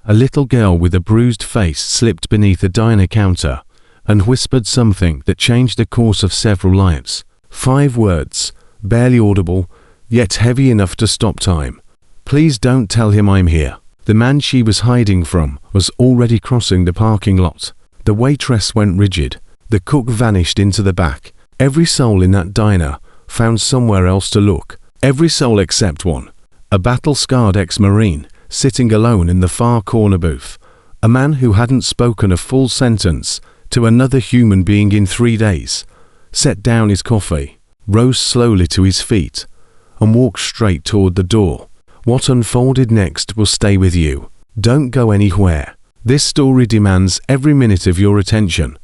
A little girl with a bruised face slipped beneath the diner counter and whispered something that changed the course of several lives. 5 words, barely audible, yet heavy enough to stop time. "Please don't tell him I'm here." The man she was hiding from was already crossing the parking lot. The waitress went rigid. The cook vanished into the back. Every soul in that diner found somewhere else to look. Every soul except one. A battle-scarred ex-Marine sitting alone in the far corner booth. A man who hadn't spoken a full sentence to another human being in 3 days. Set down his coffee, rose slowly to his feet, and walked straight toward the door. What unfolded next will stay with you. Don't go anywhere. This story demands every minute of your attention.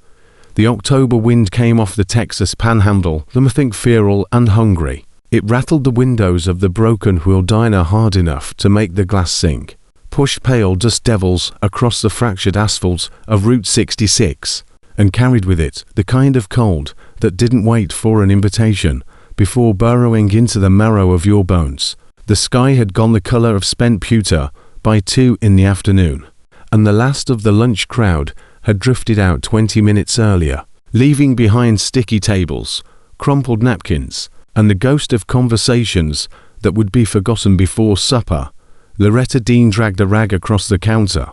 The October wind came off the Texas Panhandle, them think feral and hungry. It rattled the windows of the broken wheel diner hard enough to make the glass sink. Pushed pale dust devils across the fractured asphalt of Route 66, and carried with it the kind of cold that didn't wait for an invitation before burrowing into the marrow of your bones. The sky had gone the color of spent pewter by 2 in the afternoon, and the last of the lunch crowd had drifted out 20 minutes earlier, leaving behind sticky tables, crumpled napkins, and the ghost of conversations that would be forgotten before supper. Loretta Dean dragged a rag across the counter,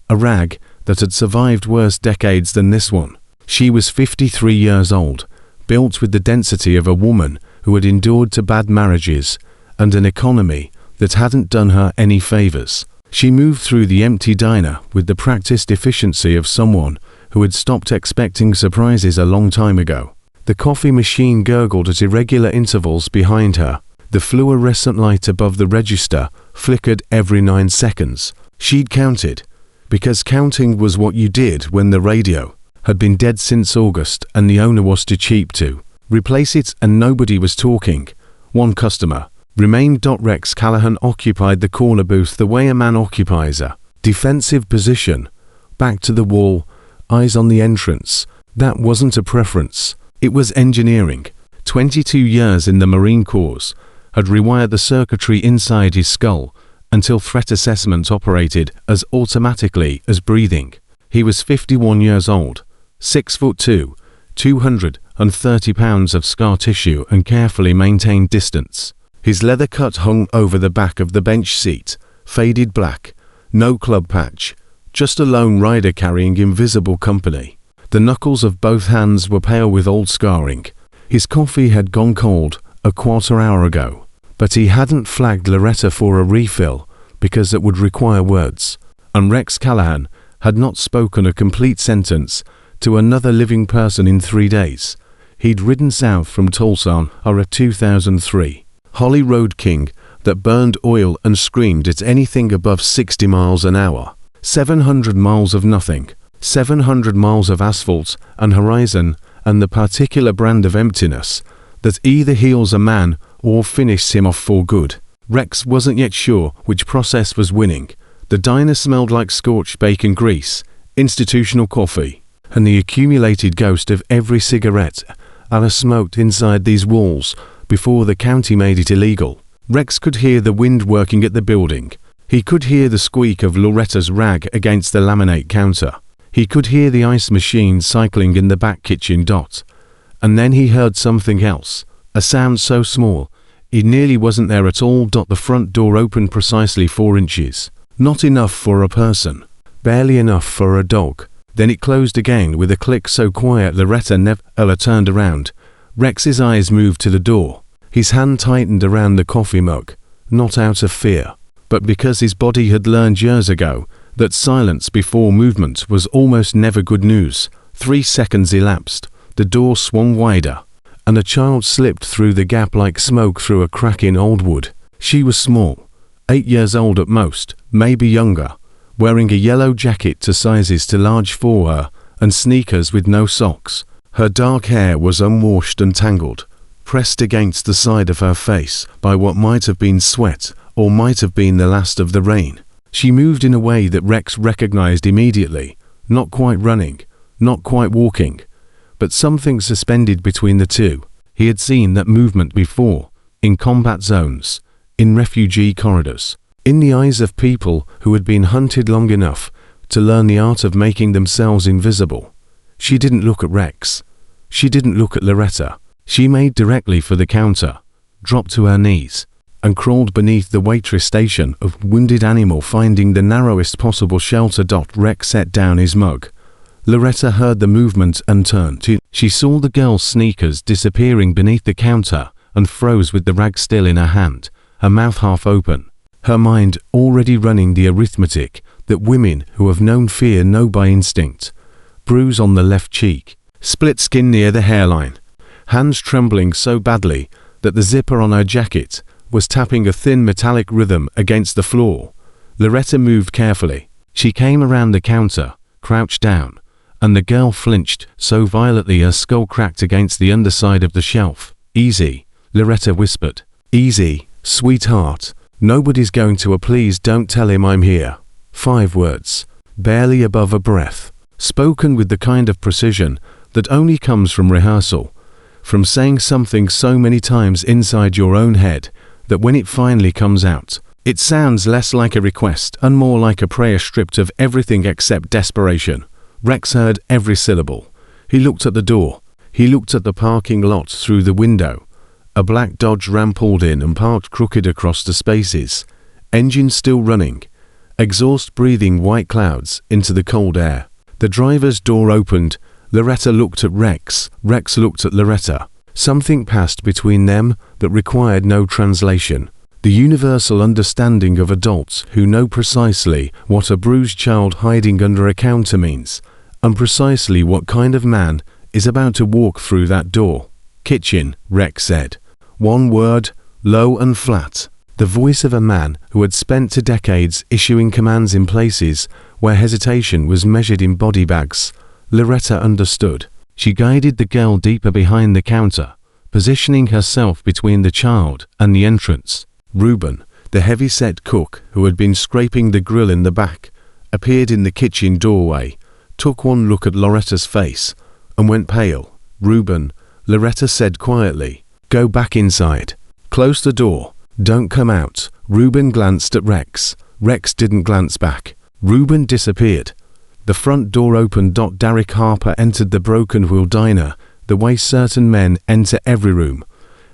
a rag that had survived worse decades than this one. She was 53 years old, built with the density of a woman who had endured 2 bad marriages and an economy that hadn't done her any favors. She moved through the empty diner with the practiced efficiency of someone who had stopped expecting surprises a long time ago. The coffee machine gurgled at irregular intervals behind her. The fluorescent light above the register flickered every 9 seconds. She'd counted, because counting was what you did when the radio had been dead since August and the owner was too cheap to replace it and nobody was talking. One customer remained. Rex Callahan occupied the corner booth the way a man occupies a defensive position, back to the wall, eyes on the entrance. That wasn't a preference. It was engineering. 22 years in the Marine Corps had rewired the circuitry inside his skull until threat assessment operated as automatically as breathing. He was 51 years old, 6'2", 230 pounds of scar tissue and carefully maintained distance. His leather cut hung over the back of the bench seat, faded black, no club patch, just a lone rider carrying invisible company. The knuckles of both hands were pale with old scarring. His coffee had gone cold a quarter hour ago, but he hadn't flagged Loretta for a refill because it would require words, and Rex Callahan had not spoken a complete sentence to another living person in 3 days. He'd ridden south from Tulsa on a 2003 Holly Road King that burned oil and screamed at anything above 60 miles an hour. 700 miles of nothing, 700 miles of asphalt and horizon, and the particular brand of emptiness that either heals a man or finishes him off for good. Rex wasn't yet sure which process was winning. The diner smelled like scorched bacon grease, institutional coffee, and the accumulated ghost of every cigarette Alice smoked inside these walls before the county made it illegal. Rex could hear the wind working at the building. He could hear the squeak of Loretta's rag against the laminate counter. He could hear the ice machine cycling in the back kitchen. And then he heard something else, a sound so small it nearly wasn't there at all. The front door opened precisely 4 inches. Not enough for a person, barely enough for a dog. Then it closed again with a click so quiet Loretta never turned around. Rex's eyes moved to the door. His hand tightened around the coffee mug, not out of fear, but because his body had learned years ago that silence before movement was almost never good news. 3 seconds elapsed. The door swung wider, and a child slipped through the gap like smoke through a crack in old wood. She was small, 8 years old at most, maybe younger, wearing a yellow jacket to sizes too large for her and sneakers with no socks. Her dark hair was unwashed and tangled, pressed against the side of her face by what might have been sweat or might have been the last of the rain. She moved in a way that Rex recognized immediately, not quite running, not quite walking, but something suspended between the two. He had seen that movement before, in combat zones, in refugee corridors, In the eyes of people who had been hunted long enough to learn the art of making themselves invisible. She didn't look at Rex. She didn't look at Loretta. She made directly for the counter, dropped to her knees, and crawled beneath the waitress station of wounded animal, finding the narrowest possible shelter. Rex set down his mug. Loretta heard the movement and turned to. She saw the girl's sneakers disappearing beneath the counter and froze with the rag still in her hand, her mouth half open, her mind already running the arithmetic that women who have known fear know by instinct. Bruise on the left cheek, split skin near the hairline, hands trembling so badly that the zipper on her jacket was tapping a thin metallic rhythm against the floor. Loretta moved carefully. She came around the counter, crouched down, and the girl flinched so violently her skull cracked against the underside of the shelf. "Easy," Loretta whispered. "Easy, sweetheart. Nobody's going to. Please don't tell him I'm here." 5 words, barely above a breath, spoken with the kind of precision that only comes from rehearsal, from saying something so many times inside your own head that when it finally comes out, it sounds less like a request and more like a prayer stripped of everything except desperation. Rex heard every syllable. He looked at the door. He looked at the parking lot through the window. A black Dodge Ram pulled in and parked crooked across the spaces, engine still running, exhaust breathing white clouds into the cold air. The driver's door opened. Loretta looked at Rex. Rex looked at Loretta. Something passed between them that required no translation. The universal understanding of adults who know precisely what a bruised child hiding under a counter means, and precisely what kind of man is about to walk through that door. "Kitchen," Rex said. 1 word, low and flat. The voice of a man who had spent 2 decades issuing commands in places where hesitation was measured in body bags. Loretta understood. She guided the girl deeper behind the counter, positioning herself between the child and the entrance. Reuben, the heavy-set cook who had been scraping the grill in the back, appeared in the kitchen doorway, took one look at Loretta's face, and went pale. "Reuben," Loretta said quietly, "go back inside. Close the door. Don't come out." Reuben glanced at Rex. Rex didn't glance back. Reuben disappeared. The front door opened. Derek Harper entered the Broken Wheel Diner the way certain men enter every room,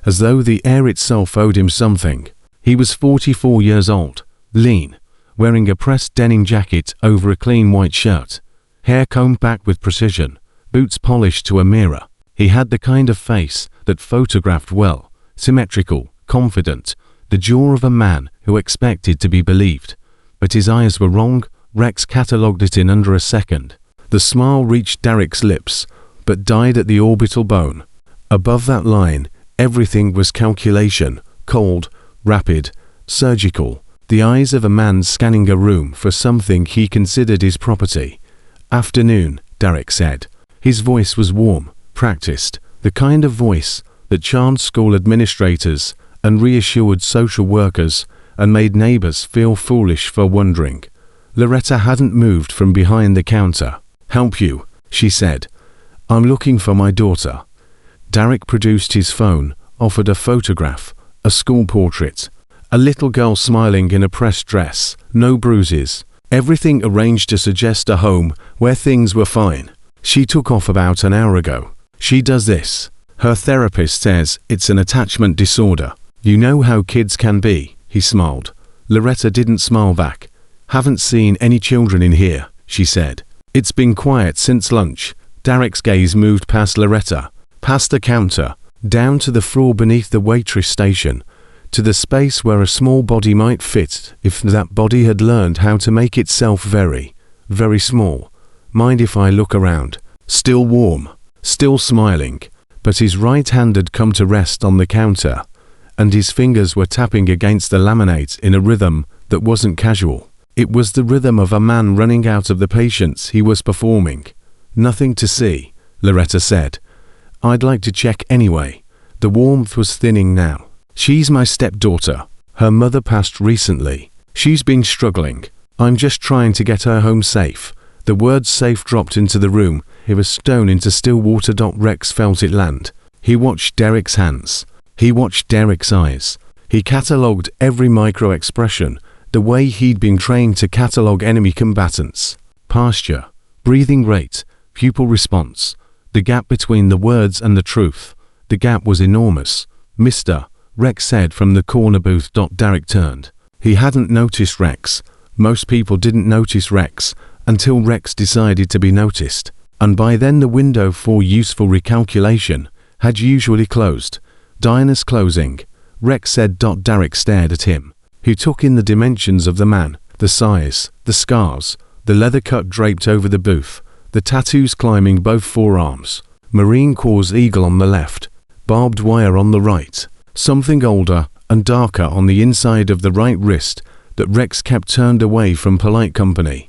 as though the air itself owed him something. He was 44 years old, lean, wearing a pressed denim jacket over a clean white shirt, hair combed back with precision, boots polished to a mirror. He had the kind of face that photographed well, symmetrical, confident, the jaw of a man who expected to be believed. But his eyes were wrong. Rex catalogued it in under a second. The smile reached Derek's lips, but died at the orbital bone. Above that line, everything was calculation, cold, rapid, surgical, the eyes of a man scanning a room for something he considered his property. "Afternoon," Derek said. His voice was warm, practiced, the kind of voice that charmed school administrators and reassured social workers and made neighbors feel foolish for wondering. Loretta hadn't moved from behind the counter. "Help you," she said. "I'm looking for my daughter." Derek produced his phone, offered a photograph, a school portrait. A little girl smiling in a pressed dress, no bruises. Everything arranged to suggest a home where things were fine. "She took off about an hour ago. She does this. Her therapist says it's an attachment disorder. You know how kids can be," he smiled. Loretta didn't smile back. "Haven't seen any children in here," she said. "It's been quiet since lunch." Derek's gaze moved past Loretta, past the counter, down to the floor beneath the waitress station, to the space where a small body might fit if that body had learned how to make itself very, very small. "Mind if I look around?" Still warm, still smiling, but his right hand had come to rest on the counter, and his fingers were tapping against the laminate in a rhythm that wasn't casual. It was the rhythm of a man running out of the patience he was performing. "Nothing to see," Loretta said. "I'd like to check anyway." The warmth was thinning now. "She's my stepdaughter. Her mother passed recently. She's been struggling. I'm just trying to get her home safe." The word safe dropped into the room. It was stone into still water. Rex felt it land. He watched Derek's hands. He watched Derek's eyes. He catalogued every micro-expression the way he'd been trained to catalog enemy combatants. Posture, breathing rate, pupil response, the gap between the words and the truth. The gap was enormous. "Mr. Rex said from the corner booth. Derek turned. He hadn't noticed Rex. Most people didn't notice Rex until Rex decided to be noticed, and by then the window for useful recalculation had usually closed. "Dinah's closing," Rex said. Derek stared at him. He took in the dimensions of the man, the size, the scars, the leather cut draped over the booth, the tattoos climbing both forearms, Marine Corps eagle on the left, barbed wire on the right, something older and darker on the inside of the right wrist that Rex kept turned away from polite company.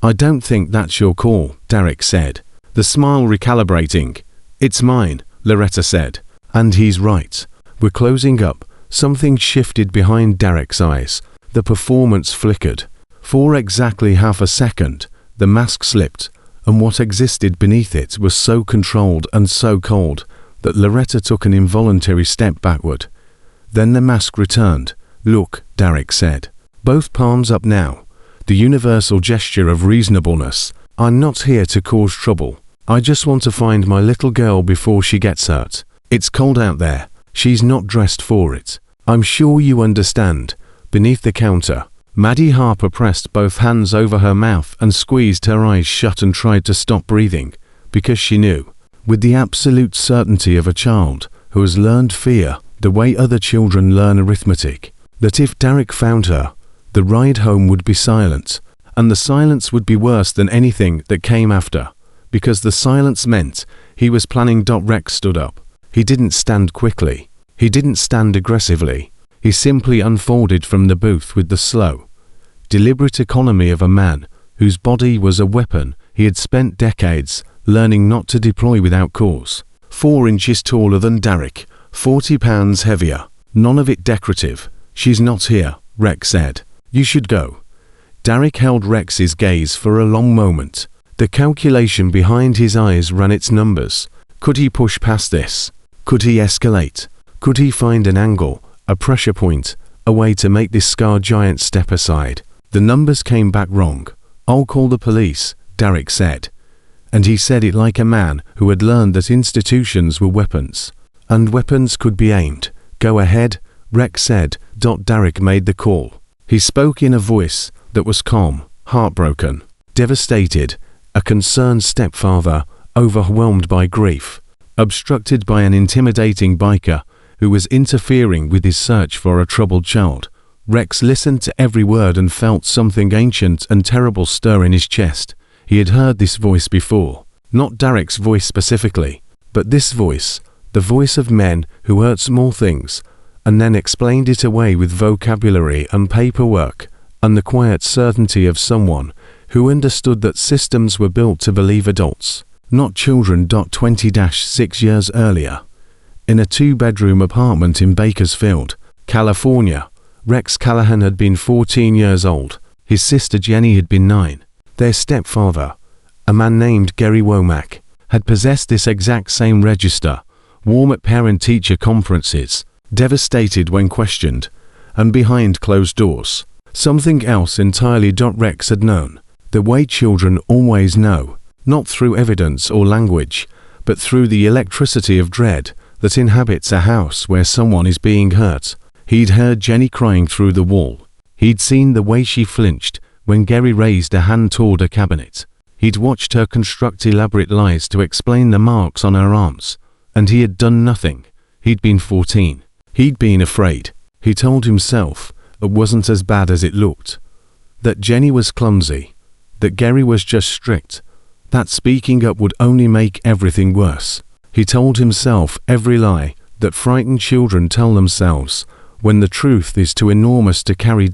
"I don't think that's your call," Derek said, the smile recalibrating. "It's mine," Loretta said. "And he's right. We're closing up." Something shifted behind Derek's eyes. The performance flickered. For exactly half a second, the mask slipped, and what existed beneath it was so controlled and so cold that Loretta took an involuntary step backward. Then the mask returned. "Look," Derek said. "Both palms up now." The universal gesture of reasonableness. "I'm not here to cause trouble. I just want to find my little girl before she gets hurt. It's cold out there. She's not dressed for it. I'm sure you understand." Beneath the counter, Maddie Harper pressed both hands over her mouth and squeezed her eyes shut and tried to stop breathing, because she knew, with the absolute certainty of a child who has learned fear the way other children learn arithmetic, that if Derek found her, the ride home would be silent, and the silence would be worse than anything that came after, because the silence meant he was planning. Rex stood up. He didn't stand quickly. He didn't stand aggressively. He simply unfolded from the booth with the slow, deliberate economy of a man whose body was a weapon he had spent decades learning not to deploy without cause. 4 inches taller than Derek, 40 pounds heavier, none of it decorative. "She's not here," Rex said. "You should go." Derek held Rex's gaze for a long moment. The calculation behind his eyes ran its numbers. Could he push past this? Could he escalate? Could he find an angle, a pressure point, a way to make this scarred giant step aside? The numbers came back wrong. "I'll call the police," Derek said. And he said it like a man who had learned that institutions were weapons, and weapons could be aimed. "Go ahead," Rex said. Derek made the call. He spoke in a voice that was calm, heartbroken, devastated, a concerned stepfather, overwhelmed by grief, obstructed by an intimidating biker who was interfering with his search for a troubled child. Rex listened to every word and felt something ancient and terrible stir in his chest. He had heard this voice before, not Derek's voice specifically, but this voice, the voice of men who heard small things, and then explained it away with vocabulary and paperwork, and the quiet certainty of someone who understood that systems were built to believe adults, not children. 20-6 years earlier, in a 2-bedroom apartment in Bakersfield, California, Rex Callahan had been 14 years old. His sister Jenny had been 9. Their stepfather, a man named Gary Womack, had possessed this exact same register, warm at parent-teacher conferences, devastated when questioned, and behind closed doors. Something else entirely. Rex had known, the way children always know, not through evidence or language, but through the electricity of dread that inhabits a house where someone is being hurt. He'd heard Jenny crying through the wall. He'd seen the way she flinched when Gary raised a hand toward a cabinet. He'd watched her construct elaborate lies to explain the marks on her arms, and he had done nothing. He'd been 14. He'd been afraid. He told himself it wasn't as bad as it looked. That Jenny was clumsy. That Gary was just strict. That speaking up would only make everything worse. He told himself every lie that frightened children tell themselves when the truth is too enormous to carry.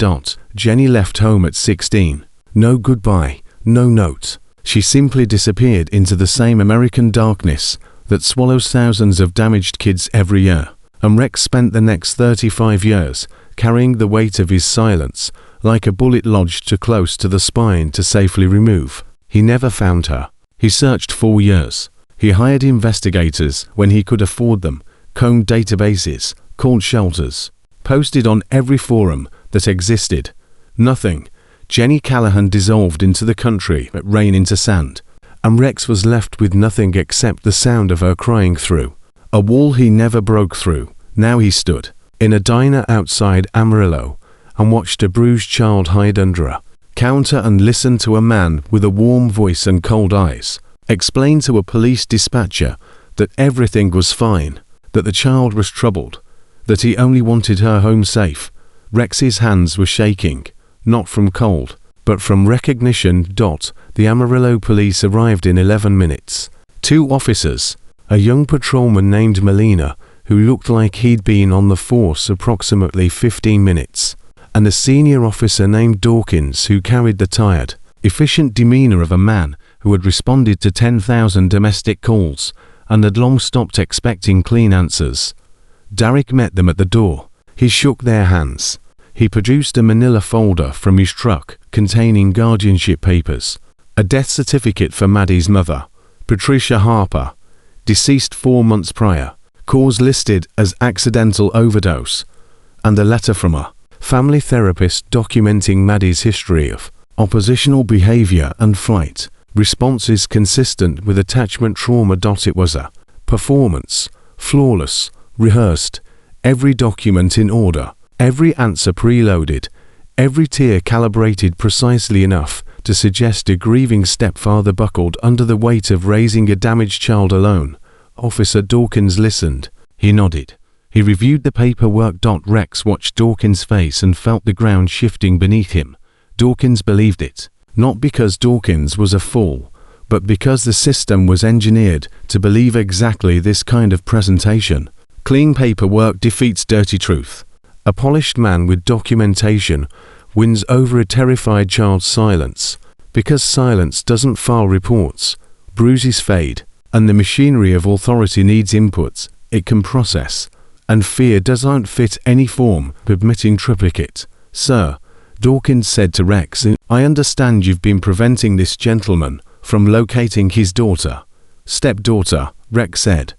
Jenny left home at 16. No goodbye, no note. She simply disappeared into the same American darkness that swallows thousands of damaged kids every year. And Rex spent the next 35 years carrying the weight of his silence like a bullet lodged too close to the spine to safely remove. He never found her. He searched 4 years. He hired investigators when he could afford them, combed databases, called shelters, posted on every forum that existed. Nothing. Jenny Callahan dissolved into the country like rain into sand, and Rex was left with nothing except the sound of her crying through a wall he never broke through. Now he stood in a diner outside Amarillo and watched a bruised child hide under a counter and listened to a man with a warm voice and cold eyes explain to a police dispatcher that everything was fine, that the child was troubled, that he only wanted her home safe. Rex's hands were shaking, not from cold, but from recognition. The Amarillo police arrived in 11 minutes. 2 officers, a young patrolman named Molina, who looked like he'd been on the force approximately 15 minutes, and a senior officer named Dawkins who carried the tired, efficient demeanor of a man who had responded to 10,000 domestic calls and had long stopped expecting clean answers. Derek met them at the door. He shook their hands. He produced a manila folder from his truck containing guardianship papers, a death certificate for Maddie's mother, Patricia Harper, deceased 4 months prior, cause listed as accidental overdose, and a letter from a family therapist documenting Maddie's history of oppositional behavior and flight responses consistent with attachment trauma. It was a performance, flawless, rehearsed, every document in order, every answer preloaded, every tear calibrated precisely enough to suggest a grieving stepfather buckled under the weight of raising a damaged child alone. Officer Dawkins listened. He nodded. He reviewed the paperwork. Rex watched Dawkins' face and felt the ground shifting beneath him. Dawkins believed it, not because Dawkins was a fool, but because the system was engineered to believe exactly this kind of presentation. Clean paperwork defeats dirty truth. A polished man with documentation wins over a terrified child's silence, because silence doesn't file reports. Bruises fade, and the machinery of authority needs inputs it can process, and fear doesn't fit any form permitting triplicate. Sir, Dawkins said to Rex, I understand you've been preventing this gentleman from locating his daughter. Stepdaughter, Rex said.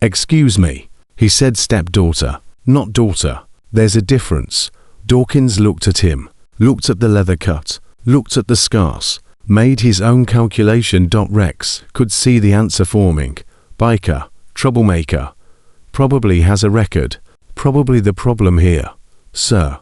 Excuse me. He said stepdaughter, not daughter. There's a difference. Dawkins looked at him, looked at the leather cut, looked at the scars, made his own calculation. Rex could see the answer forming. Biker, troublemaker. Probably has a record. Probably the problem here. Sir,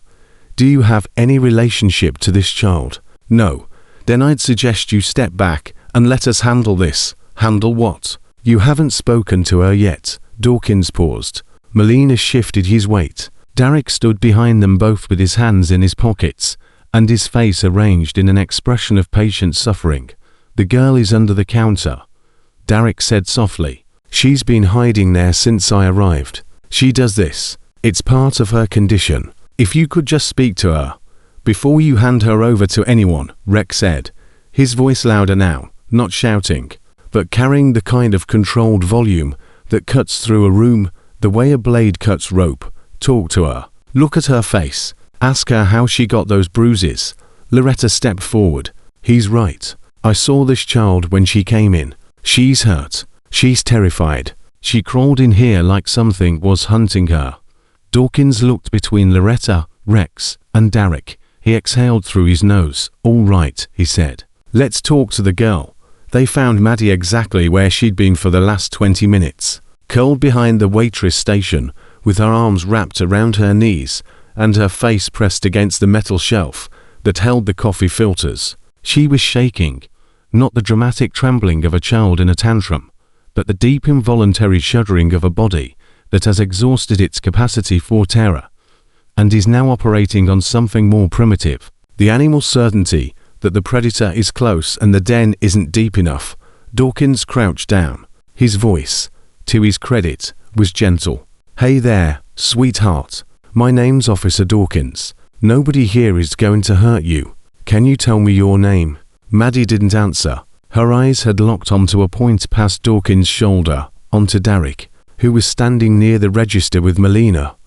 do you have any relationship to this child? No. Then I'd suggest you step back and let us handle this. Handle what? You haven't spoken to her yet. Dawkins paused. Molina shifted his weight. Derek stood behind them both with his hands in his pockets and his face arranged in an expression of patient suffering. The girl is under the counter, Derek said softly. She's been hiding there since I arrived. She does this. It's part of her condition. If you could just speak to her before you hand her over to anyone, Rex said, his voice louder now, not shouting, but carrying the kind of controlled volume that cuts through a room the way a blade cuts rope. Talk to her. Look at her face. Ask her how she got those bruises. Loretta stepped forward. He's right. I saw this child when she came in. She's hurt. She's terrified. She crawled in here like something was hunting her. Dawkins looked between Loretta, Rex, and Derek. He exhaled through his nose. All right, he said. Let's talk to the girl. They found Maddie exactly where she'd been for the last 20 minutes. Curled behind the waitress station, with her arms wrapped around her knees and her face pressed against the metal shelf that held the coffee filters. She was shaking, not the dramatic trembling of a child in a tantrum, but the deep involuntary shuddering of a body that has exhausted its capacity for terror and is now operating on something more primitive. The animal certainty that the predator is close and the den isn't deep enough. Dawkins crouched down. His voice, to his credit, was gentle. Hey there, sweetheart. My name's Officer Dawkins. Nobody here is going to hurt you. Can you tell me your name? Maddie didn't answer. Her eyes had locked onto a point past Dawkins' shoulder, onto Derek, who was standing near the register with Molina,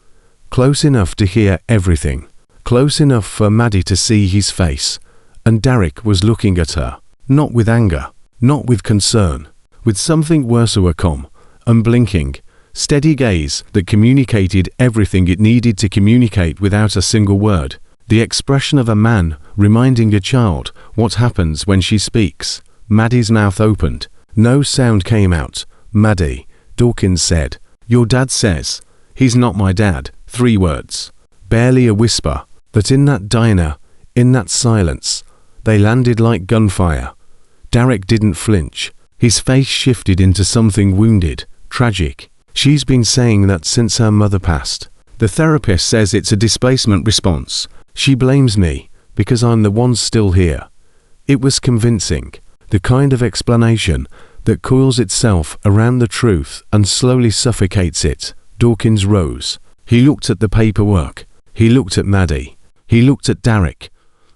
close enough to hear everything. close enough for Maddie to see his face, and Derek was looking at her, not with anger, not with concern, with something worse, a calm, unblinking, steady gaze that communicated everything it needed to communicate without a single word. The expression of a man reminding a child what happens when she speaks. Maddie's mouth opened. No sound came out. "Maddie," Dawkins said. "Your dad says." "He's not my dad." 3 words. Barely a whisper. But in that diner, in that silence, they landed like gunfire. Derek didn't flinch. His face shifted into something wounded, tragic. "She's been saying that since her mother passed. The therapist says it's a displacement response. She blames me, because I'm the one still here." It was convincing, the kind of explanation that coils itself around the truth and slowly suffocates it. Dawkins rose. He looked at the paperwork. He looked at Maddie. He looked at Derek.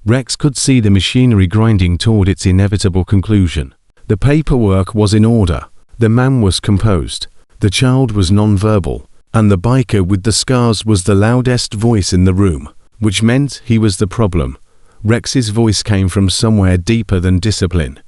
Rex could see the machinery grinding toward its inevitable conclusion. The paperwork was in order. The man was composed. The child was non-verbal. And the biker with the scars was the loudest voice in the room, which meant he was the problem. Rex's voice came from somewhere deeper than discipline,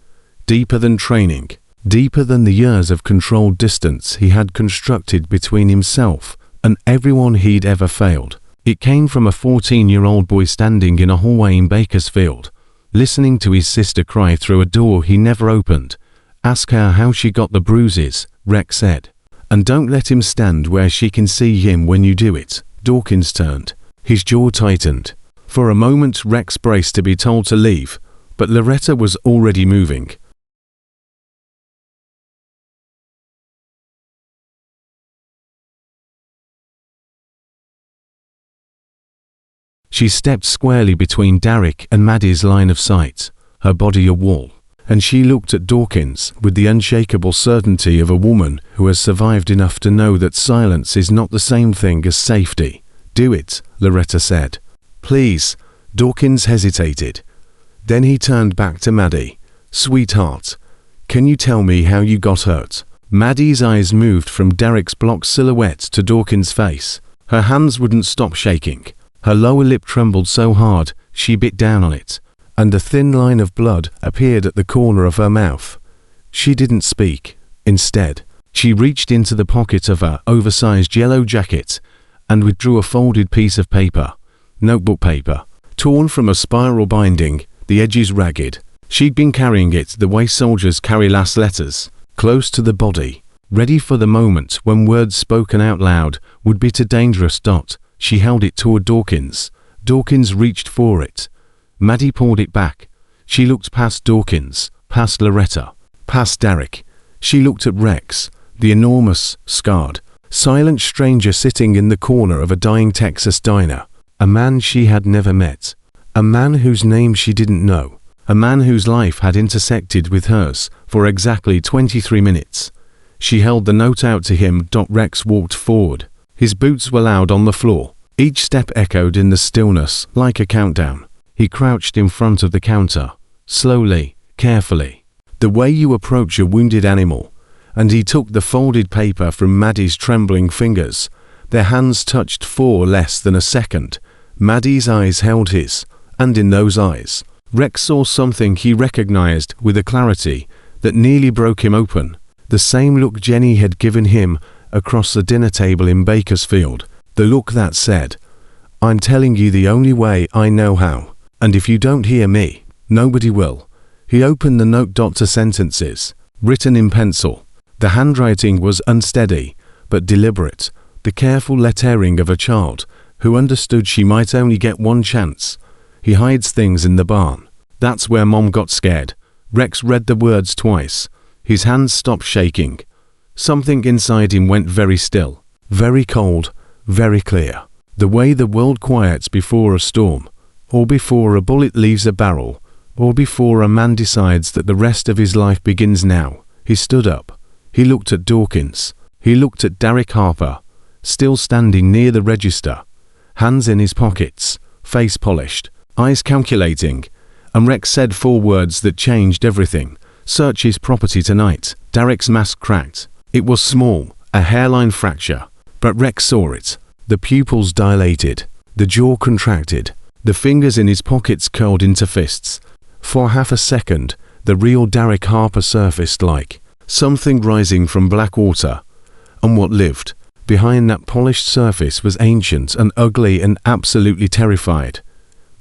deeper than training, deeper than the years of controlled distance he had constructed between himself and everyone he'd ever failed. It came from a 14-year-old boy standing in a hallway in Bakersfield, listening to his sister cry through a door he never opened. "Ask her how she got the bruises," Rex said. "And don't let him stand where she can see him when you do it." Dawkins turned. His jaw tightened. For a moment Rex braced to be told to leave, but Loretta was already moving. She stepped squarely between Derek and Maddie's line of sight, her body a wall, and she looked at Dawkins with the unshakable certainty of a woman who has survived enough to know that silence is not the same thing as safety. "Do it," Loretta said. "Please." Dawkins hesitated. Then he turned back to Maddie. "Sweetheart, can you tell me how you got hurt?" Maddie's eyes moved from Derek's block silhouette to Dawkins' face. Her hands wouldn't stop shaking. Her lower lip trembled so hard she bit down on it, and a thin line of blood appeared at the corner of her mouth. She didn't speak. Instead, she reached into the pocket of her oversized yellow jacket and withdrew a folded piece of paper, notebook paper, torn from a spiral binding, the edges ragged. She'd been carrying it the way soldiers carry last letters, close to the body, ready for the moment when words spoken out loud would be too dangerous. She held it toward Dawkins. Dawkins reached for it. Maddie pulled it back. She looked past Dawkins, past Loretta, past Derek. She looked at Rex, the enormous, scarred, silent stranger sitting in the corner of a dying Texas diner. A man she had never met. A man whose name she didn't know. A man whose life had intersected with hers for exactly 23 minutes. She held the note out to him. Rex walked forward. His boots were loud on the floor. Each step echoed in the stillness like a countdown. He crouched in front of the counter, slowly, carefully, the way you approach a wounded animal, and he took the folded paper from Maddie's trembling fingers. Their hands touched for less than a second. Maddie's eyes held his, and in those eyes, Rex saw something he recognized with a clarity that nearly broke him open. The same look Jenny had given him across the dinner table in Bakersfield. The look that said, "I'm telling you the only way I know how, and if you don't hear me, nobody will." He opened the note. To sentences, written in pencil. The handwriting was unsteady, but deliberate, the careful lettering of a child who understood she might only get one chance. "He hides things in the barn. That's where Mom got scared." Rex read the words twice. His hands stopped shaking. Something inside him went very still, very cold, very clear. The way the world quiets before a storm, or before a bullet leaves a barrel, or before a man decides that the rest of his life begins now. He stood up. He looked at Dawkins. He looked at Derek Harper, still standing near the register, hands in his pockets, face polished, eyes calculating, and Rex said 4 words that changed everything. "Search his property tonight." Derek's mask cracked. It was small, a hairline fracture, but Rex saw it. The pupils dilated, the jaw contracted. The fingers in his pockets curled into fists. For half a second, the real Derek Harper surfaced like something rising from black water. And what lived behind that polished surface was ancient and ugly and absolutely terrified.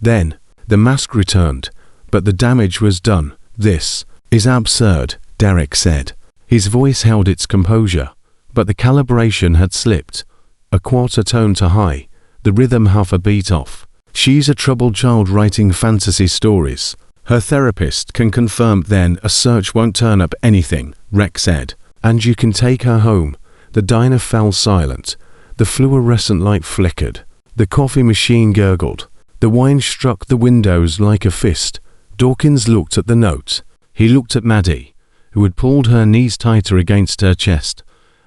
Then, the mask returned, but the damage was done. "This is absurd," Derek said. His voice held its composure, but the calibration had slipped. A quarter tone to high, the rhythm half a beat off. "She's a troubled child writing fantasy stories. Her therapist can confirm then a search won't turn up anything," Rex said. "And you can take her home." The diner fell silent. The fluorescent light flickered. The coffee machine gurgled. The wine struck the windows like a fist. Dawkins looked at the note. He looked at Maddie, who had pulled her knees tighter against her chest,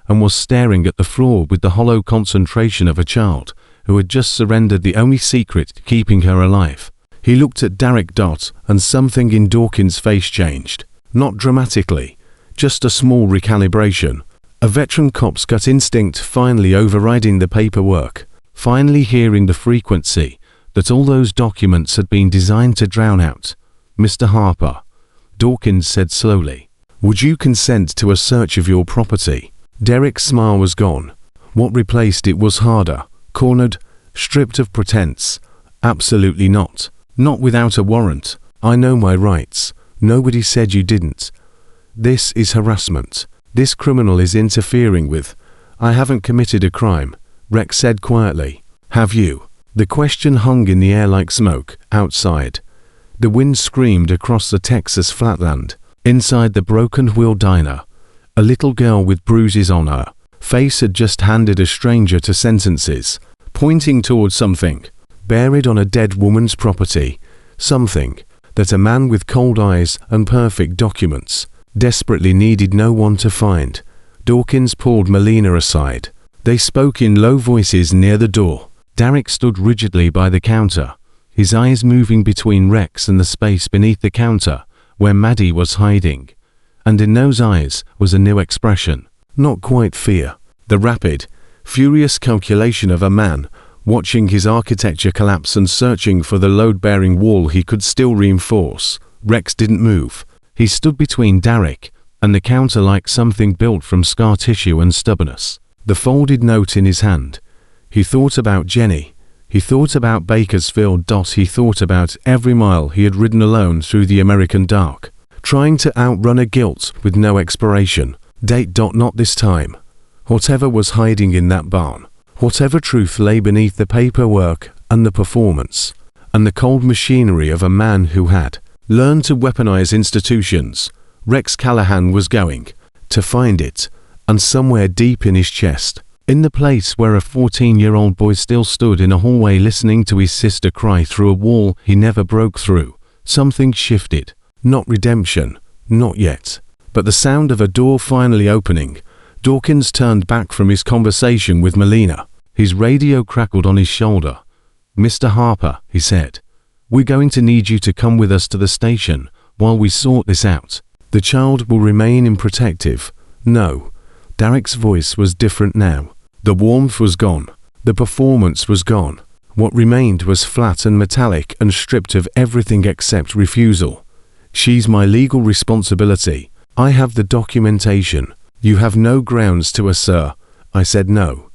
and was staring at the floor with the hollow concentration of a child who had just surrendered the only secret keeping her alive. He looked at Derek Dot, and something in Dawkins' face changed. Not dramatically, just a small recalibration. A veteran cop's gut instinct finally overriding the paperwork, finally hearing the frequency that all those documents had been designed to drown out. "Mr. Harper," Dawkins said slowly, "would you consent to a search of your property?" Derek's smile was gone. What replaced it was harder, cornered, stripped of pretense. "Absolutely not. Not without a warrant. I know my rights. Nobody said you didn't. This is harassment. This criminal is interfering with—" "I haven't committed a crime," Rex said quietly. "Have you?" The question hung in the air like smoke. Outside, the wind screamed across the Texas flatland. Inside the broken wheel diner, a little girl with bruises on her face had just handed a stranger to sentences, pointing towards something buried on a dead woman's property, something that a man with cold eyes and perfect documents desperately needed no one to find. Dawkins pulled Melina aside. They spoke in low voices near the door. Derek stood rigidly by the counter, his eyes moving between Rex and the space beneath the counter where Maddie was hiding. And in those eyes was a new expression, not quite fear, the rapid, furious calculation of a man watching his architecture collapse and searching for the load-bearing wall he could still reinforce. Rex didn't move. He stood between Derek and the counter like something built from scar tissue and stubbornness. The folded note in his hand. He thought about Jenny. He thought about Bakersfield. He thought about every mile he had ridden alone through the American dark, trying to outrun a guilt with no expiration date. Not this time. Whatever was hiding in that barn, whatever truth lay beneath the paperwork and the performance, and the cold machinery of a man who had learned to weaponize institutions, Rex Callahan was going to find it, and somewhere deep in his chest, in the place where a 14-year-old boy still stood in a hallway listening to his sister cry through a wall he never broke through, something shifted. Not redemption, not yet, but the sound of a door finally opening. Dawkins turned back from his conversation with Melina. His radio crackled on his shoulder. "Mr. Harper," he said, "we're going to need you to come with us to the station while we sort this out. The child will remain in protective." "No." Derek's voice was different now. The warmth was gone. The performance was gone. What remained was flat and metallic and stripped of everything except refusal. "She's my legal responsibility. I have the documentation. You have no grounds to assert." I said no.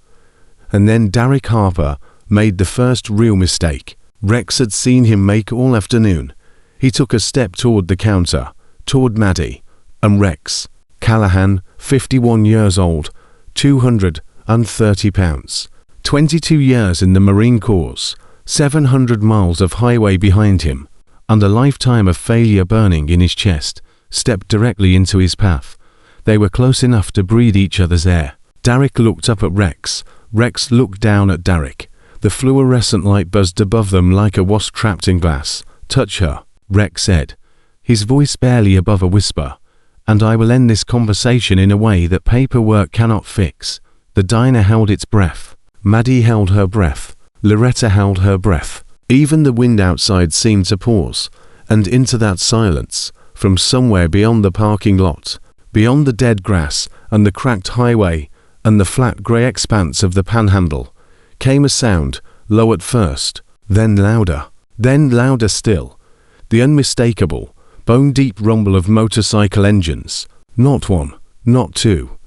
And then Derek Harper made the first real mistake Rex had seen him make all afternoon. He took a step toward the counter, toward Maddie, and Rex Callahan, 51 years old, 230 pounds, 22 years in the Marine Corps, 700 miles of highway behind him, and a lifetime of failure burning in his chest, stepped directly into his path. They were close enough to breathe each other's air. Derek looked up at Rex. Rex looked down at Derek. The fluorescent light buzzed above them like a wasp trapped in glass. "Touch her," Rex said, his voice barely above a whisper, "and I will end this conversation in a way that paperwork cannot fix." The diner held its breath. Maddie held her breath. Loretta held her breath. Even the wind outside seemed to pause, and into that silence, from somewhere beyond the parking lot, beyond the dead grass and the cracked highway and the flat grey expanse of the panhandle, came a sound, low at first, then louder. Then louder still, the unmistakable, bone-deep rumble of motorcycle engines. Not one, not two.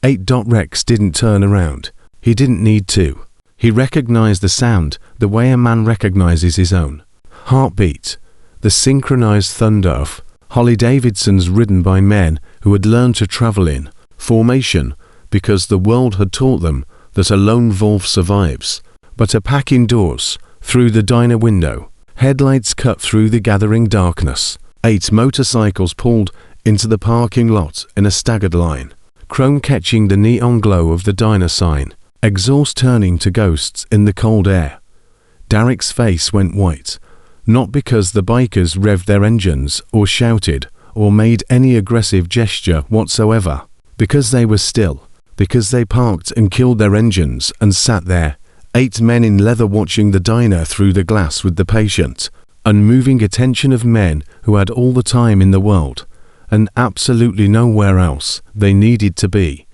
8. Rex didn't turn around. He didn't need to. He recognized the sound the way a man recognizes his own heartbeat, the synchronized thunder of Harley-Davidsons ridden by men who had learned to travel in formation because the world had taught them that a lone wolf survives. But a pack indoors, through the diner window, headlights cut through the gathering darkness. 8 motorcycles pulled into the parking lot in a staggered line, chrome catching the neon glow of the diner sign, exhaust turning to ghosts in the cold air. Derek's face went white, not because the bikers revved their engines or shouted or made any aggressive gesture whatsoever, because they were still, because they parked and killed their engines and sat there, 8 men in leather watching the diner through the glass with the patient, unmoving attention of men who had all the time in the world, and absolutely nowhere else they needed to be.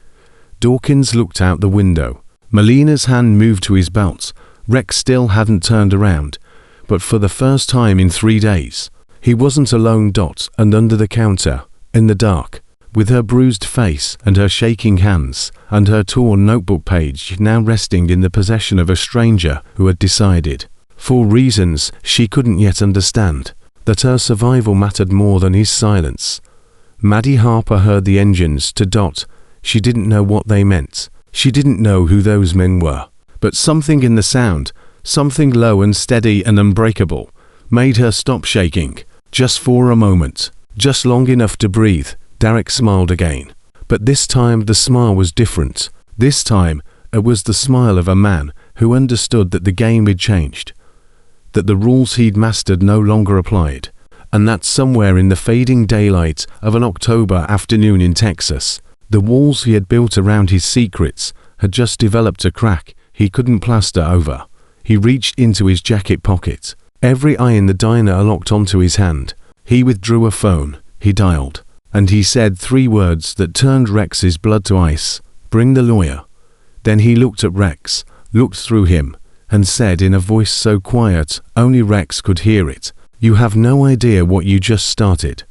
Dawkins looked out the window. Molina's hand moved to his belt. Rex still hadn't turned around, but for the first time in 3 days, he wasn't alone. And under the counter, in the dark, with her bruised face and her shaking hands and her torn notebook page now resting in the possession of a stranger who had decided, for reasons she couldn't yet understand, that her survival mattered more than his silence. Maddie Harper heard the engines to . She didn't know what they meant. She didn't know who those men were. But something in the sound, something low and steady and unbreakable, made her stop shaking, just for a moment, just long enough to breathe. Derek smiled again. But this time the smile was different. This time it was the smile of a man who understood that the game had changed, that the rules he'd mastered no longer applied, and that somewhere in the fading daylight of an October afternoon in Texas, the walls he had built around his secrets had just developed a crack he couldn't plaster over. He reached into his jacket pocket. Every eye in the diner locked onto his hand. He withdrew a phone. He dialed. And he said 3 words that turned Rex's blood to ice. "Bring the lawyer." Then he looked at Rex, looked through him, and said in a voice so quiet only Rex could hear it, "You have no idea what you just started."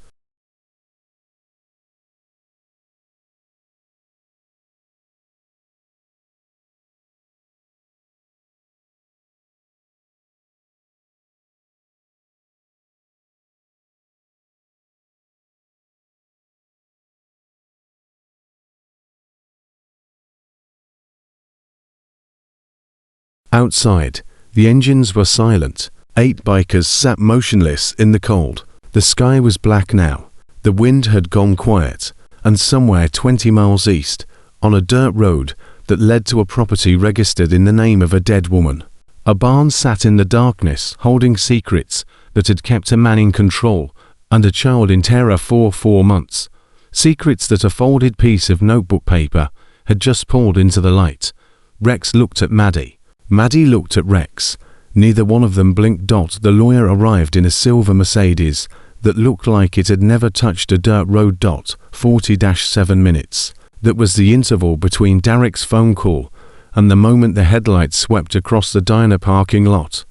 Outside, the engines were silent. 8 bikers sat motionless in the cold. The sky was black now. The wind had gone quiet, and somewhere 20 miles east, on a dirt road that led to a property registered in the name of a dead woman, a barn sat in the darkness holding secrets that had kept a man in control and a child in terror for 4 months. Secrets that a folded piece of notebook paper had just pulled into the light. Rex looked at Maddie. Maddie looked at Rex. Neither one of them blinked. The lawyer arrived in a silver Mercedes that looked like it had never touched a dirt road. 40-7 minutes. That was the interval between Derek's phone call and the moment the headlights swept across the diner parking lot,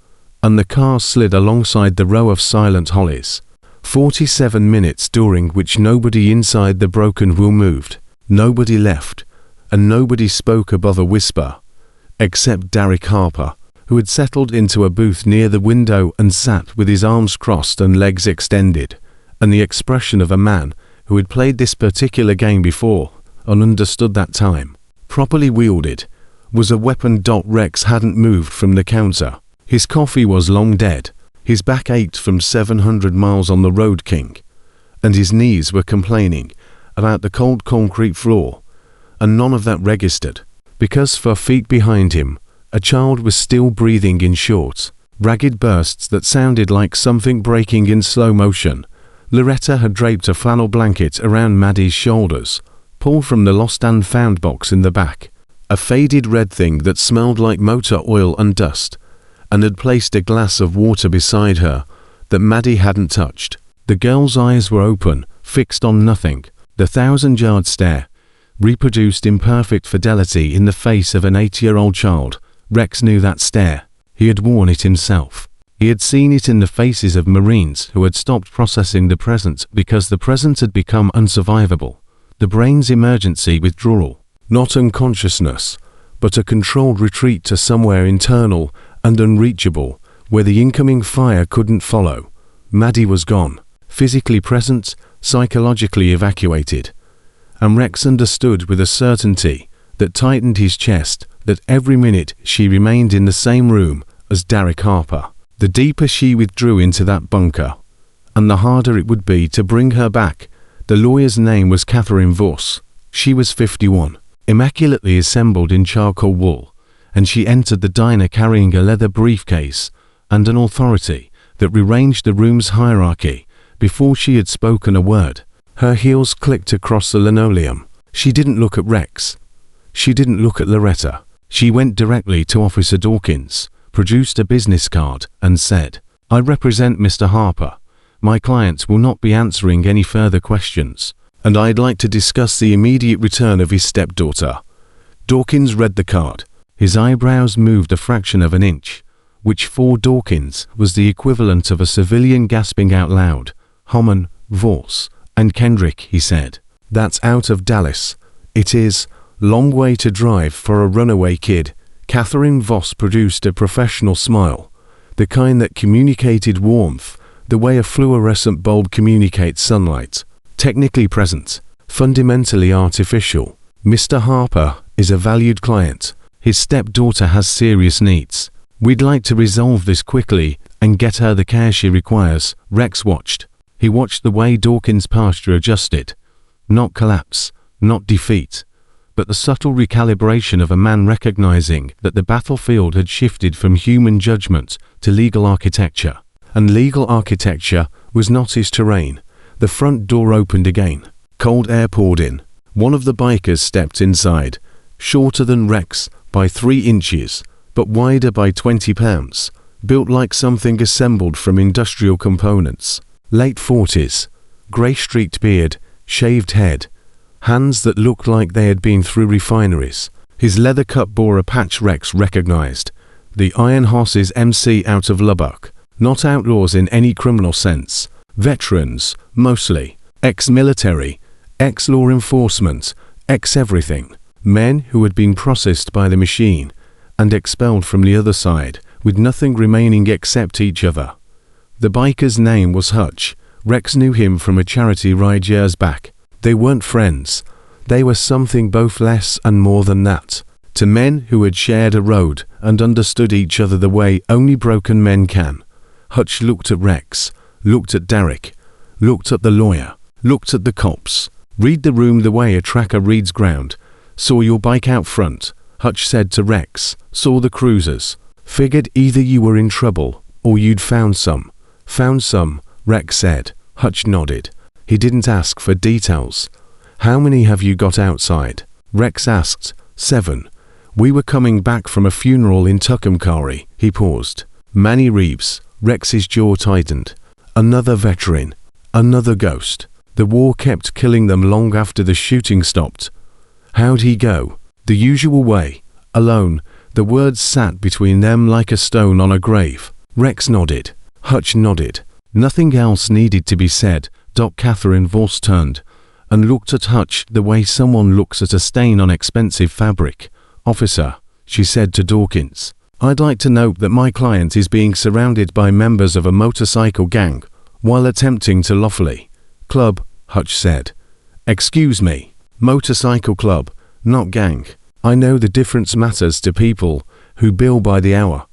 and the car slid alongside the row of silent hollies. 47 minutes during which nobody inside the broken room moved, nobody left, and nobody spoke above a whisper, except Derek Harper, who had settled into a booth near the window and sat with his arms crossed and legs extended, and the expression of a man who had played this particular game before and understood that time, properly wielded, was a weapon. Rex hadn't moved from the counter. His coffee was long dead. His back ached from 700 miles on the road, King, and his knees were complaining about the cold concrete floor, and none of that registered, because 4 feet behind him, a child was still breathing in short, ragged bursts that sounded like something breaking in slow motion. Loretta had draped a flannel blanket around Maddie's shoulders, pulled from the lost and found box in the back, a faded red thing that smelled like motor oil and dust, and had placed a glass of water beside her that Maddie hadn't touched. The girl's eyes were open, fixed on nothing. The 1,000-yard stare reproduced in perfect fidelity in the face of an 8-year-old child. Rex knew that stare. He had worn it himself. He had seen it in the faces of Marines who had stopped processing the present because the present had become unsurvivable. The brain's emergency withdrawal. Not unconsciousness, but a controlled retreat to somewhere internal and unreachable, where the incoming fire couldn't follow. Maddie was gone, physically present, psychologically evacuated. And Rex understood with a certainty that tightened his chest that every minute she remained in the same room as Derek Harper, the deeper she withdrew into that bunker, and the harder it would be to bring her back. The lawyer's name was Catherine Voss. She was 51, immaculately assembled in charcoal wool, and she entered the diner carrying a leather briefcase and an authority that rearranged the room's hierarchy before she had spoken a word. Her heels clicked across the linoleum. She didn't look at Rex. She didn't look at Loretta. She went directly to Officer Dawkins, produced a business card, and said, "I represent Mr. Harper. My client will not be answering any further questions, and I'd like to discuss the immediate return of his stepdaughter." Dawkins read the card. His eyebrows moved a fraction of an inch, which for Dawkins was the equivalent of a civilian gasping out loud. "Homan, Voss, and Kendrick," he said. "That's out of Dallas. It is. Long way to drive for a runaway kid." Catherine Voss produced a professional smile, the kind that communicated warmth, the way a fluorescent bulb communicates sunlight. Technically present, fundamentally artificial. "Mr. Harper is a valued client. His stepdaughter has serious needs. We'd like to resolve this quickly and get her the care she requires." Rex watched. He watched the way Dawkins' posture adjusted. Not collapse, not defeat, but the subtle recalibration of a man recognizing that the battlefield had shifted from human judgment to legal architecture. And legal architecture was not his terrain. The front door opened again. Cold air poured in. One of the bikers stepped inside, shorter than Rex by 3 inches, but wider by 20 pounds, built like something assembled from industrial components. Late 40s, grey-streaked beard, shaved head, hands that looked like they had been through refineries. His leather cup bore a patch Rex recognized. The Iron Horses MC out of Lubbock. Not outlaws in any criminal sense. Veterans, mostly. Ex-military, ex-law enforcement, ex-everything. Men who had been processed by the machine and expelled from the other side, with nothing remaining except each other. The biker's name was Hutch. Rex knew him from a charity ride years back. They weren't friends. They were something both less and more than that. To men who had shared a road and understood each other the way only broken men can. Hutch looked at Rex, looked at Derek, looked at the lawyer, looked at the cops. "Read the room the way a tracker reads ground. Saw your bike out front," Hutch said to Rex. "Saw the cruisers. Figured either you were in trouble or you'd found some." "Found some," Rex said. Hutch nodded. He didn't ask for details. "How many have you got outside?" Rex asked. 7. "We were coming back from a funeral in Tucumcari." He paused. "Manny Reeves." Rex's jaw tightened. Another veteran. Another ghost. The war kept killing them long after the shooting stopped. "How'd he go?" "The usual way. Alone." The words sat between them like a stone on a grave. Rex nodded. Hutch nodded. Nothing else needed to be said. Catherine Voss turned and looked at Hutch the way someone looks at a stain on expensive fabric. "Officer," she said to Dawkins, "I'd like to note that my client is being surrounded by members of a motorcycle gang while attempting to lawfully." "Club," Hutch said. "Excuse me. Motorcycle club, not gang. I know the difference matters to people who bill by the hour."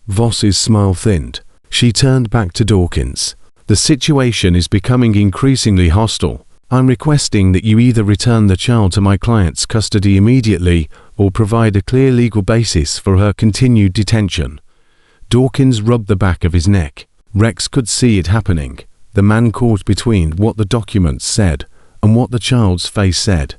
Voss's smile thinned. She turned back to Dawkins. "The situation is becoming increasingly hostile. I'm requesting that you either return the child to my client's custody immediately or provide a clear legal basis for her continued detention." Dawkins rubbed the back of his neck. Rex could see it happening. The man caught between what the documents said and what the child's face said.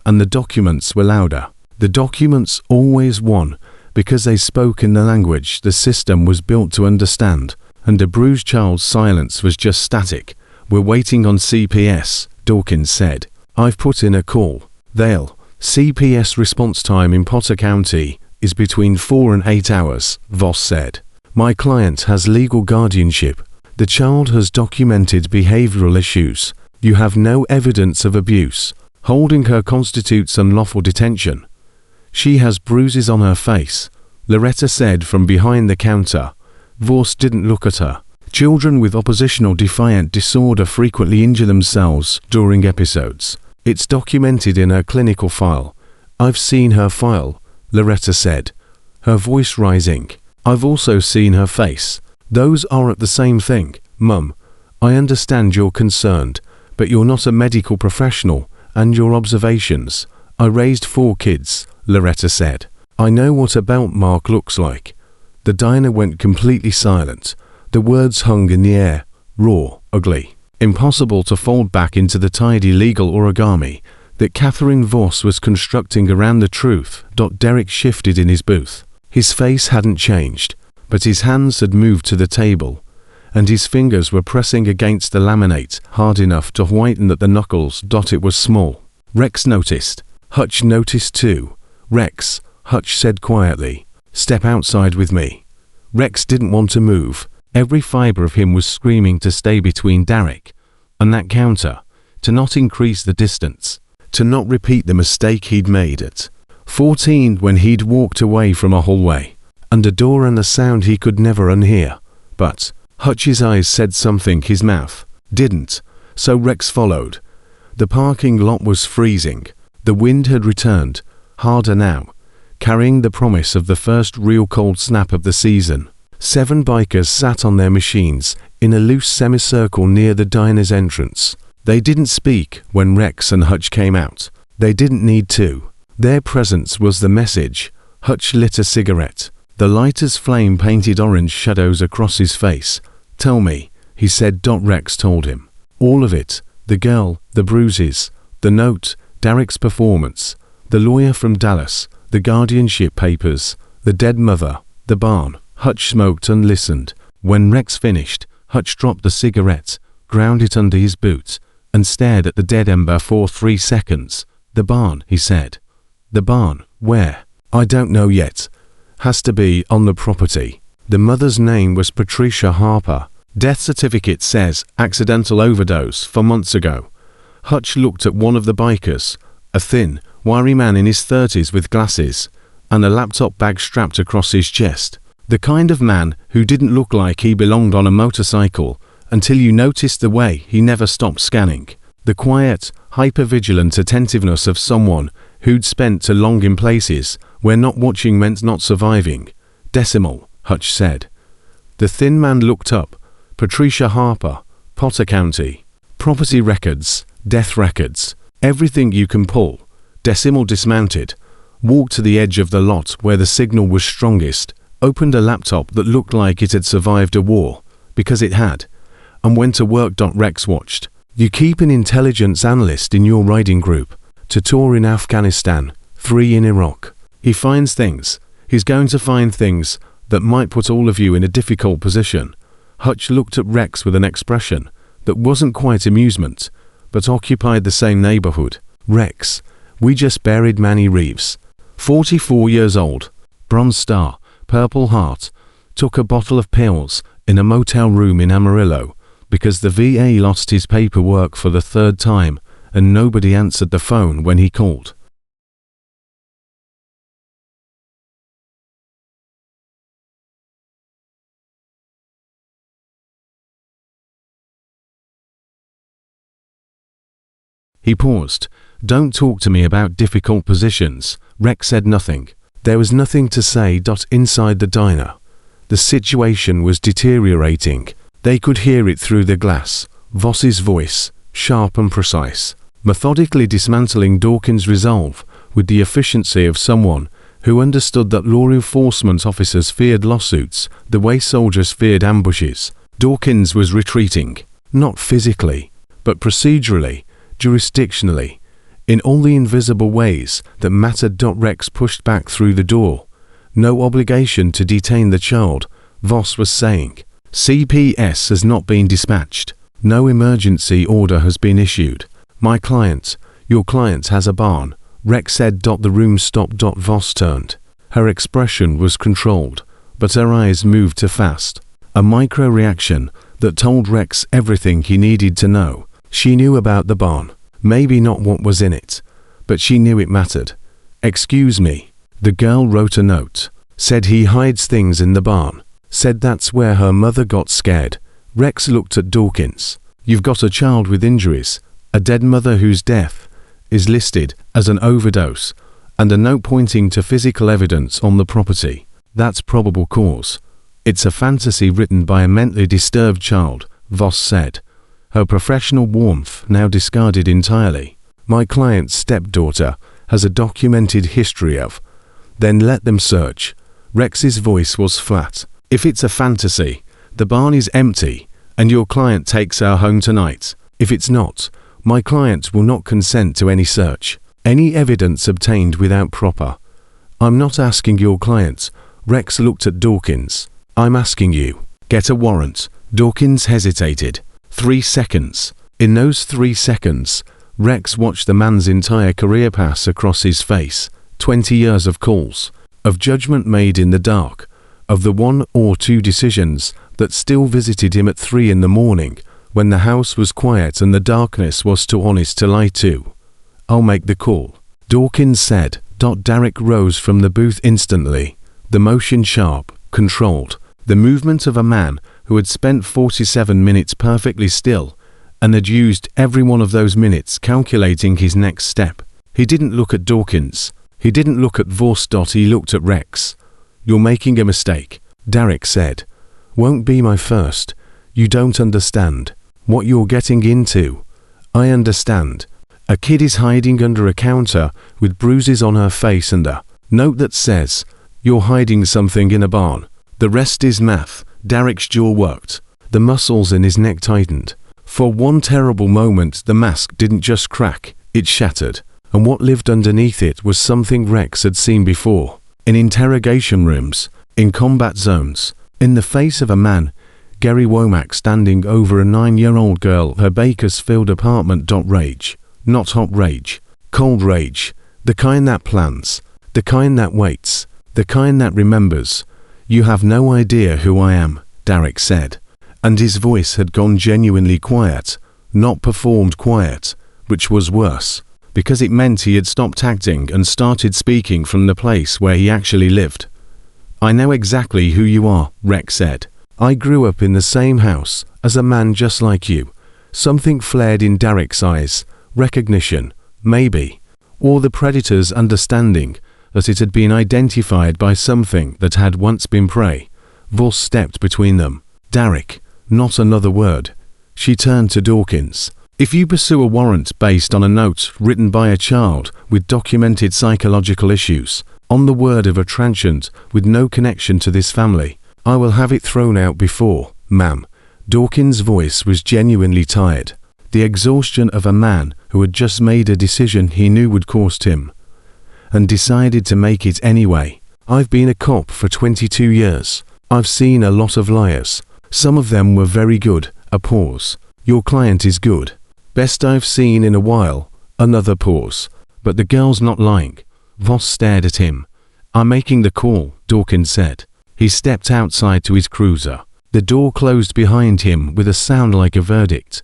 And the documents were louder. The documents always won because they spoke in the language the system was built to understand, and the bruised child's silence was just static. "We're waiting on CPS," Dawkins said. "I've put in a call. They'll." "CPS response time in Potter County is between 4 and 8 hours, Voss said. My client has legal guardianship. The child has documented behavioral issues. You have no evidence of abuse. Holding her constitutes unlawful detention. She has bruises on her face, Loretta said from behind the counter. Voss didn't look at her. Children with oppositional defiant disorder frequently injure themselves during episodes. It's documented in her clinical file. I've seen her file, Loretta said, her voice rising. I've also seen her face. Those aren't the same thing, Mum. I understand you're concerned, but you're not a medical professional, and your observations. I raised 4 kids, Loretta said. I know what a belt mark looks like. The diner went completely silent. The words hung in the air, raw, ugly, impossible to fold back into the tidy legal origami that Catherine Voss was constructing around the truth. Derek shifted in his booth. His face hadn't changed, but his hands had moved to the table, and his fingers were pressing against the laminate hard enough to whiten that the knuckles. It was small. Rex noticed. Hutch noticed too. Rex, Hutch said quietly, step outside with me. Rex didn't want to move. Every fiber of him was screaming to stay between Derek and that counter, to not increase the distance, to not repeat the mistake he'd made at 14 when he'd walked away from a hallway, and a door and a sound he could never unhear. But Hutch's eyes said something his mouth didn't, so Rex followed. The parking lot was freezing. The wind had returned, harder now, carrying the promise of the first real cold snap of the season. 7 bikers sat on their machines in a loose semicircle near the diner's entrance. They didn't speak when Rex and Hutch came out. They didn't need to. Their presence was the message. Hutch lit a cigarette. The lighter's flame painted orange shadows across his face. Tell me, he said. Rex told him. All of it. The girl, the bruises, the note, Derek's performance, the lawyer from Dallas, the guardianship papers, the dead mother, the barn. Hutch smoked and listened. When Rex finished, Hutch dropped the cigarette, ground it under his boot, and stared at the dead ember for 3 seconds. The barn, he said. The barn, where? I don't know yet. Has to be on the property. The mother's name was Patricia Harper. Death certificate says accidental overdose 4 months ago. Hutch looked at one of the bikers, a thin, wiry man in his 30s with glasses, and a laptop bag strapped across his chest. The kind of man who didn't look like he belonged on a motorcycle until you noticed the way he never stopped scanning. The quiet, hyper-vigilant attentiveness of someone who'd spent too long in places where not watching meant not surviving. Decimal, Hutch said. The thin man looked up. Patricia Harper, Potter County. Property records, death records, everything you can pull. Decimal dismounted, walked to the edge of the lot where the signal was strongest, opened a laptop that looked like it had survived a war, because it had, and went to work. Rex watched. You keep an intelligence analyst in your riding group to tour in Afghanistan, 3 in Iraq. He finds things. He's going to find things that might put all of you in a difficult position. Hutch looked at Rex with an expression that wasn't quite amusement, but occupied the same neighborhood. Rex, we just buried Manny Reeves, 44 years old, Bronze Star, Purple Heart, took a bottle of pills in a motel room in Amarillo because the VA lost his paperwork for the 3rd time and nobody answered the phone when he called. He paused. Don't talk to me about difficult positions. Rex said nothing. There was nothing to say. Inside the diner, the situation was deteriorating. They could hear it through the glass. Voss's voice, sharp and precise, methodically dismantling Dawkins' resolve with the efficiency of someone who understood that law enforcement officers feared lawsuits the way soldiers feared ambushes. Dawkins was retreating, not physically, but procedurally, jurisdictionally, in all the invisible ways that mattered. Rex pushed back through the door. No obligation to detain the child, Voss was saying. CPS has not been dispatched. No emergency order has been issued. My client, your client has a barn, Rex said. The room stopped. Voss turned. Her expression was controlled. but her eyes moved too fast. A micro-reaction that told Rex everything he needed to know. She knew about the barn. Maybe not what was in it, but she knew it mattered. "Excuse me." The girl wrote a note. Said he hides things in the barn. Said that's where her mother got scared. Rex looked at Dawkins. "You've got a child with injuries, a dead mother whose death is listed as an overdose, and a note pointing to physical evidence on the property. That's probable cause. It's a fantasy written by a mentally disturbed child," Voss said, her professional warmth now discarded entirely. "My client's stepdaughter has a documented history of." "Then let them search." Rex's voice was flat. "If it's a fantasy, the barn is empty, and your client takes her home tonight. If it's not, my client will not consent to any search, any evidence obtained without proper." "I'm not asking your client." Rex looked at Dawkins. "I'm asking you. Get a warrant." Dawkins hesitated. 3 seconds. In those 3 seconds, Rex watched the man's entire career pass across his face. 20 years of calls, of judgment made in the dark, of the 1 or 2 decisions that still visited him at 3 in the morning, when the house was quiet and the darkness was too honest to lie to. "I'll make the call," Dawkins said. Derek rose from the booth instantly, the motion sharp, controlled, the movement of a man who had spent 47 minutes perfectly still, and had used every one of those minutes calculating his next step. He didn't look at Dawkins. He didn't look at Voss. He looked at Rex. "You're making a mistake," Derek said. "Won't be my first. You don't understand what you're getting into." "I understand. A kid is hiding under a counter with bruises on her face and a note that says, 'You're hiding something in a barn.' The rest is math." Derek's jaw worked. The muscles in his neck tightened. For one terrible moment the mask didn't just crack, it shattered. And what lived underneath it was something Rex had seen before. In interrogation rooms, in combat zones, in the face of a man, Gary Womack standing over a 9-year-old girl, her Bakersfield apartment. Rage. Not hot rage. Cold rage. The kind that plans. The kind that waits. The kind that remembers. "You have no idea who I am," Derek said. And his voice had gone genuinely quiet, not performed quiet, which was worse, because it meant he had stopped acting and started speaking from the place where he actually lived. "I know exactly who you are," Rex said. "I grew up in the same house as a man just like you." Something flared in Derek's eyes. Recognition, maybe, or the predator's understanding that it had been identified by something that had once been prey. Voss stepped between them. "Derek, not another word." She turned to Dawkins. "If you pursue a warrant based on a note written by a child with documented psychological issues, on the word of a transient with no connection to this family, I will have it thrown out before, ma'am." Dawkins' voice was genuinely tired. The exhaustion of a man who had just made a decision he knew would cost him, and decided to make it anyway. "I've been a cop for 22 years. I've seen a lot of liars. Some of them were very good." A pause. "Your client is good. Best I've seen in a while." Another pause. "But the girl's not lying." Voss stared at him. "I'm making the call," Dawkins said. He stepped outside to his cruiser. The door closed behind him with a sound like a verdict.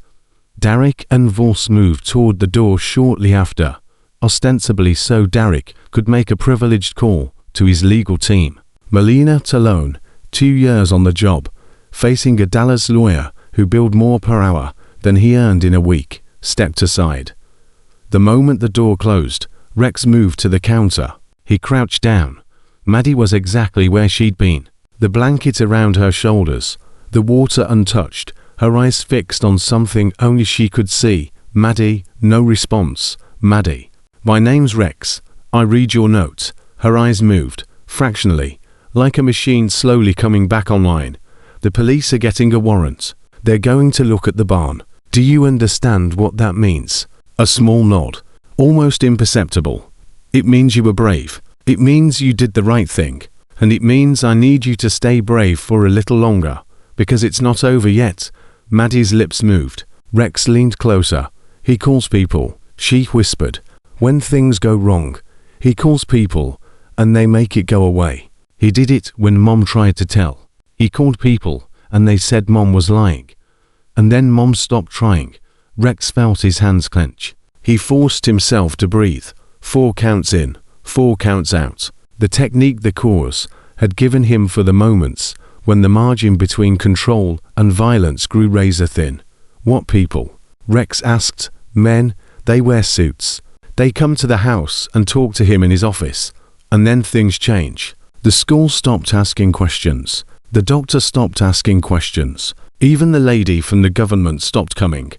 Derek and Voss moved toward the door shortly after. Ostensibly so Derek could make a privileged call to his legal team. Melina Talone, 2 years on the job, facing a Dallas lawyer who billed more per hour than he earned in a week, stepped aside. The moment the door closed, Rex moved to the counter. He crouched down. Maddie was exactly where she'd been. The blanket around her shoulders, the water untouched, her eyes fixed on something only she could see. "Maddie," no response. "Maddie. My name's Rex. I read your note." Her eyes moved, fractionally, like a machine slowly coming back online. "The police are getting a warrant. They're going to look at the barn. Do you understand what that means?" A small nod, almost imperceptible. "It means you were brave. It means you did the right thing. And it means I need you to stay brave for a little longer, because it's not over yet." Maddie's lips moved. Rex leaned closer. "He calls people," she whispered. "When things go wrong, he calls people, and they make it go away." He did it when Mom tried to tell. He called people, and they said Mom was lying. And then Mom stopped trying. Rex felt his hands clench. He forced himself to breathe. 4 counts in, 4 counts out. The technique the cause had given him for the moments when the margin between control and violence grew razor thin. What people? Rex asked. Men. They wear suits. They come to the house and talk to him in his office. And then things change. The school stopped asking questions. The doctor stopped asking questions. Even the lady from the government stopped coming.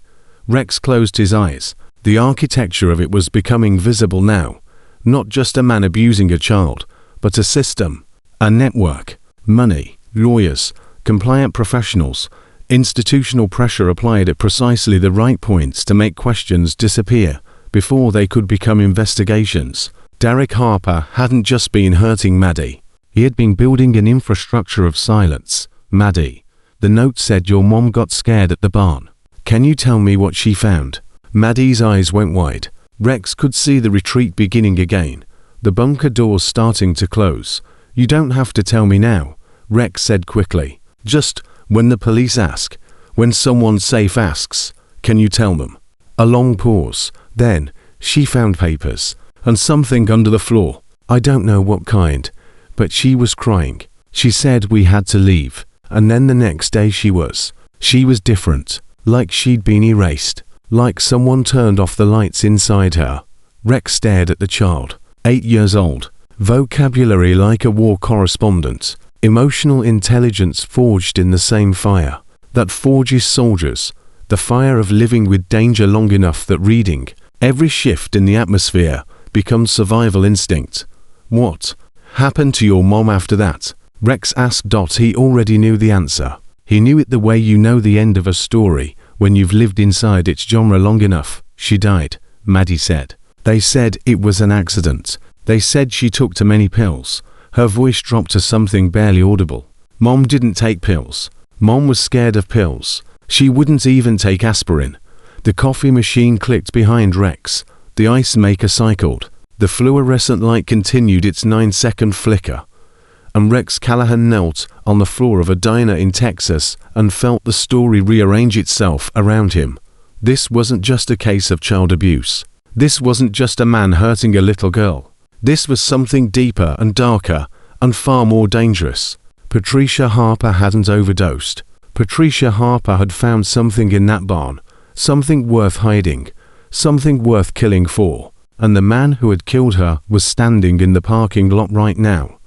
Rex closed his eyes. The architecture of it was becoming visible now. Not just a man abusing a child, but a system, a network, money, lawyers, compliant professionals, institutional pressure applied at precisely the right points to make questions disappear before they could become investigations. Derek Harper hadn't just been hurting Maddie. He had been building an infrastructure of silence. Maddie. The note said your mom got scared at the barn. Can you tell me what she found? Maddie's eyes went wide. Rex could see the retreat beginning again. The bunker doors starting to close. You don't have to tell me now, Rex said quickly. Just when the police ask, when someone safe asks, can you tell them? A long pause. Then, she found papers. And something under the floor. I don't know what kind. But she was crying. She said we had to leave. And then the next day she was different. Like she'd been erased. Like someone turned off the lights inside her. Rex stared at the child. 8 years old. Vocabulary like a war correspondent. Emotional intelligence forged in the same fire that forges soldiers. The fire of living with danger long enough that reading every shift in the atmosphere becomes survival instinct. What happened to your mom after that? Rex asked. He already knew the answer. He knew it the way you know the end of a story when you've lived inside its genre long enough. She died, Maddie said. They said it was an accident. They said she took too many pills. Her voice dropped to something barely audible. Mom didn't take pills. Mom was scared of pills. She wouldn't even take aspirin. The coffee machine clicked behind Rex. The ice maker cycled. The fluorescent light continued its 9-second flicker. And Rex Callahan knelt on the floor of a diner in Texas and felt the story rearrange itself around him. This wasn't just a case of child abuse. This wasn't just a man hurting a little girl. This was something deeper and darker and far more dangerous. Patricia Harper hadn't overdosed. Patricia Harper had found something in that barn, something worth hiding, something worth killing for. And the man who had killed her was standing in the parking lot right now,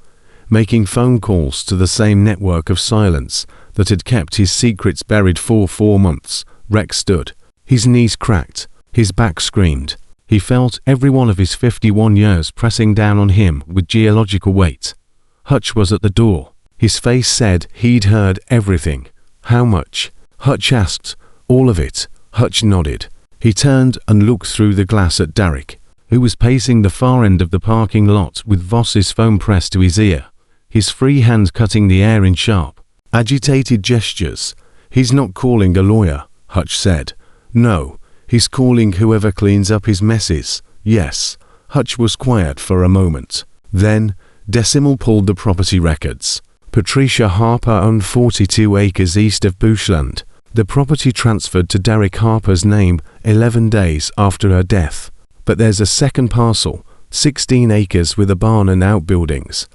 making phone calls to the same network of silence that had kept his secrets buried for 4 months. Rex stood. His knees cracked. His back screamed. He felt every one of his 51 years pressing down on him with geological weight. Hutch was at the door. His face said he'd heard everything. How much? Hutch asked. All of it. Hutch nodded. He turned and looked through the glass at Derek, who was pacing the far end of the parking lot with Voss's phone pressed to his ear, his free hand cutting the air in sharp, agitated gestures. He's not calling a lawyer, Hutch said. No, he's calling whoever cleans up his messes. Yes. Hutch was quiet for a moment. Then, Decimal pulled the property records. Patricia Harper owned 42 acres east of Bushland. The property transferred to Derek Harper's name 11 days after her death. But there's a second parcel, 16 acres with a barn and outbuildings.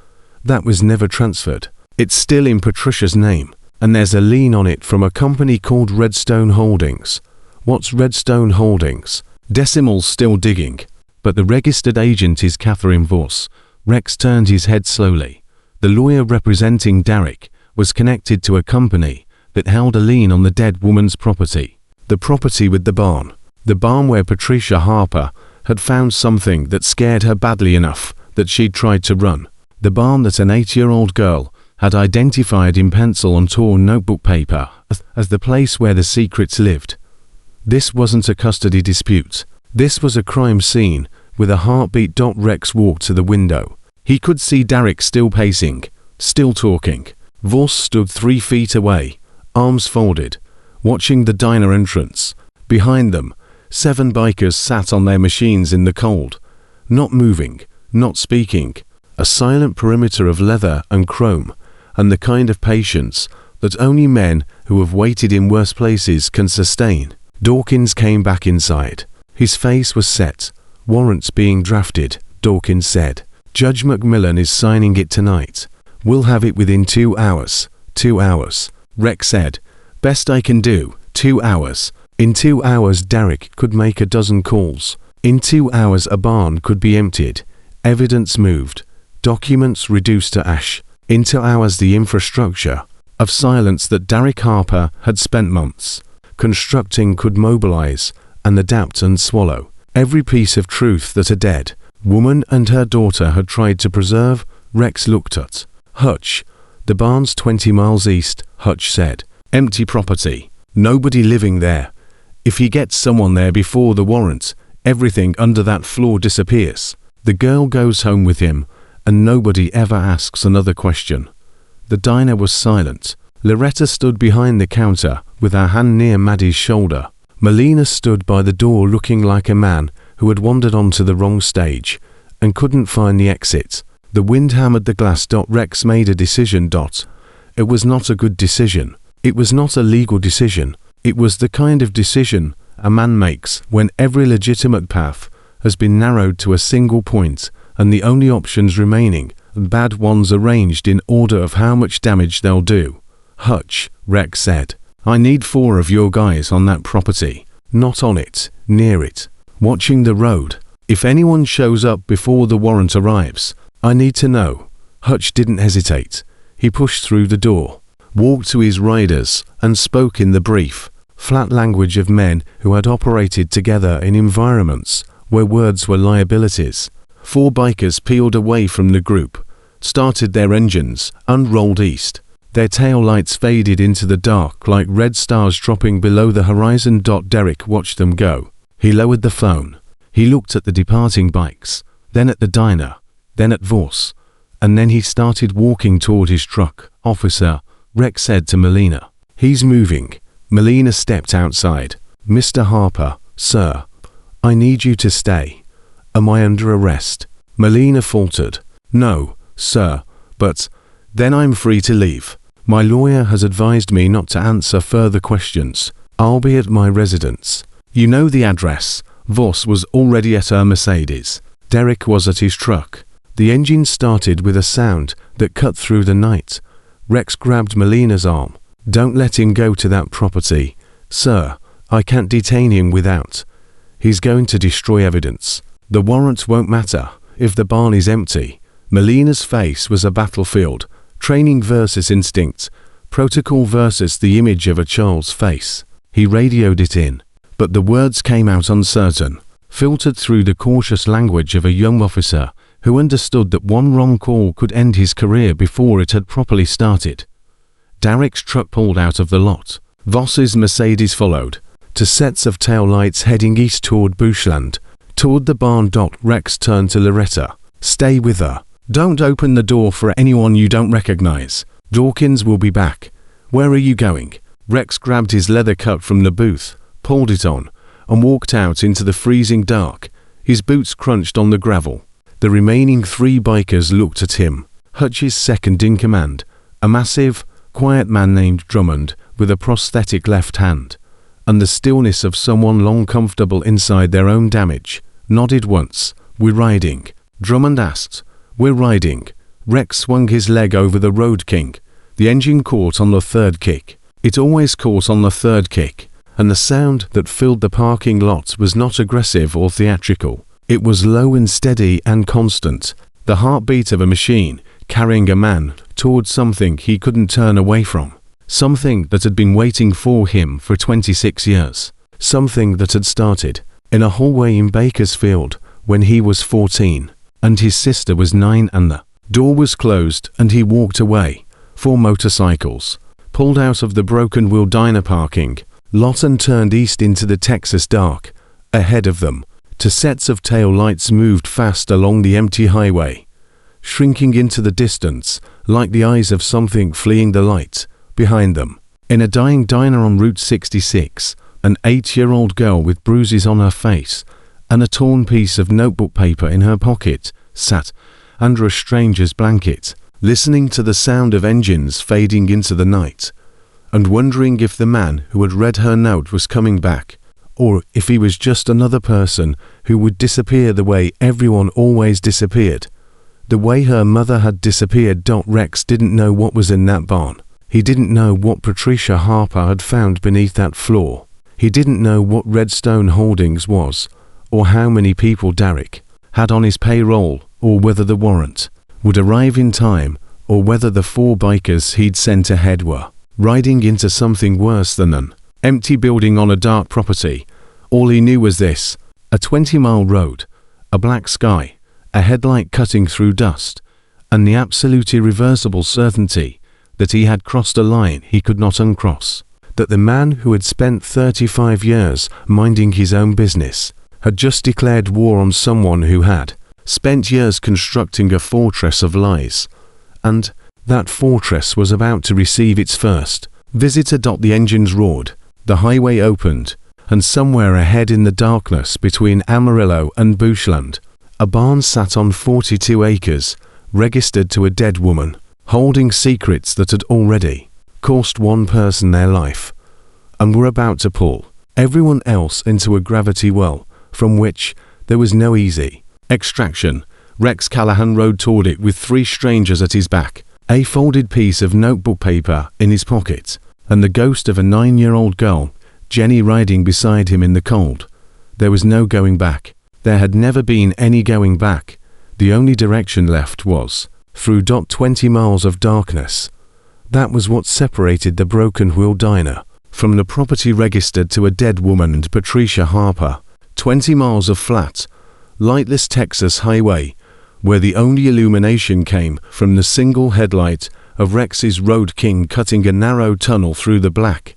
That was never transferred. It's still in Patricia's name, and there's a lien on it from a company called Redstone Holdings. What's Redstone Holdings? Decimal's still digging, but the registered agent is Catherine Voss. Rex turned his head slowly. The lawyer representing Derek was connected to a company that held a lien on the dead woman's property. The property with the barn where Patricia Harper had found something that scared her badly enough that she'd tried to run. The barn that an 8-year-old girl had identified in pencil on torn notebook paper as the place where the secrets lived. This wasn't a custody dispute. This was a crime scene with a heartbeat. Rex walked to the window. He could see Derek still pacing, still talking. Voss stood 3 feet away, arms folded, watching the diner entrance. Behind them, 7 bikers sat on their machines in the cold, not moving, not speaking, a silent perimeter of leather and chrome, and the kind of patience that only men who have waited in worse places can sustain. Dawkins came back inside. His face was set. "Warrants being drafted," Dawkins said. "Judge Macmillan is signing it tonight. We'll have it within 2 hours." 2 hours, Rex said. "Best I can do, 2 hours. In 2 hours Derek could make a dozen calls. In 2 hours a barn could be emptied. Evidence moved. Documents reduced to ash. In 2 hours the infrastructure of silence that Derek Harper had spent months constructing could mobilize and adapt and swallow every piece of truth that a dead woman and her daughter had tried to preserve." Rex looked at Hutch. "The barn's 20 miles east," Hutch said. "Empty property. Nobody living there. If he gets someone there before the warrant, everything under that floor disappears. The girl goes home with him, and nobody ever asks another question." The diner was silent. Loretta stood behind the counter with her hand near Maddie's shoulder. Melina stood by the door looking like a man who had wandered onto the wrong stage and couldn't find the exit. The wind hammered the glass. Rex made a decision. It was not a good decision. It was not a legal decision. It was the kind of decision a man makes when every legitimate path has been narrowed to a single point and the only options remaining are bad ones arranged in order of how much damage they'll do. "Hutch," Rex said, "I need 4 of your guys on that property. Not on it, near it. Watching the road. If anyone shows up before the warrant arrives, I need to know." Hutch didn't hesitate. He pushed through the door, walked to his riders, and spoke in the brief, flat language of men who had operated together in environments where words were liabilities. 4 bikers peeled away from the group, started their engines, and rolled east. Their tail lights faded into the dark like red stars dropping below the horizon. Derek watched them go. He lowered the phone. He looked at the departing bikes, then at the diner, then at Voss, and then he started walking toward his truck. "Officer," Rex said to Melina. "He's moving." Melina stepped outside. "Mr. Harper, sir, I need you to stay." "Am I under arrest?" Melina faltered. "No, sir, but then I'm free to leave. My lawyer has advised me not to answer further questions. I'll be at my residence." "You know the address." Voss was already at her Mercedes. Derek was at his truck. The engine started with a sound that cut through the night. Rex grabbed Melina's arm. "Don't let him go to that property. Sir, I can't detain him without. He's going to destroy evidence. The warrant won't matter if the barn is empty." Melina's face was a battlefield. Training versus instinct. Protocol versus the image of a child's face. He radioed it in, but the words came out uncertain, filtered through the cautious language of a young officer who understood that one wrong call could end his career before it had properly started. Derek's truck pulled out of the lot. Voss's Mercedes followed, to sets of tail lights heading east toward bushland, toward the barn. Rex turned to Loretta. "Stay with her. Don't open the door for anyone you don't recognize. Dawkins will be back." "Where are you going?" Rex grabbed his leather coat from the booth, pulled it on, and walked out into the freezing dark. His boots crunched on the gravel. The remaining 3 bikers looked at him. Hutch's second in command, a massive, quiet man named Drummond with a prosthetic left hand, and the stillness of someone long comfortable inside their own damage, nodded once. "We're riding?" Drummond asked. "We're riding." Rex swung his leg over the road king. The engine caught on the 3rd kick. It always caught on the 3rd kick, and the sound that filled the parking lot was not aggressive or theatrical. It was low and steady and constant, the heartbeat of a machine carrying a man towards something he couldn't turn away from, something that had been waiting for him for 26 years, something that had started in a hallway in Bakersfield when he was 14. And his sister was 9, and the door was closed, and he walked away. 4 motorcycles pulled out of the broken wheel diner parking lot and turned east into the Texas dark. Ahead of them, 2 sets of tail lights moved fast along the empty highway, shrinking into the distance like the eyes of something fleeing the light. Behind them, in a dying diner on Route 66, an 8-year-old girl with bruises on her face and a torn piece of notebook paper in her pocket sat, under a stranger's blanket, listening to the sound of engines fading into the night, and wondering if the man who had read her note was coming back, or if he was just another person who would disappear the way everyone always disappeared. The way her mother had disappeared. Rex didn't know what was in that barn. He didn't know what Patricia Harper had found beneath that floor. He didn't know what Redstone Holdings was, or how many people Derek had on his payroll, or whether the warrant would arrive in time, or whether the 4 bikers he'd sent ahead were riding into something worse than an empty building on a dark property. All he knew was this: a 20-mile road, a black sky, a headlight cutting through dust, and the absolute irreversible certainty that he had crossed a line he could not uncross. That the man who had spent 35 years minding his own business had just declared war on someone who had spent years constructing a fortress of lies, and that fortress was about to receive its first visitor. The engines roared, the highway opened, and somewhere ahead in the darkness between Amarillo and Bushland, a barn sat on 42 acres, registered to a dead woman, holding secrets that had already cost one person their life, and were about to pull everyone else into a gravity well from which there was no easy extraction. Rex Callahan rode toward it with 3 strangers at his back, a folded piece of notebook paper in his pocket, and the ghost of a 9-year-old girl, Jenny, riding beside him in the cold. There was no going back. There had never been any going back. The only direction left was through 20 miles of darkness. That was what separated the Broken Wheel Diner from the property registered to a dead woman and Patricia Harper. 20 miles of flat, lightless Texas highway, where the only illumination came from the single headlight of Rex's Road King cutting a narrow tunnel through the black,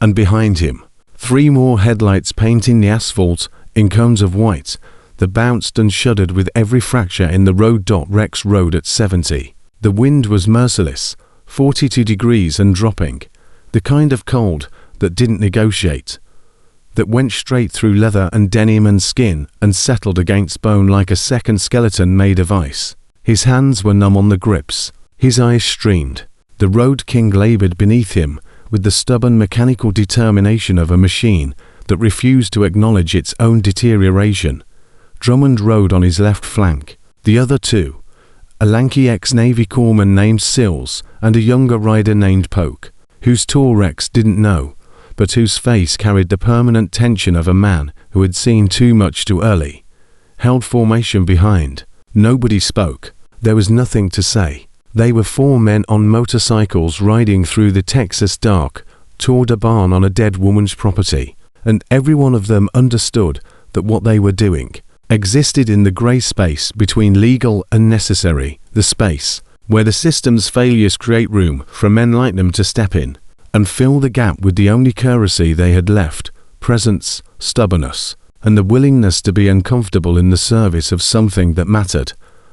and behind him 3 more headlights painting the asphalt in cones of white that bounced and shuddered with every fracture in the road. Rex rode at 70. The wind was merciless, 42 degrees and dropping, the kind of cold that didn't negotiate, that went straight through leather and denim and skin and settled against bone like a second skeleton made of ice. His hands were numb on the grips, his eyes streamed. The Road King labored beneath him with the stubborn mechanical determination of a machine that refused to acknowledge its own deterioration. Drummond rode on his left flank. The other 2, a lanky ex-Navy corpsman named Sills and a younger rider named Polk, whose tall Rex didn't know, but whose face carried the permanent tension of a man who had seen too much too early, held formation behind. Nobody spoke. There was nothing to say. They were 4 men on motorcycles riding through the Texas dark toward a barn on a dead woman's property, and every one of them understood that what they were doing existed in the grey space between legal and necessary, the space where the system's failures create room for men like them to step in and fill the gap with the only courtesy they had left: presence, stubbornness, and the willingness to be uncomfortable in the service of something that mattered.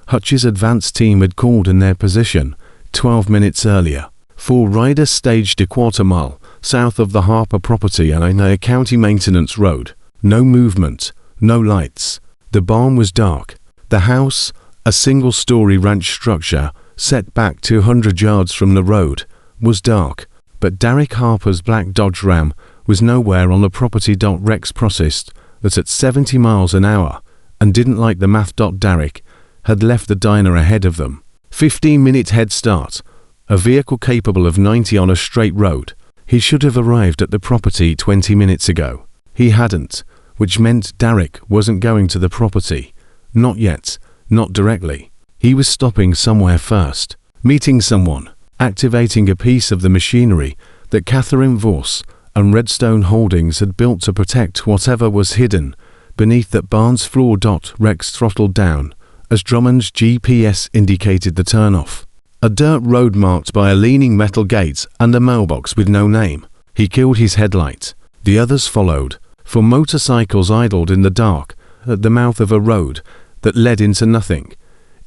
Hutch's advance team had called in their position 12 minutes earlier. 4 riders staged a quarter-mile south of the Harper property on a county maintenance road. No movement, no lights. The barn was dark. The house, a single-story ranch structure set back 200 yards from the road, was dark. But Derek Harper's black Dodge Ram was nowhere on the property. Rex processed that at 70 miles an hour, and didn't like the math. Derek had left the diner ahead of them. 15-minute head start. A vehicle capable of 90 on a straight road. He should have arrived at the property 20 minutes ago. He hadn't, which meant Derek wasn't going to the property. Not yet, not directly. He was stopping somewhere first, meeting someone, activating a piece of the machinery that Catherine Voss and Redstone Holdings had built to protect whatever was hidden beneath that barn's floor. Rex throttled down as Drummond's GPS indicated the turnoff. A dirt road marked by a leaning metal gate and a mailbox with no name. He killed his headlight. The others followed, for motorcycles idled in the dark at the mouth of a road that led into nothing.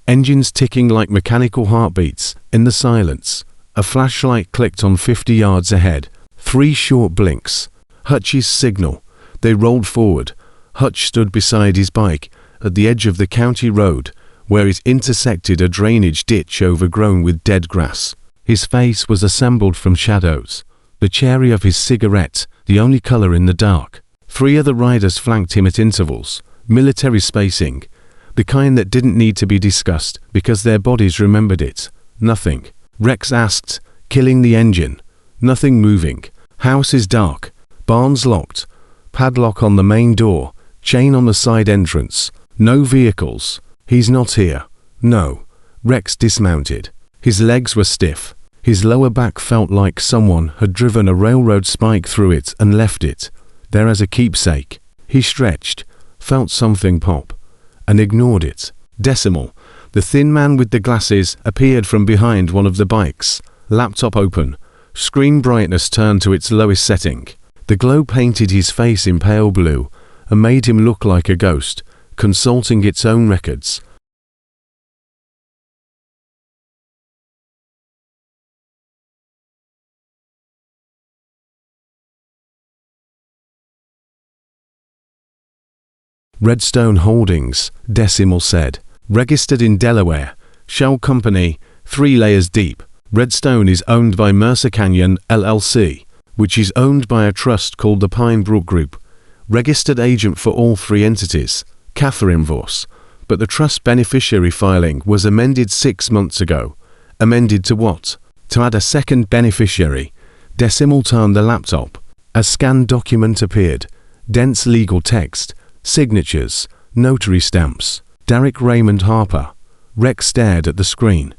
Engines ticking like mechanical heartbeats in the silence. A flashlight clicked on 50 yards ahead. 3 short blinks. Hutch's signal. They rolled forward. Hutch stood beside his bike at the edge of the county road, where it intersected a drainage ditch overgrown with dead grass. His face was assembled from shadows, the cherry of his cigarette the only color in the dark. 3 other riders flanked him at intervals, military spacing, the kind that didn't need to be discussed because their bodies remembered it. Nothing. Rex asked, killing the engine. Nothing moving. House is dark. Barns locked. Padlock on the main door. Chain on the side entrance. No vehicles. He's not here. No. Rex dismounted. His legs were stiff. His lower back felt like someone had driven a railroad spike through it and left it there as a keepsake. He stretched, felt something pop, and ignored it. Decimal, the thin man with the glasses, appeared from behind one of the bikes, laptop open, screen brightness turned to its lowest setting. The glow painted his face in pale blue and made him look like a ghost, consulting its own records. Redstone Holdings, Decimal said. Registered in Delaware. Shell Company, 3 layers deep. Redstone is owned by Mercer Canyon, LLC, which is owned by a trust called the Pine Brook Group. Registered agent for all 3 entities, Catherine Voss. But the trust beneficiary filing was amended 6 months ago. Amended to what? To add a second beneficiary. Decimal turned the laptop. A scanned document appeared. Dense legal text. Signatures, notary stamps. Derek Raymond Harper. Rex stared at the screen.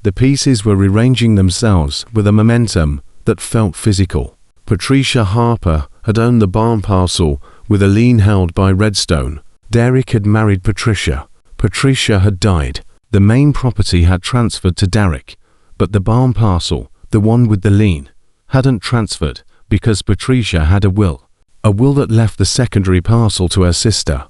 The pieces were rearranging themselves with a momentum that felt physical. Patricia Harper had owned the barn parcel with a lien held by Redstone. Derek had married Patricia. Patricia had died. The main property had transferred to Derek, but the barn parcel, the one with the lien, hadn't transferred because Patricia had a will. A will that left the secondary parcel to her sister.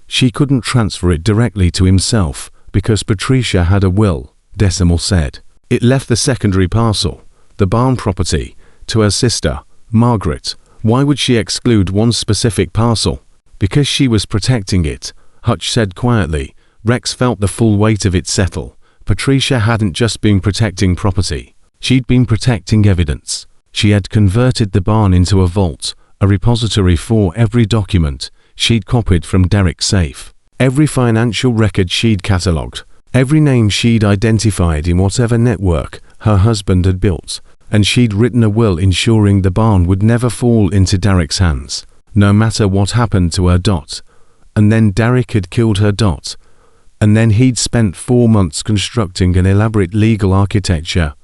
She couldn't transfer it directly to himself because Patricia had a will, Decimal said. It left the secondary parcel, the barn property, to her sister, Margaret. Why would she exclude one specific parcel? Because she was protecting it, Hutch said quietly. Rex felt the full weight of it settle. Patricia hadn't just been protecting property. She'd been protecting evidence. She had converted the barn into a vault, a repository for every document she'd copied from Derek's safe, every financial record she'd catalogued, every name she'd identified in whatever network her husband had built, and she'd written a will ensuring the barn would never fall into Derek's hands, no matter what happened to her Dot. And then Derek had killed her Dot, and then he'd spent 4 months constructing an elaborate legal architecture,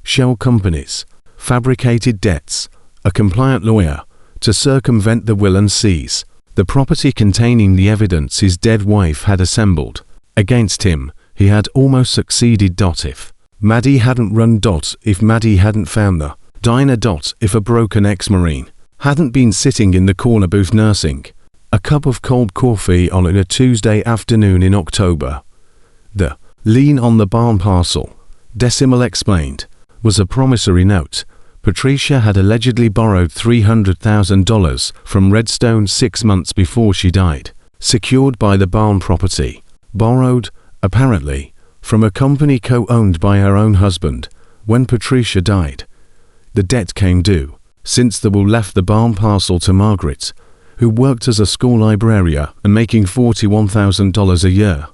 shell companies, fabricated debts, a compliant lawyer, to circumvent the will and seize the property containing the evidence his dead wife had assembled. Against him, he had almost succeeded. If Maddie hadn't run. If Maddie hadn't found the diner. If a broken ex-Marine hadn't been sitting in the corner booth nursing a cup of cold coffee on a Tuesday afternoon in October. The lien on the barn parcel, Decimal explained, was a promissory note. Patricia had allegedly borrowed $300,000 from Redstone 6 months before she died, secured by the barn property. Borrowed, apparently, from a company co-owned by her own husband. When Patricia died, the debt came due. Since the will left the barn parcel to Margaret, who worked as a school librarian and making $41,000 a year.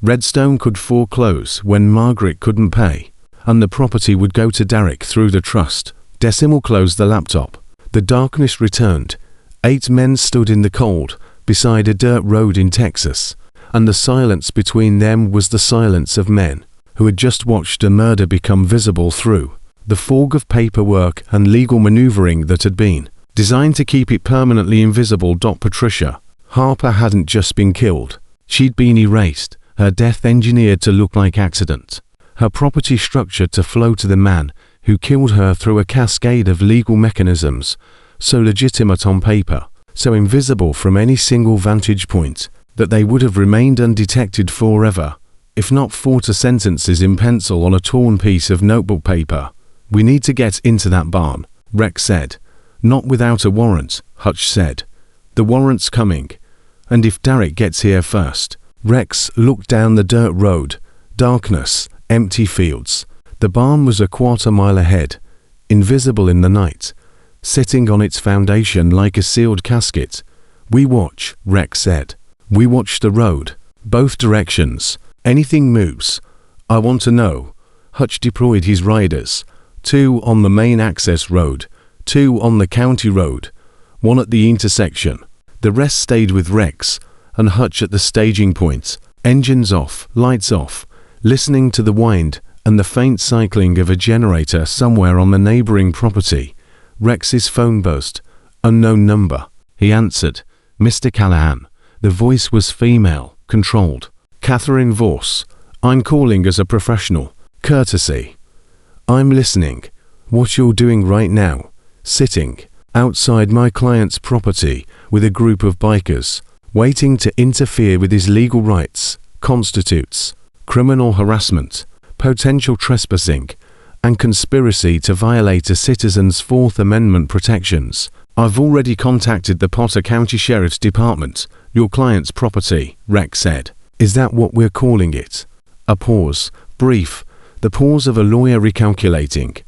Redstone could foreclose when Margaret couldn't pay, and the property would go to Derek through the trust. Decimal closed the laptop. The darkness returned. 8 men stood in the cold, beside a dirt road in Texas, and the silence between them was the silence of men who had just watched a murder become visible through the fog of paperwork and legal maneuvering that had been designed to keep it permanently invisible. Patricia Harper hadn't just been killed. She'd been erased, her death engineered to look like accident, her property structured to flow to the man who killed her through a cascade of legal mechanisms, so legitimate on paper, so invisible from any single vantage point, that they would have remained undetected forever, if not for 2 sentences in pencil on a torn piece of notebook paper. We need to get into that barn, Rex said. Not without a warrant, Hutch said. The warrant's coming. And if Derek gets here first, Rex looked down the dirt road. Darkness, empty fields. The barn was a quarter-mile ahead, invisible in the night, sitting on its foundation like a sealed casket. "We watch," Rex said. "We watch the road. Both directions. Anything moves. I want to know." Hutch deployed his riders. 2 on the main access road, 2 on the county road, 1 at the intersection. The rest stayed with Rex and Hutch at the staging point. Engines off, lights off, listening to the wind and the faint cycling of a generator somewhere on the neighboring property. Rex's phone buzzed. Unknown number. He answered. "Mr. Callahan." The voice was female, controlled. "Catherine Voss. I'm calling as a professional. Courtesy." "I'm listening." "What you're doing right now?" "Sitting outside my client's property with a group of bikers, waiting to interfere with his legal rights, constitutes criminal harassment, potential trespassing, and conspiracy to violate a citizen's Fourth Amendment protections. I've already contacted the Potter County Sheriff's Department. Your client's property," Rex said. "Is that what we're calling it?" A pause, brief, the pause of a lawyer recalculating.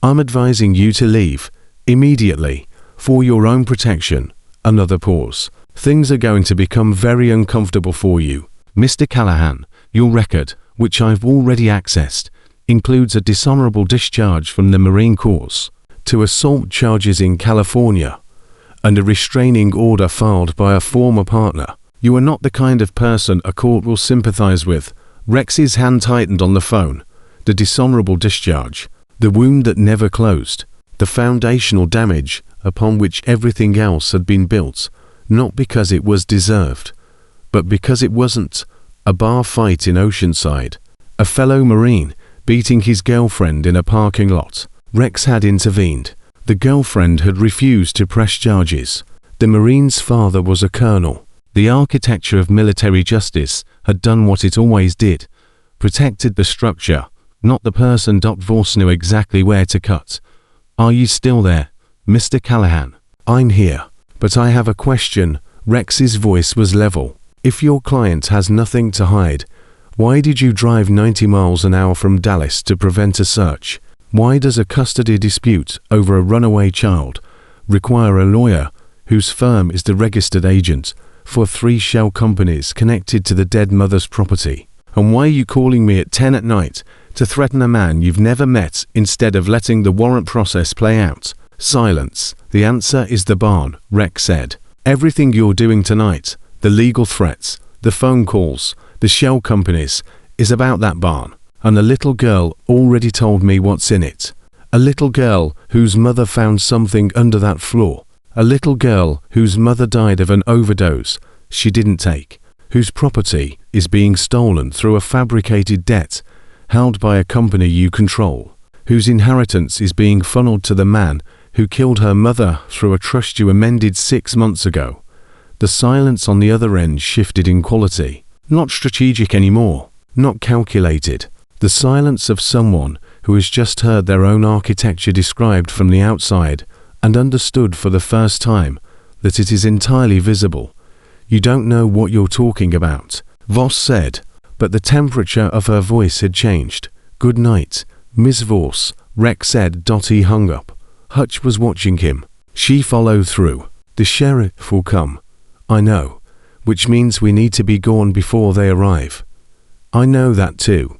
"I'm advising you to leave, immediately, for your own protection." Another pause. "Things are going to become very uncomfortable for you. Mr. Callahan, your record, which I've already accessed, includes a dishonorable discharge from the Marine Corps, 2 assault charges in California, and a restraining order filed by a former partner. You are not the kind of person a court will sympathize with." Rex's hand tightened on the phone. The dishonorable discharge, the wound that never closed, the foundational damage upon which everything else had been built, not because it was deserved, but because it wasn't. A bar fight in Oceanside, a fellow Marine beating his girlfriend in a parking lot. Rex had intervened. The girlfriend had refused to press charges. The Marine's father was a colonel. The architecture of military justice had done what it always did, protected the structure, not the person. Voss knew exactly where to cut. "Are you still there, Mr. Callahan?" "I'm here, but I have a question." Rex's voice was level. "If your client has nothing to hide, why did you drive 90 miles an hour from Dallas to prevent a search? Why does a custody dispute over a runaway child require a lawyer whose firm is the registered agent for 3 shell companies connected to the dead mother's property? And why are you calling me at 10 at night to threaten a man you've never met instead of letting the warrant process play out?" Silence. "The answer is the barn," Rex said. "Everything you're doing tonight, the legal threats, the phone calls, the shell companies, is about that barn. And a little girl already told me what's in it. A little girl whose mother found something under that floor. A little girl whose mother died of an overdose she didn't take, whose property is being stolen through a fabricated debt held by a company you control, whose inheritance is being funneled to the man who killed her mother through a trust you amended 6 months ago." The silence on the other end shifted in quality. Not strategic anymore, not calculated. The silence of someone who has just heard their own architecture described from the outside and understood for the first time that it is entirely visible. "You don't know what you're talking about," Voss said, but the temperature of her voice had changed. "Good night, Miss Voss," Rex said. He hung up. Hutch was watching him. She followed through. "The sheriff will come." "I know, which means we need to be gone before they arrive." "I know that too.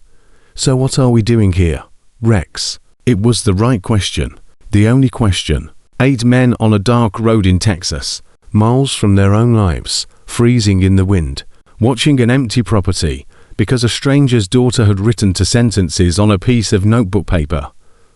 So what are we doing here, Rex?" It was the right question. The only question. 8 men on a dark road in Texas, miles from their own lives, freezing in the wind, watching an empty property because a stranger's daughter had written 2 sentences on a piece of notebook paper.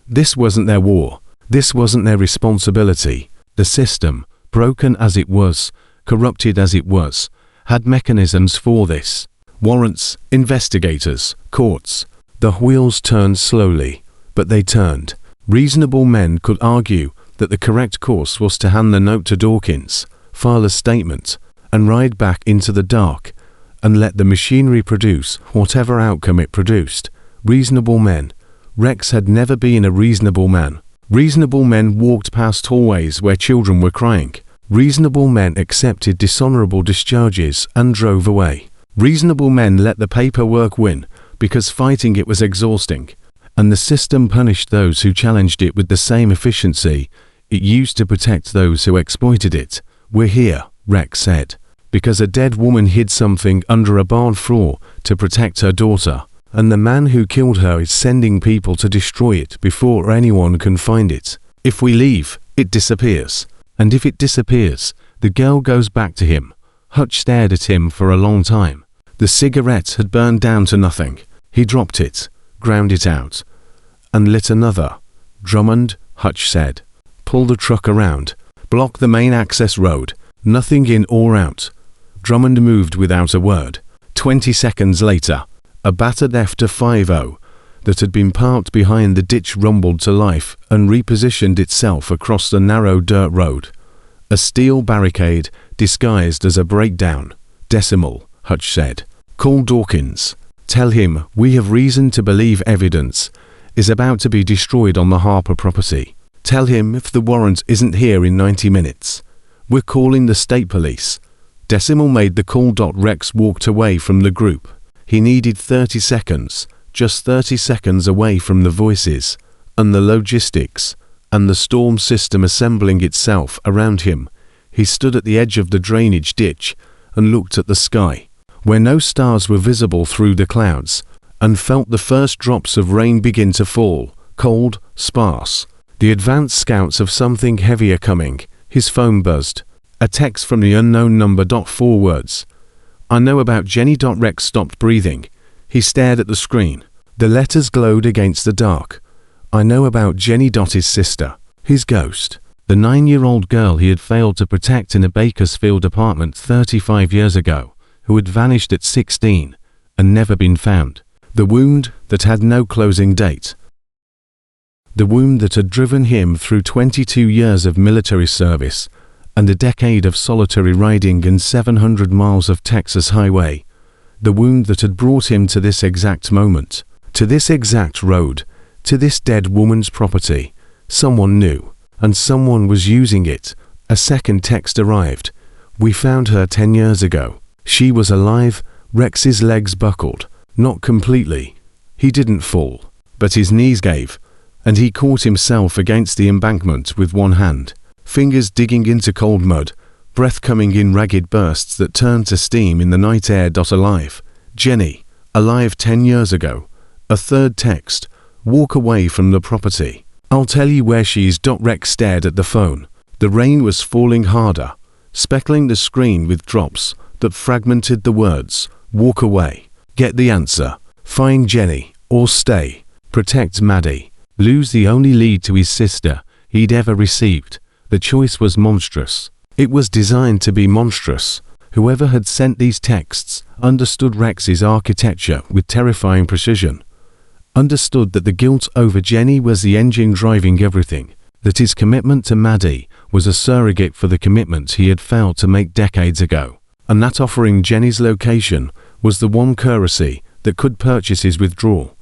This wasn't their war. This wasn't their responsibility. The system, broken as it was, corrupted as it was, had mechanisms for this. Warrants, investigators, courts. The wheels turned slowly, but they turned. Reasonable men could argue that the correct course was to hand the note to Dawkins, file a statement, and ride back into the dark, and let the machinery produce whatever outcome it produced. Reasonable men. Rex had never been a reasonable man. Reasonable men walked past hallways where children were crying. Reasonable men accepted dishonorable discharges and drove away. Reasonable men let the paperwork win because fighting it was exhausting, and the system punished those who challenged it with the same efficiency it used to protect those who exploited it. "We're here," Rex said, "because a dead woman hid something under a barn floor to protect her daughter, and the man who killed her is sending people to destroy it before anyone can find it. If we leave, it disappears. And if it disappears, the girl goes back to him." Hutch stared at him for a long time. The cigarette had burned down to nothing. He dropped it, ground it out, and lit another. "Drummond," Hutch said, "pull the truck around. Block the main access road. Nothing in or out." Drummond moved without a word. 20 seconds later, a battered F-50 that had been parked behind the ditch rumbled to life and repositioned itself across the narrow dirt road. A steel barricade disguised as a breakdown. "Decimal," Hutch said. "Call Dawkins. Tell him we have reason to believe evidence is about to be destroyed on the Harper property. Tell him if the warrant isn't here in 90 minutes, we're calling the state police." Decimal made the call. Rex walked away from the group. He needed 30 seconds, just 30 seconds away from the voices, and the logistics, and the storm system assembling itself around him. He stood at the edge of the drainage ditch and looked at the sky, where no stars were visible through the clouds, and felt the first drops of rain begin to fall, cold, sparse. The advance scouts of something heavier coming. His phone buzzed. A text from the unknown number. 4 words. "I know about Jenny." Rex stopped breathing. He stared at the screen. The letters glowed against the dark. "I know about Jenny." His sister. His ghost. The 9-year-old girl he had failed to protect in a Bakersfield apartment 35 years ago, who had vanished at 16 and never been found. The wound that had no closing date. The wound that had driven him through 22 years of military service and a decade of solitary riding and 700 miles of Texas highway. The wound that had brought him to this exact moment, to this exact road, to this dead woman's property. Someone knew, and someone was using it. A second text arrived. "We found her 10 years ago. She was alive." Rex's legs buckled. Not completely. He didn't fall, but his knees gave, and he caught himself against the embankment with one hand, fingers digging into cold mud, breath coming in ragged bursts that turned to steam in the night air. "Alive. Jenny. Alive 10 years ago." A third text. "Walk away from the property. I'll tell you where she is." Rex stared at the phone. The rain was falling harder, speckling the screen with drops that fragmented the words. "Walk away. Get the answer. Find Jenny, or stay. Protect Maddie. Lose the only lead to his sister he'd ever received." The choice was monstrous. It was designed to be monstrous. Whoever had sent these texts understood Rex's architecture with terrifying precision. Understood that the guilt over Jenny was the engine driving everything, that his commitment to Maddie was a surrogate for the commitment he had failed to make decades ago, and that offering Jenny's location was the one currency that could purchase his withdrawal.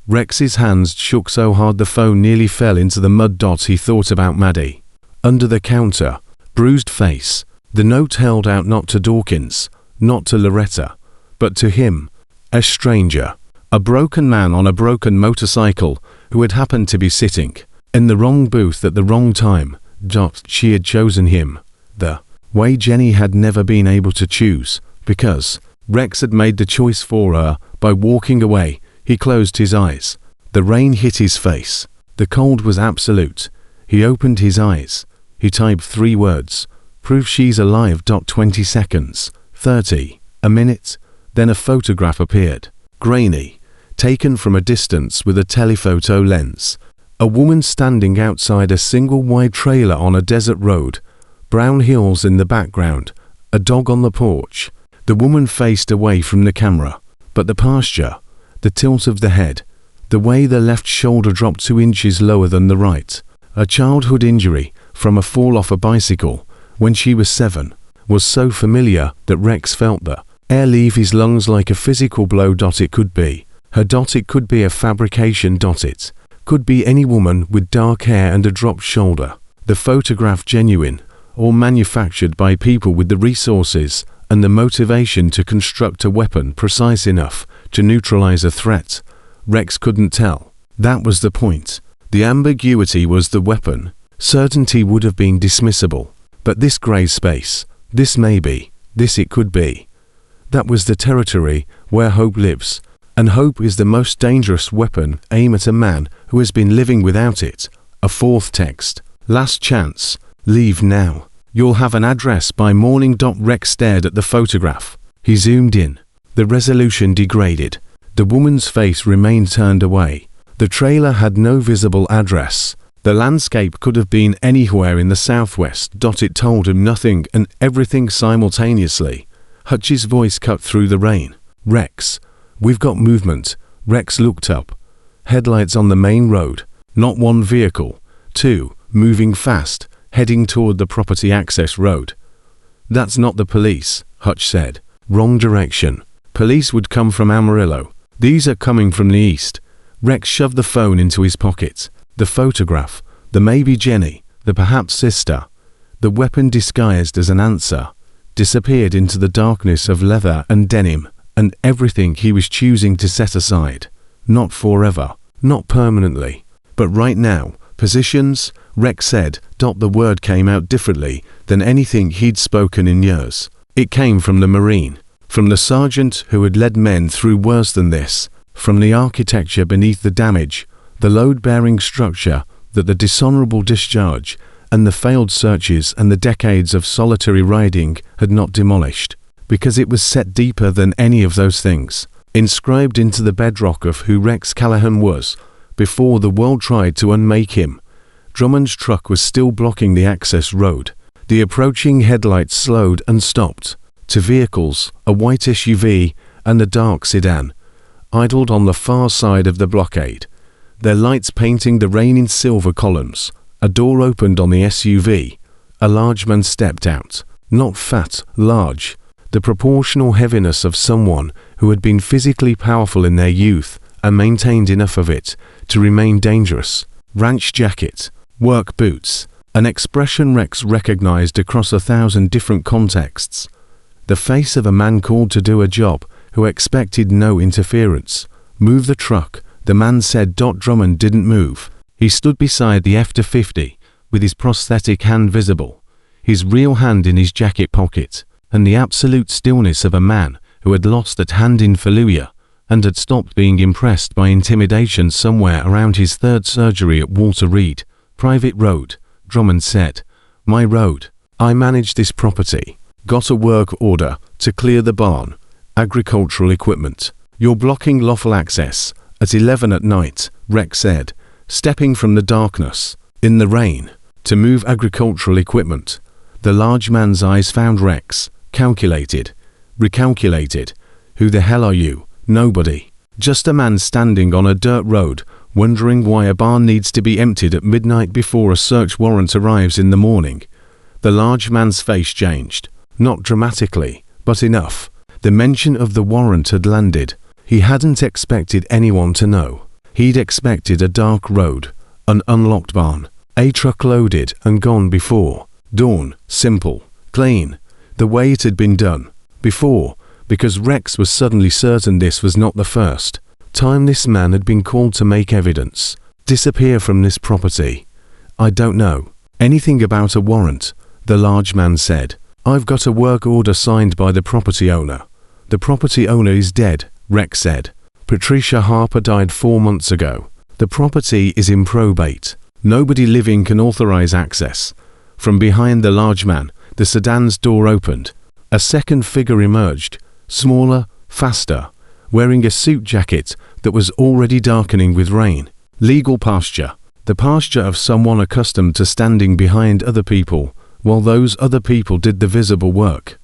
Rex's hands shook so hard the phone nearly fell into the mud. He thought about Maddie. Under the counter, bruised face, the note held out not to Dawkins, not to Loretta, but to him, a stranger, a broken man on a broken motorcycle who had happened to be sitting in the wrong booth at the wrong time. She had chosen him, the way Jenny had never been able to choose, because Rex had made the choice for her by walking away. He closed his eyes. The rain hit his face. The cold was absolute. He opened his eyes. He typed 3 words. "Prove she's alive." 20 seconds. 30. A minute. Then a photograph appeared. Grainy. Taken from a distance with a telephoto lens. A woman standing outside a single wide trailer on a desert road. Brown hills in the background. A dog on the porch. The woman faced away from the camera. But the posture, the tilt of the head, the way the left shoulder dropped 2 inches lower than the right. A childhood injury from a fall off a bicycle when she was 7 was so familiar that Rex felt the air leave his lungs like a physical blow. It could be her. It could be a fabrication. It could be any woman with dark hair and a dropped shoulder. The photograph genuine, or manufactured by people with the resources and the motivation to construct a weapon precise enough to neutralize a threat. Rex couldn't tell. That was the point. The ambiguity was the weapon. Certainty would have been dismissible. But this grey space, this maybe, this it could be. That was the territory where hope lives. And hope is the most dangerous weapon aimed at a man who has been living without it. A fourth text. Last chance. Leave now. You'll have an address by morning. Rex stared at the photograph. He zoomed in. The resolution degraded. The woman's face remained turned away. The trailer had no visible address. The landscape could have been anywhere in the southwest. It told him nothing and everything simultaneously. Hutch's voice cut through the rain. Rex, we've got movement. Rex looked up. Headlights on the main road. Not one vehicle. Two, moving fast, heading toward the property access road. That's not the police, Hutch said. Wrong direction. Police would come from Amarillo. These are coming from the east. Rex shoved the phone into his pocket. The photograph, the maybe Jenny, the perhaps sister. The weapon disguised as an answer, disappeared into the darkness of leather and denim, and everything he was choosing to set aside. Not forever, not permanently, but right now. Positions, Rex said. The word came out differently than anything he'd spoken in years. It came from the Marine, from the sergeant who had led men through worse than this, from the architecture beneath the damage, the load-bearing structure that the dishonorable discharge and the failed searches and the decades of solitary riding had not demolished, because it was set deeper than any of those things, inscribed into the bedrock of who Rex Callahan was, before the world tried to unmake him. Drummond's truck was still blocking the access road. The approaching headlights slowed and stopped. Two vehicles, a white SUV and a dark sedan, idled on the far side of the blockade, their lights painting the rain in silver columns. A door opened on the SUV. A large man stepped out. Not fat, large. The proportional heaviness of someone who had been physically powerful in their youth and maintained enough of it to remain dangerous. Ranch jacket, work boots, an expression Rex recognized across 1,000 different contexts. The face of a man called to do a job who expected no interference. Move the truck, the man said. Drummond didn't move. He stood beside the F-50 with his prosthetic hand visible, his real hand in his jacket pocket, and the absolute stillness of a man who had lost that hand in Fallujah and had stopped being impressed by intimidation somewhere around his third surgery at Walter Reed. Private road, Drummond said. My road. I manage this property. Got a work order to clear the barn. Agricultural equipment. You're blocking lawful access. At 11 at night, Rex said, stepping from the darkness, in the rain, to move agricultural equipment. The large man's eyes found Rex. Calculated. Recalculated. Who the hell are you? Nobody. Just a man standing on a dirt road, wondering why a barn needs to be emptied at midnight before a search warrant arrives in the morning. The large man's face changed. Not dramatically, but enough. The mention of the warrant had landed. He hadn't expected anyone to know. He'd expected a dark road, an unlocked barn, a truck loaded and gone before dawn, simple, clean, the way it had been done before, because Rex was suddenly certain this was not the first time this man had been called to make evidence, disappear from this property. I don't know anything about a warrant, the large man said. I've got a work order signed by the property owner. The property owner is dead, Rex said. Patricia Harper died 4 months ago. The property is in probate. Nobody living can authorize access. From behind the large man, the sedan's door opened. A second figure emerged, smaller, faster, wearing a suit jacket that was already darkening with rain. Legal pasture. The pasture of someone accustomed to standing behind other people, while those other people did the visible work.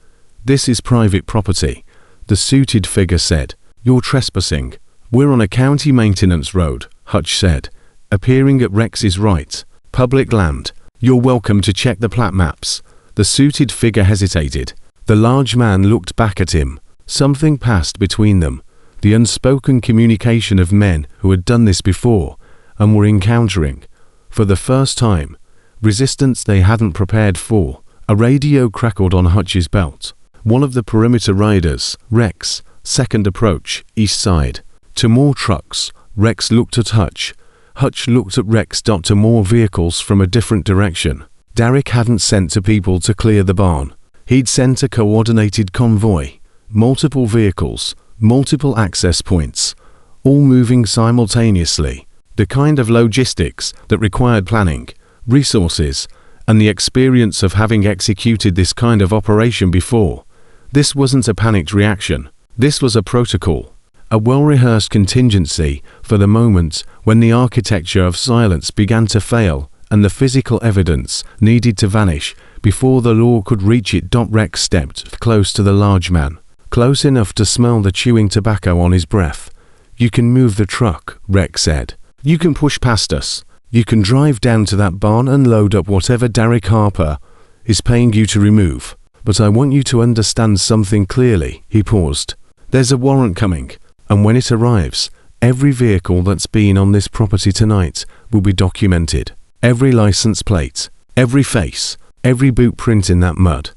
This is private property, the suited figure said. You're trespassing. We're on a county maintenance road, Hutch said, appearing at Rex's right. Public land. You're welcome to check the plat maps. The suited figure hesitated. The large man looked back at him. Something passed between them. The unspoken communication of men who had done this before and were encountering, for the first time, resistance they hadn't prepared for. A radio crackled on Hutch's belt. One of the perimeter riders, Rex, second approach, east side. To more trucks. Rex looked at Hutch. Hutch looked at Rex. To more vehicles from a different direction. Derek hadn't sent two people to clear the barn. He'd sent a coordinated convoy. Multiple vehicles, multiple access points, all moving simultaneously. The kind of logistics that required planning, resources, and the experience of having executed this kind of operation before. This wasn't a panicked reaction. This was a protocol. A well-rehearsed contingency for the moment when the architecture of silence began to fail and the physical evidence needed to vanish before the law could reach it. Rex stepped close to the large man, close enough to smell the chewing tobacco on his breath. "You can move the truck," Rex said. "You can push past us. You can drive down to that barn and load up whatever Derek Harper is paying you to remove. But I want you to understand something clearly." He paused. "There's a warrant coming, and when it arrives, every vehicle that's been on this property tonight will be documented. Every license plate, every face, every boot print in that mud.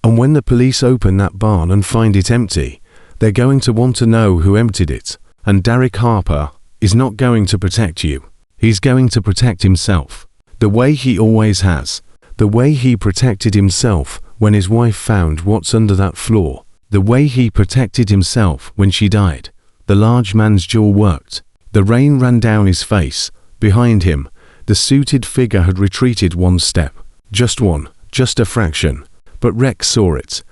And when the police open that barn and find it empty, they're going to want to know who emptied it. And Derek Harper is not going to protect you. He's going to protect himself. The way he always has. The way he protected himself when his wife found what's under that floor. The way he protected himself when she died." The large man's jaw worked. The rain ran down his face. Behind him, the suited figure had retreated one step. Just one, just a fraction. But Rex saw it.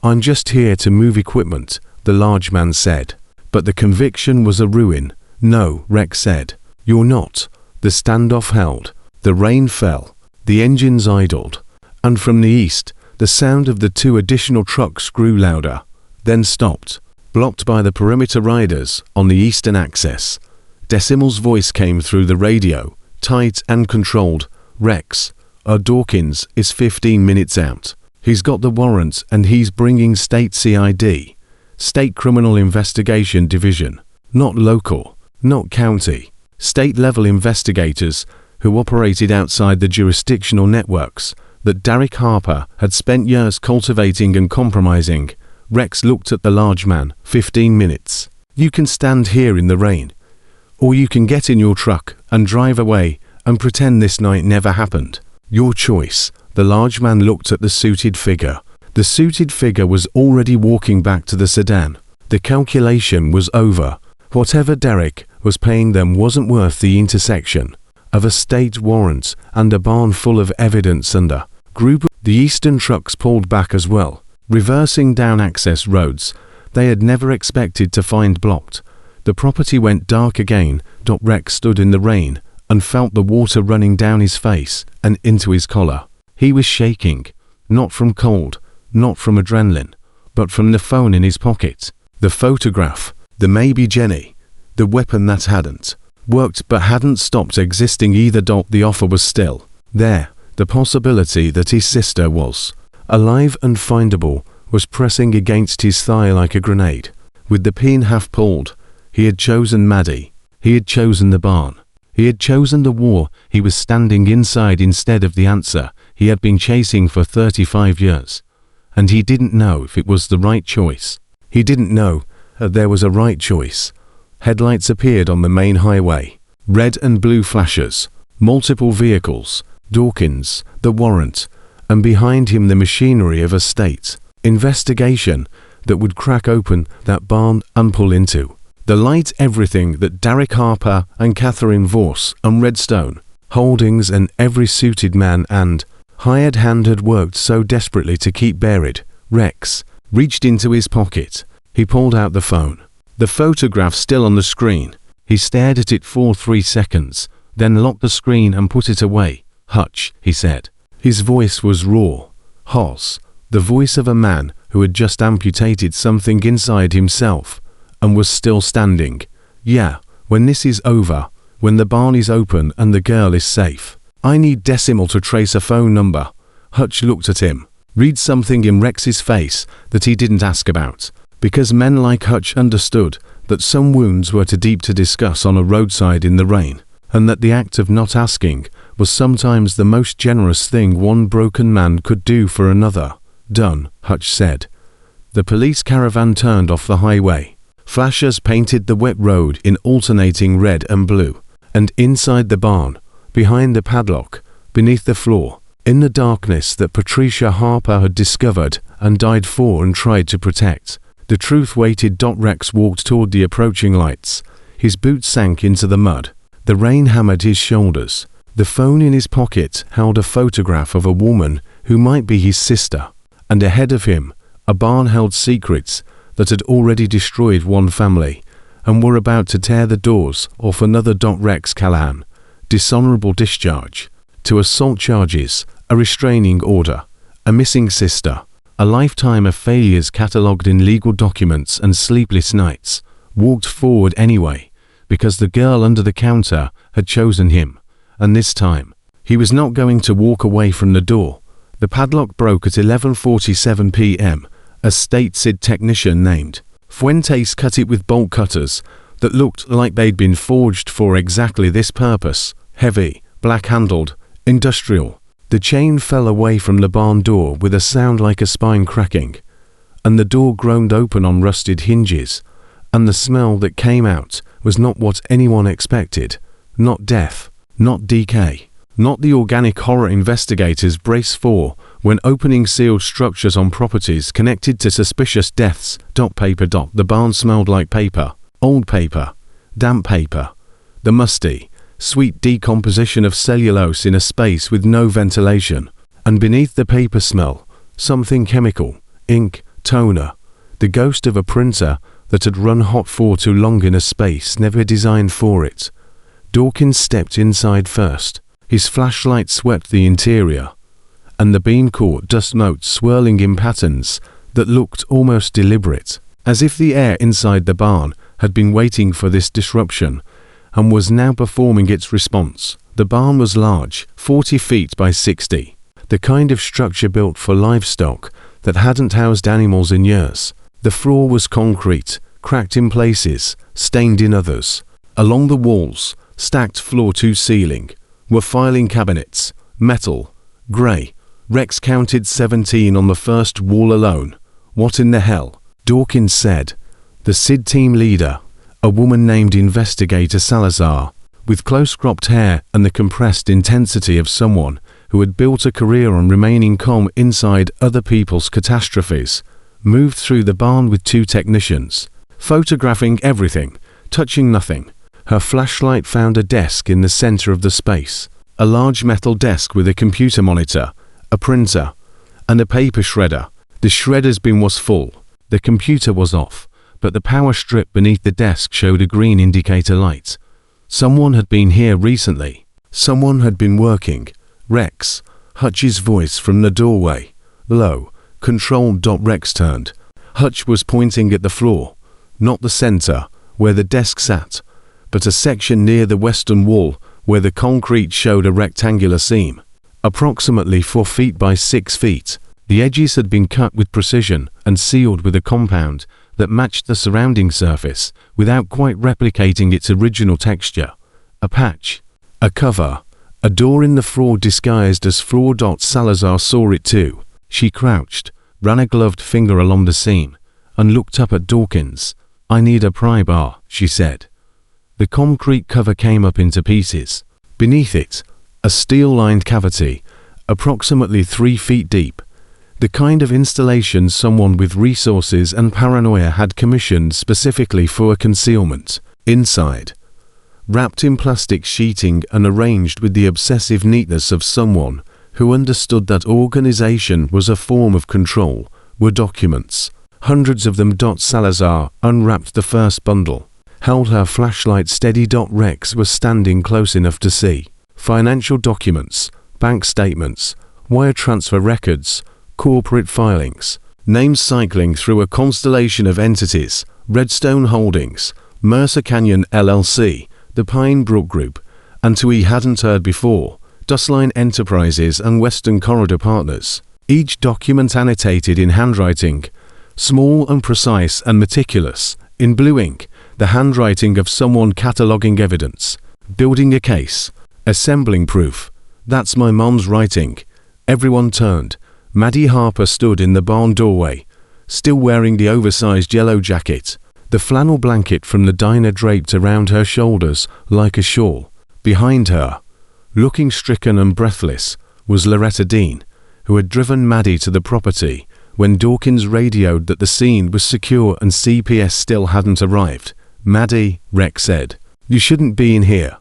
"I'm just here to move equipment," the large man said. But the conviction was a ruin. "No," Rex said. "You're not." The standoff held. The rain fell. The engines idled. And from the east, the sound of the two additional trucks grew louder, then stopped, blocked by the perimeter riders on the eastern axis. Decimal's voice came through the radio, tight and controlled. "Rex, Dawkins is 15 minutes out. He's got the warrant and he's bringing state CID, State Criminal Investigation Division, not local, not county, state-level investigators who operated outside the jurisdictional networks that Derek Harper had spent years cultivating and compromising." Rex looked at the large man. 15 minutes. "You can stand here in the rain, or you can get in your truck and drive away and pretend this night never happened. Your choice." The large man looked at the suited figure. The suited figure was already walking back to the sedan. The calculation was over. Whatever Derek was paying them wasn't worth the intersection of a state warrant and a barn full of evidence and a group of the eastern trucks pulled back as well, reversing down access roads they had never expected to find blocked. The property went dark again. Rex stood in the rain and felt the water running down his face and into his collar. He was shaking, not from cold, not from adrenaline, but from the phone in his pocket. The photograph, the maybe Jenny, the weapon that hadn't worked but hadn't stopped existing either. The offer was still there. The possibility that his sister was alive and findable was pressing against his thigh like a grenade. With the pin half pulled, he had chosen Maddie. He had chosen the barn. He had chosen the war he was standing inside instead of the answer he had been chasing for 35 years. And he didn't know if it was the right choice. He didn't know that there was a right choice. Headlights appeared on the main highway. Red and blue flashes. Multiple vehicles. Dawkins, the warrant, and behind him the machinery of a state investigation that would crack open that barn and pull into the light everything that Derek Harper and Catherine Voss and Redstone Holdings and every suited man and hired hand had worked so desperately to keep buried. Rex reached into his pocket. He pulled out the phone. The photograph still on the screen. He stared at it for 3 seconds, then locked the screen and put it away. "Hutch," he said. His voice was raw, hoarse, the voice of a man who had just amputated something inside himself and was still standing. "Yeah, when this is over, when the barn is open and the girl is safe, I need Decimal to trace a phone number." Hutch looked at him, read something in Rex's face that he didn't ask about, because men like Hutch understood that some wounds were too deep to discuss on a roadside in the rain, and that the act of not asking was sometimes the most generous thing one broken man could do for another. "Done," Hutch said. The police caravan turned off the highway. Flashers painted the wet road in alternating red and blue. And inside the barn, behind the padlock, beneath the floor, in the darkness that Patricia Harper had discovered and died for and tried to protect, the truth waited. Rex walked toward the approaching lights. His boots sank into the mud. The rain hammered his shoulders. The phone in his pocket held a photograph of a woman who might be his sister. And ahead of him, a barn held secrets that had already destroyed one family and were about to tear the doors off another. Rex Callahan. Dishonorable discharge. 2 assault charges, a restraining order, a missing sister, a lifetime of failures catalogued in legal documents and sleepless nights. Walked forward anyway, because the girl under the counter had chosen him, and this time, he was not going to walk away from the door. The padlock broke at 11:47 p.m. A state SID technician named Fuentes cut it with bolt cutters that looked like they'd been forged for exactly this purpose. Heavy, black-handled, industrial. The chain fell away from the barn door with a sound like a spine cracking, and the door groaned open on rusted hinges, and the smell that came out was not what anyone expected. Not death, not decay, not the organic horror investigators brace for when opening sealed structures on properties connected to suspicious deaths. Paper. The barn smelled like paper, old paper, damp paper. The musty, sweet decomposition of cellulose in a space with no ventilation. And beneath the paper smell, something chemical, ink, toner, the ghost of a printer that had run hot for too long in a space never designed for it. Dawkins stepped inside first. His flashlight swept the interior, and the beam caught dust motes swirling in patterns that looked almost deliberate, as if the air inside the barn had been waiting for this disruption and was now performing its response. The barn was large, 40 feet by 60, the kind of structure built for livestock that hadn't housed animals in years. The floor was concrete, cracked in places, stained in others. Along the walls, stacked floor to ceiling, were filing cabinets, metal, grey. Rex counted 17 on the first wall alone. What in the hell? Dawkins said. The SID team leader, a woman named Investigator Salazar, with close-cropped hair and the compressed intensity of someone who had built a career on remaining calm inside other people's catastrophes, moved through the barn with 2 technicians, photographing everything, touching nothing. Her flashlight found a desk in the center of the space, a large metal desk with a computer monitor, a printer, and a paper shredder. The shredder's bin was full. The computer was off, but the power strip beneath the desk showed a green indicator light. Someone had been here recently. Someone had been working. Rex, Hutch's voice from the doorway. Low, controlled. Rex turned. Hutch was pointing at the floor, not the center, where the desk sat, but a section near the western wall where the concrete showed a rectangular seam, approximately 4 feet by 6 feet. The edges had been cut with precision and sealed with a compound that matched the surrounding surface without quite replicating its original texture. A patch, a cover, a door in the floor disguised as floor. Salazar saw it too. She crouched, ran a gloved finger along the seam, and looked up at Dawkins. I need a pry bar, she said. The concrete cover came up into pieces. Beneath it, a steel-lined cavity, approximately 3 feet deep. The kind of installation someone with resources and paranoia had commissioned specifically for concealment. Inside, wrapped in plastic sheeting and arranged with the obsessive neatness of someone who understood that organization was a form of control, were documents. Hundreds of them. Salazar unwrapped the first bundle, held her flashlight steady. Rex was standing close enough to see. Financial documents, bank statements, wire transfer records, corporate filings, names cycling through a constellation of entities: Redstone Holdings, Mercer Canyon LLC, the Pine Brook Group, and two he hadn't heard before, Dustline Enterprises and Western Corridor Partners. Each document annotated in handwriting, small and precise and meticulous, in blue ink, the handwriting of someone cataloging evidence, building a case, assembling proof. That's my mom's writing. Everyone turned. Maddie Harper stood in the barn doorway, still wearing the oversized yellow jacket, the flannel blanket from the diner draped around her shoulders like a shawl. Behind her, looking stricken and breathless, was Loretta Dean, who had driven Maddie to the property when Dawkins radioed that the scene was secure and CPS still hadn't arrived. "Maddie," Rex said, "you shouldn't be in here.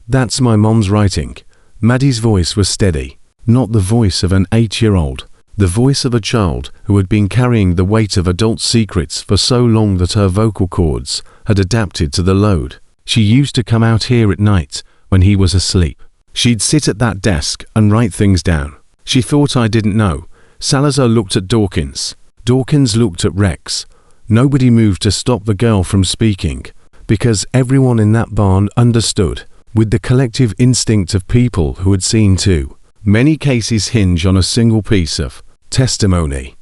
That's my mom's writing." Maddie's voice was steady, not the voice of an 8-year-old, the voice of a child who had been carrying the weight of adult secrets for so long that her vocal cords had adapted to the load. She used to come out here at night when he was asleep. She'd sit at that desk and write things down. She thought I didn't know. Salazar looked at Dawkins. Dawkins looked at Rex. Nobody moved to stop the girl from speaking, because everyone in that barn understood, with the collective instinct of people who had seen too. Many cases hinge on a single piece of testimony,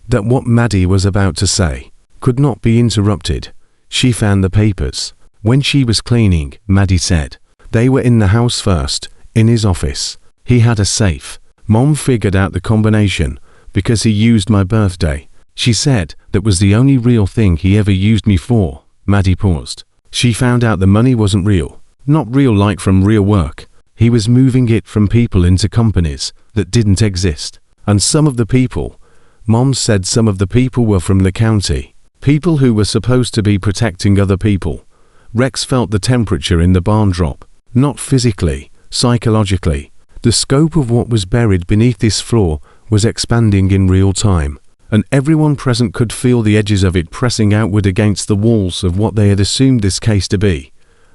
that what Maddie was about to say could not be interrupted. She found the papers. When she was cleaning, Maddie said, they were in the house first, in his office. He had a safe. Mom figured out the combination because he used my birthday. She said that was the only real thing he ever used me for. Maddie paused. She found out the money wasn't real. Not real like from real work. He was moving it from people into companies that didn't exist. And some of the people, Mom said some of the people were from the county. People who were supposed to be protecting other people. Rex felt the temperature in the barn drop. Not physically, psychologically. The scope of what was buried beneath this floor was expanding in real time, and everyone present could feel the edges of it pressing outward against the walls of what they had assumed this case to be.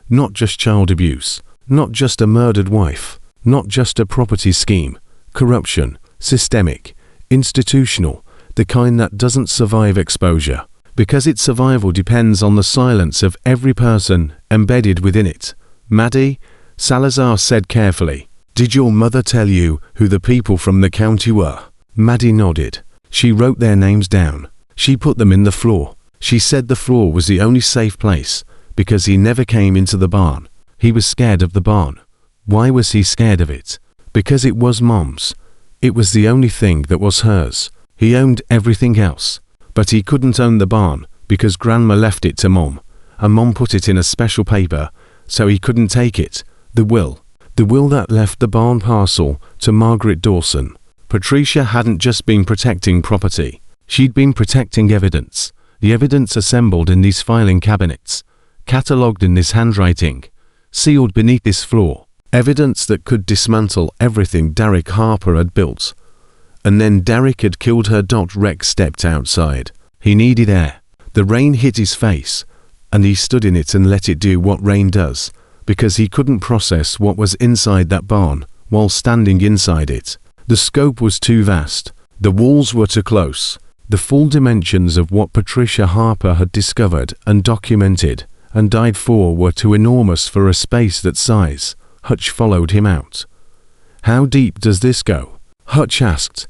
Not just child abuse, not just a murdered wife, not just a property scheme. Corruption, systemic, institutional, the kind that doesn't survive exposure, because its survival depends on the silence of every person embedded within it. Maddie, Salazar said carefully, did your mother tell you who the people from the county were? Maddie nodded. She wrote their names down. She put them in the floor. She said the floor was the only safe place, because he never came into the barn. He was scared of the barn. Why was he scared of it? Because it was Mom's. It was the only thing that was hers. He owned everything else. But he couldn't own the barn, because Grandma left it to Mom, and Mom put it in a special paper, so he couldn't take it. The will that left the barn parcel to Margaret Dawson. Patricia hadn't just been protecting property. She'd been protecting evidence. The evidence assembled in these filing cabinets, catalogued in this handwriting, sealed beneath this floor. Evidence that could dismantle everything Derek Harper had built. And then Derek had killed her. Rex stepped outside. He needed air. The rain hit his face, and he stood in it and let it do what rain does, because he couldn't process what was inside that barn while standing inside it. The scope was too vast. The walls were too close. The full dimensions of what Patricia Harper had discovered and documented and died for were too enormous for a space that size. Hutch followed him out. How deep does this go? Hutch asked.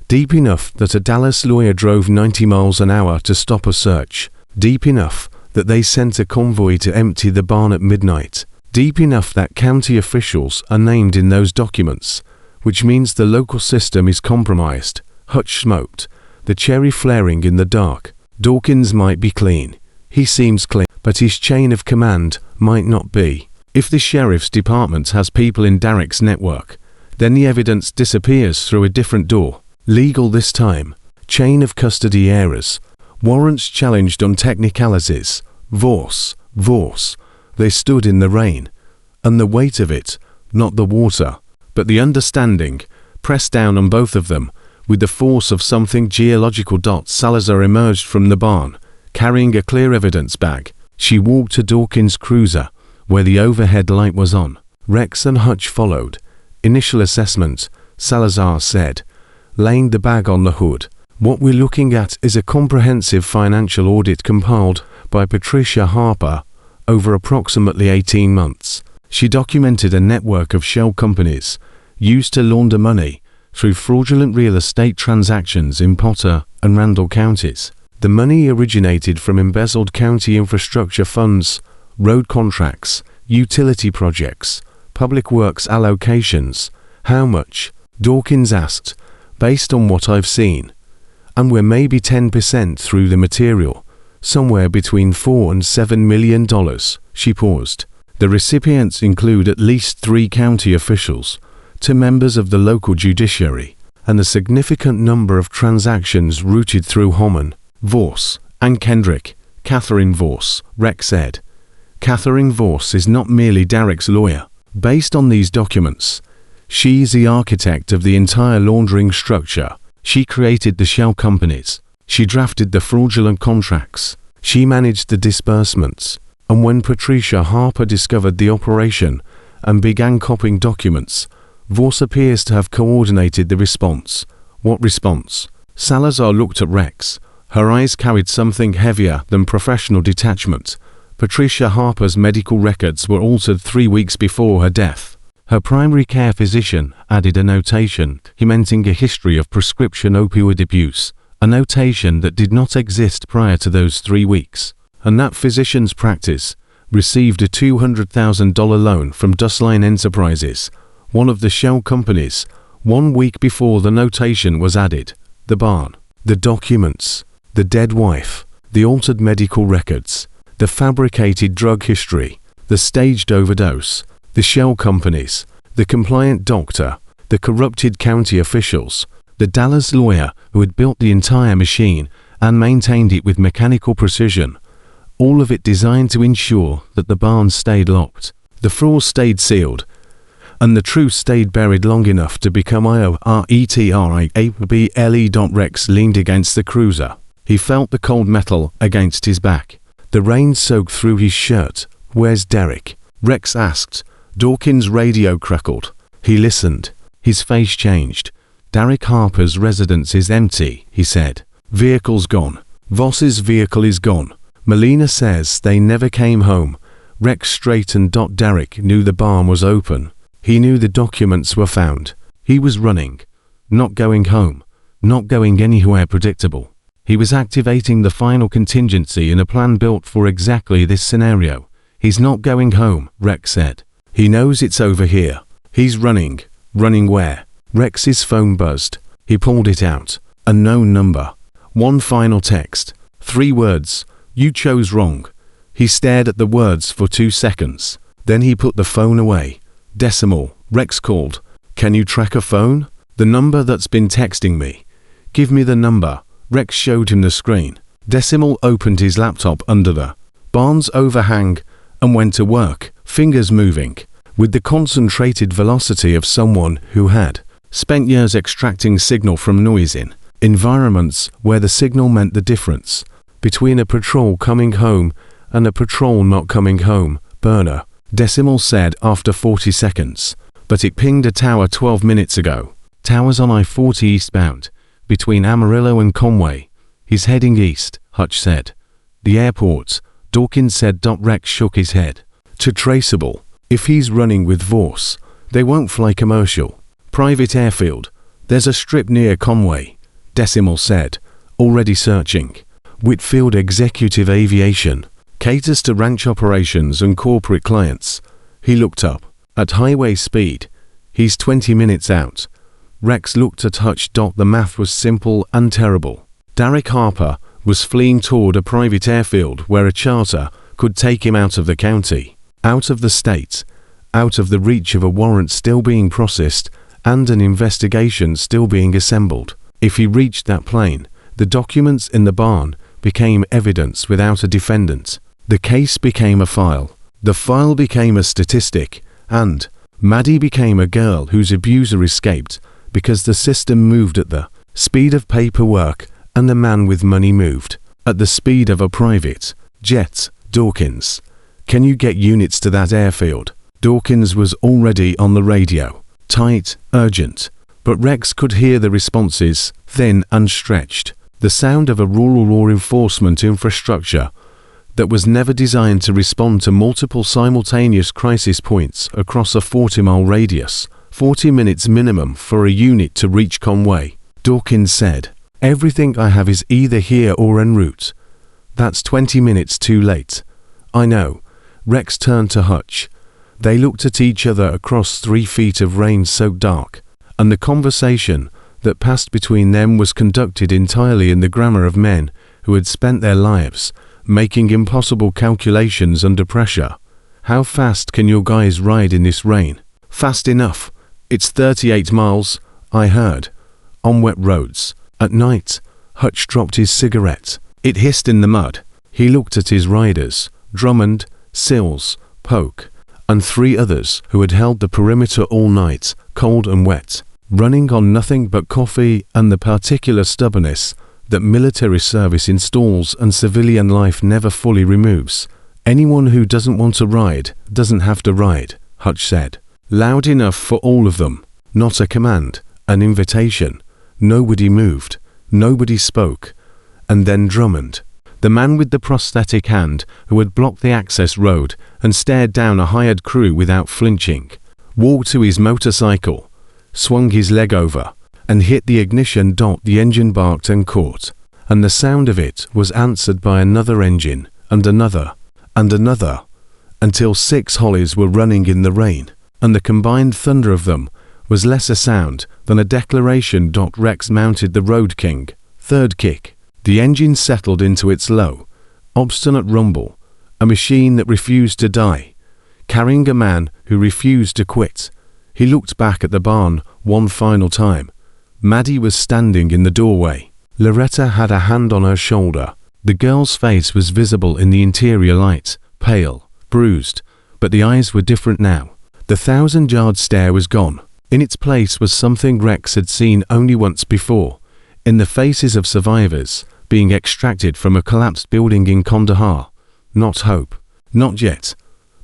Deep enough that a Dallas lawyer drove 90 miles an hour to stop a search. Deep enough that they sent a convoy to empty the barn at midnight. Deep enough that county officials are named in those documents, which means the local system is compromised. Hutch smoked, the cherry flaring in the dark. Dawkins might be clean. He seems clean, but his chain of command might not be. If the sheriff's department has people in Derek's network, then the evidence disappears through a different door. Legal this time. Chain of custody errors. Warrants challenged on technicalities. Vorse. They stood in the rain. And the weight of it, not the water, but the understanding, pressed down on both of them, with the force of something geological. Salazar emerged from the barn, carrying a clear evidence bag. She walked to Dawkins' cruiser, where the overhead light was on. Rex and Hutch followed. Initial assessment, Salazar said, laying the bag on the hood. What we're looking at is a comprehensive financial audit compiled by Patricia Harper over approximately 18 months. She documented a network of shell companies used to launder money through fraudulent real estate transactions in Potter and Randall counties. The money originated from embezzled county infrastructure funds, road contracts, utility projects, public works allocations. How much? Dawkins asked. Based on what I've seen. and we're maybe 10% through the material, somewhere between $4 and $7 million. She paused. The recipients include at least 3 county officials, 2 members of the local judiciary, and a significant number of transactions routed through Homan, Vorse, and Kendrick. Catherine Vorse, Rex said. Catherine Vorse is not merely Derek's lawyer. Based on these documents, she's the architect of the entire laundering structure. She created the shell companies. She drafted the fraudulent contracts. She managed the disbursements. And when Patricia Harper discovered the operation and began copying documents, Vorse appears to have coordinated the response. What response? Salazar looked at Rex. Her eyes carried something heavier than professional detachment. Patricia Harper's medical records were altered 3 weeks before her death. Her primary care physician added a notation documenting a history of prescription opioid abuse, a notation that did not exist prior to those 3 weeks. And that physician's practice received a $200,000 loan from Dustline Enterprises, one of the shell companies, 1 week before the notation was added. The barn, the documents, the dead wife, the altered medical records, the fabricated drug history, the staged overdose, the shell companies, the compliant doctor, the corrupted county officials, the Dallas lawyer who had built the entire machine and maintained it with mechanical precision, all of it designed to ensure that the barn stayed locked, the floors stayed sealed, and the truth stayed buried long enough to become IORETRIABLE. Rex leaned against the cruiser. He felt the cold metal against his back. The rain soaked through his shirt. Where's Derek? Rex asked. Dawkins' radio crackled. He listened. His face changed. Derek Harper's residence is empty, he said. Vehicle's gone. Voss's vehicle is gone. Melina says they never came home. Rex straightened. Derek knew the barn was open. He knew the documents were found. He was running. Not going home. Not going anywhere predictable. He was activating the final contingency in a plan built for exactly this scenario. He's not going home, Rex said. He knows it's over here. He's running. Running where? Rex's phone buzzed. He pulled it out. A known number. One final text. 3 words. You chose wrong. He stared at the words for 2 seconds. Then he put the phone away. Decimal. Rex called. Can you track a phone? The number that's been texting me. Give me the number. Rex showed him the screen. Decimal opened his laptop under the barn's overhang and went to work, fingers moving, with the concentrated velocity of someone who had spent years extracting signal from noise in environments where the signal meant the difference between a patrol coming home and a patrol not coming home. Burner, Decimal said after 40 seconds. But it pinged a tower 12 minutes ago. Towers on I-40 eastbound, between Amarillo and Conway. He's heading east, Hutch said. The airport, Dawkins said. Rex shook his head. To traceable. If he's running with Vorse, they won't fly commercial. Private airfield. There's a strip near Conway, Decimal said. Already searching. Whitfield Executive Aviation. Caters to ranch operations and corporate clients. He looked up. At highway speed. He's 20 minutes out. Rex looked at Hutch. The math was simple and terrible. Derek Harper was fleeing toward a private airfield where a charter could take him out of the county, out of the state, out of the reach of a warrant still being processed and an investigation still being assembled. If he reached that plane, the documents in the barn became evidence without a defendant. The case became a file. The file became a statistic, and Maddie became a girl whose abuser escaped because the system moved at the speed of paperwork and the man with money moved at the speed of a private jet. Dawkins, can you get units to that airfield? Dawkins was already on the radio. Tight, urgent. But Rex could hear the responses, thin and stretched. The sound of a rural law enforcement infrastructure that was never designed to respond to multiple simultaneous crisis points across a 40-mile radius, 40 minutes minimum for a unit to reach Conway. Dawkins said, everything I have is either here or en route. That's 20 minutes too late. I know. Rex turned to Hutch. They looked at each other across 3 feet of rain-soaked dark, and the conversation that passed between them was conducted entirely in the grammar of men who had spent their lives making impossible calculations under pressure. How fast can your guys ride in this rain? Fast enough. It's 38 miles, I heard. On wet roads. At night. Hutch dropped his cigarette. It hissed in the mud. He looked at his riders, Drummond, Sills, Polk, and 3 others who had held the perimeter all night, cold and wet, running on nothing but coffee and the particular stubbornness that military service installs and civilian life never fully removes. Anyone who doesn't want to ride doesn't have to ride, Hutch said. Loud enough for all of them. Not a command, an invitation. Nobody moved. Nobody spoke. And then Drummond, the man with the prosthetic hand who had blocked the access road and stared down a hired crew without flinching, walked to his motorcycle, swung his leg over, and hit the ignition. The engine barked and caught, and the sound of it was answered by another engine, and another, until 6 Hollies were running in the rain, and the combined thunder of them was less a sound than a declaration. Rex mounted the Road King. 3rd kick. The engine settled into its low, obstinate rumble, a machine that refused to die, carrying a man who refused to quit. He looked back at the barn one final time. Maddie was standing in the doorway. Loretta had a hand on her shoulder. The girl's face was visible in the interior light, pale, bruised, but the eyes were different now. The 1,000-yard stare was gone. In its place was something Rex had seen only once before, in the faces of survivors being extracted from a collapsed building in Kandahar. Not hope. Not yet.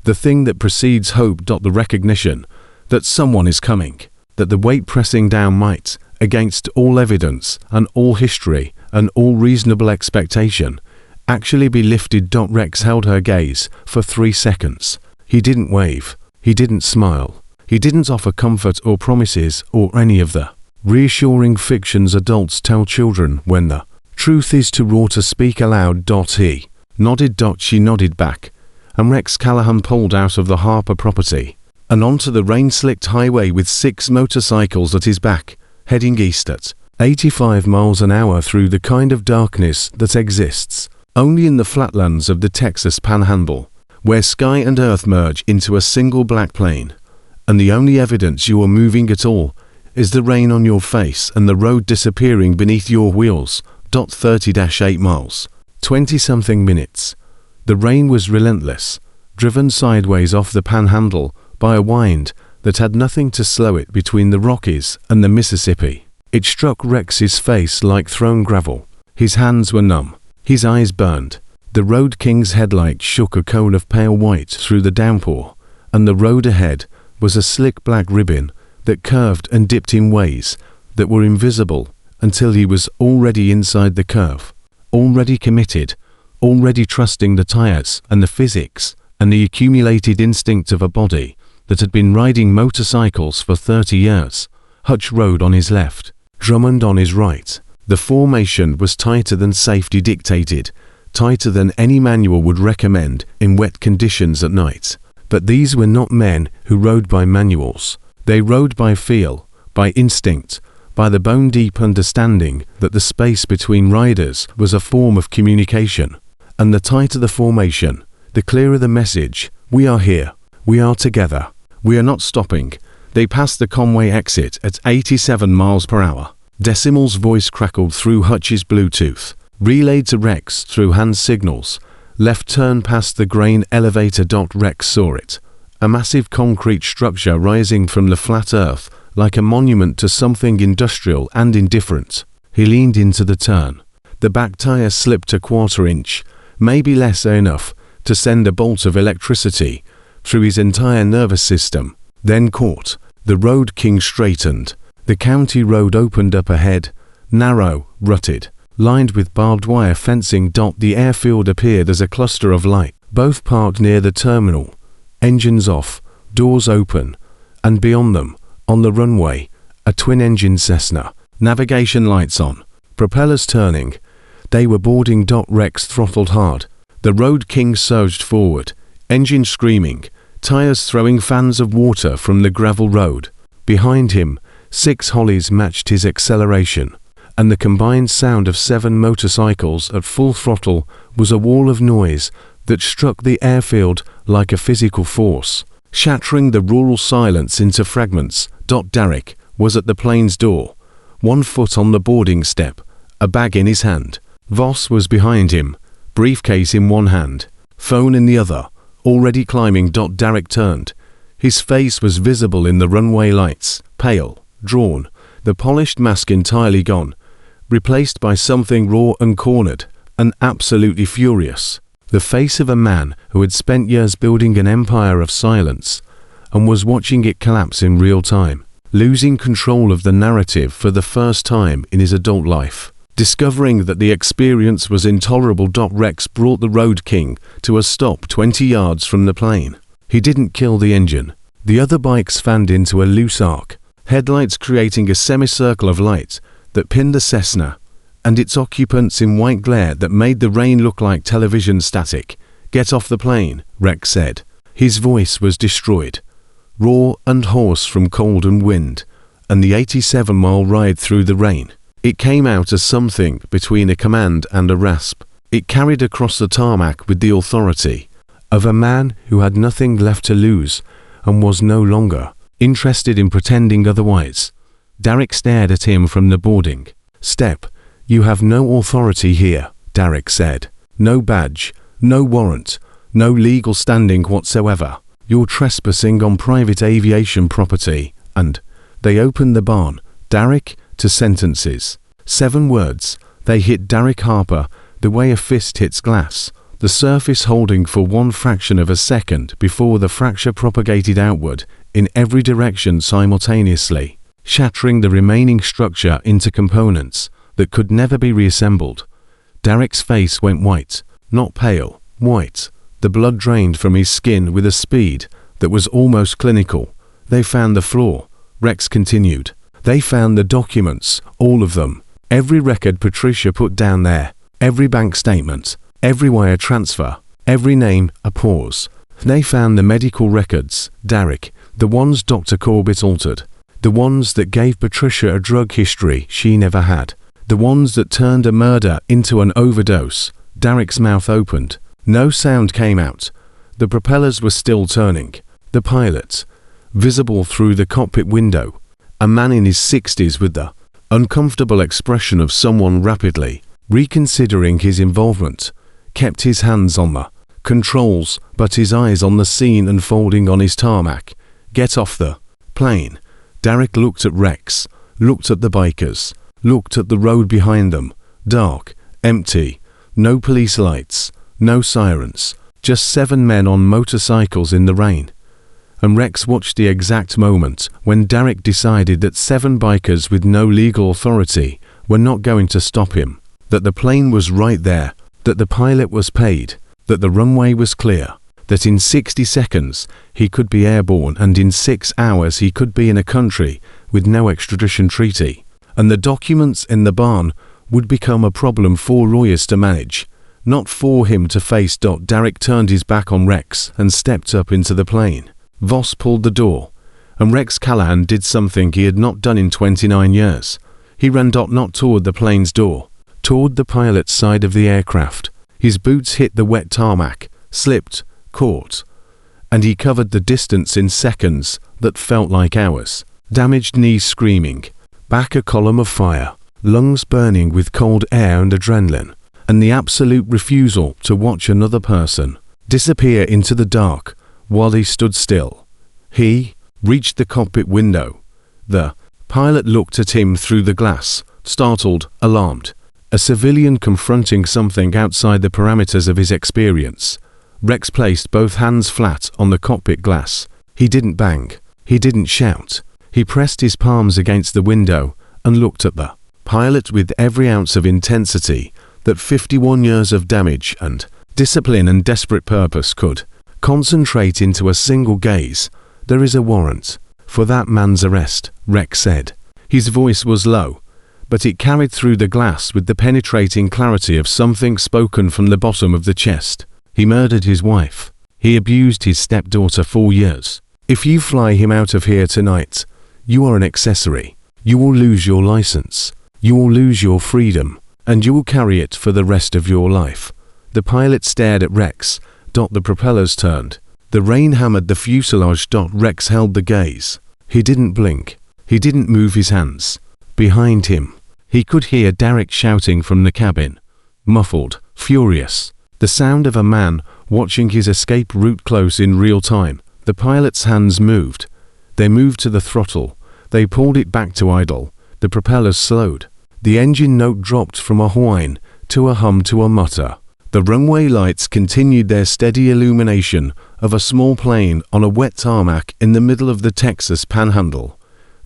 The thing that precedes hope. The recognition that someone is coming, that the weight pressing down might, against all evidence and all history and all reasonable expectation, actually be lifted. Rex held her gaze for 3 seconds. He didn't wave. He didn't smile. He didn't offer comfort or promises or any of the reassuring fictions adults tell children when the truth is too raw to speak aloud. He nodded. She nodded back, and Rex Callahan pulled out of the Harper property and onto the rain-slicked highway with 6 motorcycles at his back, heading east at 85 miles an hour through the kind of darkness that exists only in the flatlands of the Texas Panhandle, where sky and earth merge into a single black plain, and the only evidence you are moving at all is the rain on your face and the road disappearing beneath your wheels. 30-8 miles, 20-something minutes. The rain was relentless, driven sideways off the Panhandle by a wind that had nothing to slow it between the Rockies and the Mississippi. It struck Rex's face like thrown gravel. His hands were numb. His eyes burned. The Road King's headlight shook a cone of pale white through the downpour, and the road ahead was a slick black ribbon that curved and dipped in ways that were invisible until he was already inside the curve, already committed, already trusting the tires and the physics and the accumulated instinct of a body that had been riding motorcycles for 30 years. Hutch rode on his left, Drummond on his right. The formation was tighter than safety dictated, tighter than any manual would recommend in wet conditions at night. But these were not men who rode by manuals. They rode by feel, by instinct, by the bone-deep understanding that the space between riders was a form of communication. And the tighter the formation, the clearer the message. We are here. We are together. We are not stopping. They passed the Conway exit at 87 miles per hour. Decimal's voice crackled through Hutch's Bluetooth, relayed to Rex through hand signals. Left turn past the grain elevator. Rex saw it. A massive concrete structure rising from the flat earth like a monument to something industrial and indifferent. He leaned into the turn. The back tire slipped a 1/4 inch, maybe less enough to send a bolt of electricity through his entire nervous system. Then caught. The Road King straightened. The county road opened up ahead, narrow, rutted, lined with barbed wire fencing. The airfield appeared as a cluster of light, both parked near the terminal, engines off, doors open, and beyond them, on the runway, a twin-engine Cessna, navigation lights on, propellers turning. They were boarding. Rex throttled hard. The Road King surged forward, engine screaming, tires throwing fans of water from the gravel road. Behind him, 6 hollies matched his acceleration, and the combined sound of 7 motorcycles at full throttle was a wall of noise that struck the airfield like a physical force, shattering the rural silence into fragments. Derek was at the plane's door, 1 foot on the boarding step, a bag in his hand. Voss was behind him, briefcase in one hand, phone in the other, already climbing. Derek turned. His face was visible in the runway lights, pale, drawn, the polished mask entirely gone, replaced by something raw and cornered, and absolutely furious. The face of a man who had spent years building an empire of silence, and was watching it collapse in real time, losing control of the narrative for the first time in his adult life. Discovering that the experience was intolerable. Rex brought the Road King to a stop 20 yards from the plane. He didn't kill the engine. The other bikes fanned into a loose arc, headlights creating a semicircle of light that pinned the Cessna and its occupants in white glare that made the rain look like television static. "Get off the plane," Rex said. His voice was destroyed, raw and hoarse from cold and wind, and the 87-mile ride through the rain. It came out as something between a command and a rasp. It carried across the tarmac with the authority of a man who had nothing left to lose and was no longer interested in pretending otherwise. Derek stared at him from the boarding step. "You have no authority here," Derek said. "No badge, no warrant, no legal standing whatsoever. You're trespassing on private aviation property, and..." They opened the barn, Derek, to sentences. 7 words. They hit Derek Harper the way a fist hits glass, the surface holding for 1 fraction of a second before the fracture propagated outward in every direction simultaneously, shattering the remaining structure into components that could never be reassembled. Derek's face went white, not pale, white. The blood drained from his skin with a speed that was almost clinical. "They found the floor," Rex continued. "They found the documents, all of them. Every record Patricia put down there, every bank statement, every wire transfer, every name." A pause. "They found the medical records, Derek, the ones Dr. Corbett altered, the ones that gave Patricia a drug history she never had, the ones that turned a murder into an overdose." Derek's mouth opened. No sound came out. The propellers were still turning. The pilot, visible through the cockpit window, a man in his 60s with the uncomfortable expression of someone rapidly reconsidering his involvement, kept his hands on the controls but his eyes on the scene unfolding on his tarmac. "Get off the plane." Derek looked at Rex, looked at the bikers, looked at the road behind them. Dark, empty, no police lights, no sirens, just 7 men on motorcycles in the rain. And Rex watched the exact moment when Derek decided that 7 bikers with no legal authority were not going to stop him, that the plane was right there, that the pilot was paid, that the runway was clear, that in 60 seconds he could be airborne and in 6 hours he could be in a country with no extradition treaty, and the documents in the barn would become a problem for lawyers to manage, not for him to face. Derek turned his back on Rex and stepped up into the plane. Voss pulled the door, and Rex Callahan did something he had not done in 29 years. He ran not toward the plane's door, toward the pilot's side of the aircraft. His boots hit the wet tarmac, slipped, caught, and he covered the distance in seconds that felt like hours. Damaged knees screaming, back a column of fire, lungs burning with cold air and adrenaline, and the absolute refusal to watch another person disappear into the dark while he stood still. He reached the cockpit window. The pilot looked at him through the glass, startled, alarmed. A civilian confronting something outside the parameters of his experience. Rex placed both hands flat on the cockpit glass. He didn't bang. He didn't shout. He pressed his palms against the window and looked at the pilot with every ounce of intensity that 51 years of damage and discipline and desperate purpose could concentrate into a single gaze. "There is a warrant for that man's arrest," Rex said. His voice was low, but it carried through the glass with the penetrating clarity of something spoken from the bottom of the chest. "He murdered his wife. He abused his stepdaughter for years. If you fly him out of here tonight, you are an accessory. You will lose your license. You will lose your freedom. And you will carry it for the rest of your life. The pilot stared at Rex. The propellers turned. The rain hammered the fuselage. Rex held the gaze. He didn't blink. He didn't move his hands. Behind him, he could hear Derek shouting from the cabin. Muffled, furious. The sound of a man watching his escape route close in real time. The pilot's hands moved. They moved to the throttle. They pulled it back to idle. The propellers slowed. The engine note dropped from a whine to a hum to a mutter. The runway lights continued their steady illumination of a small plane on a wet tarmac in the middle of the Texas Panhandle,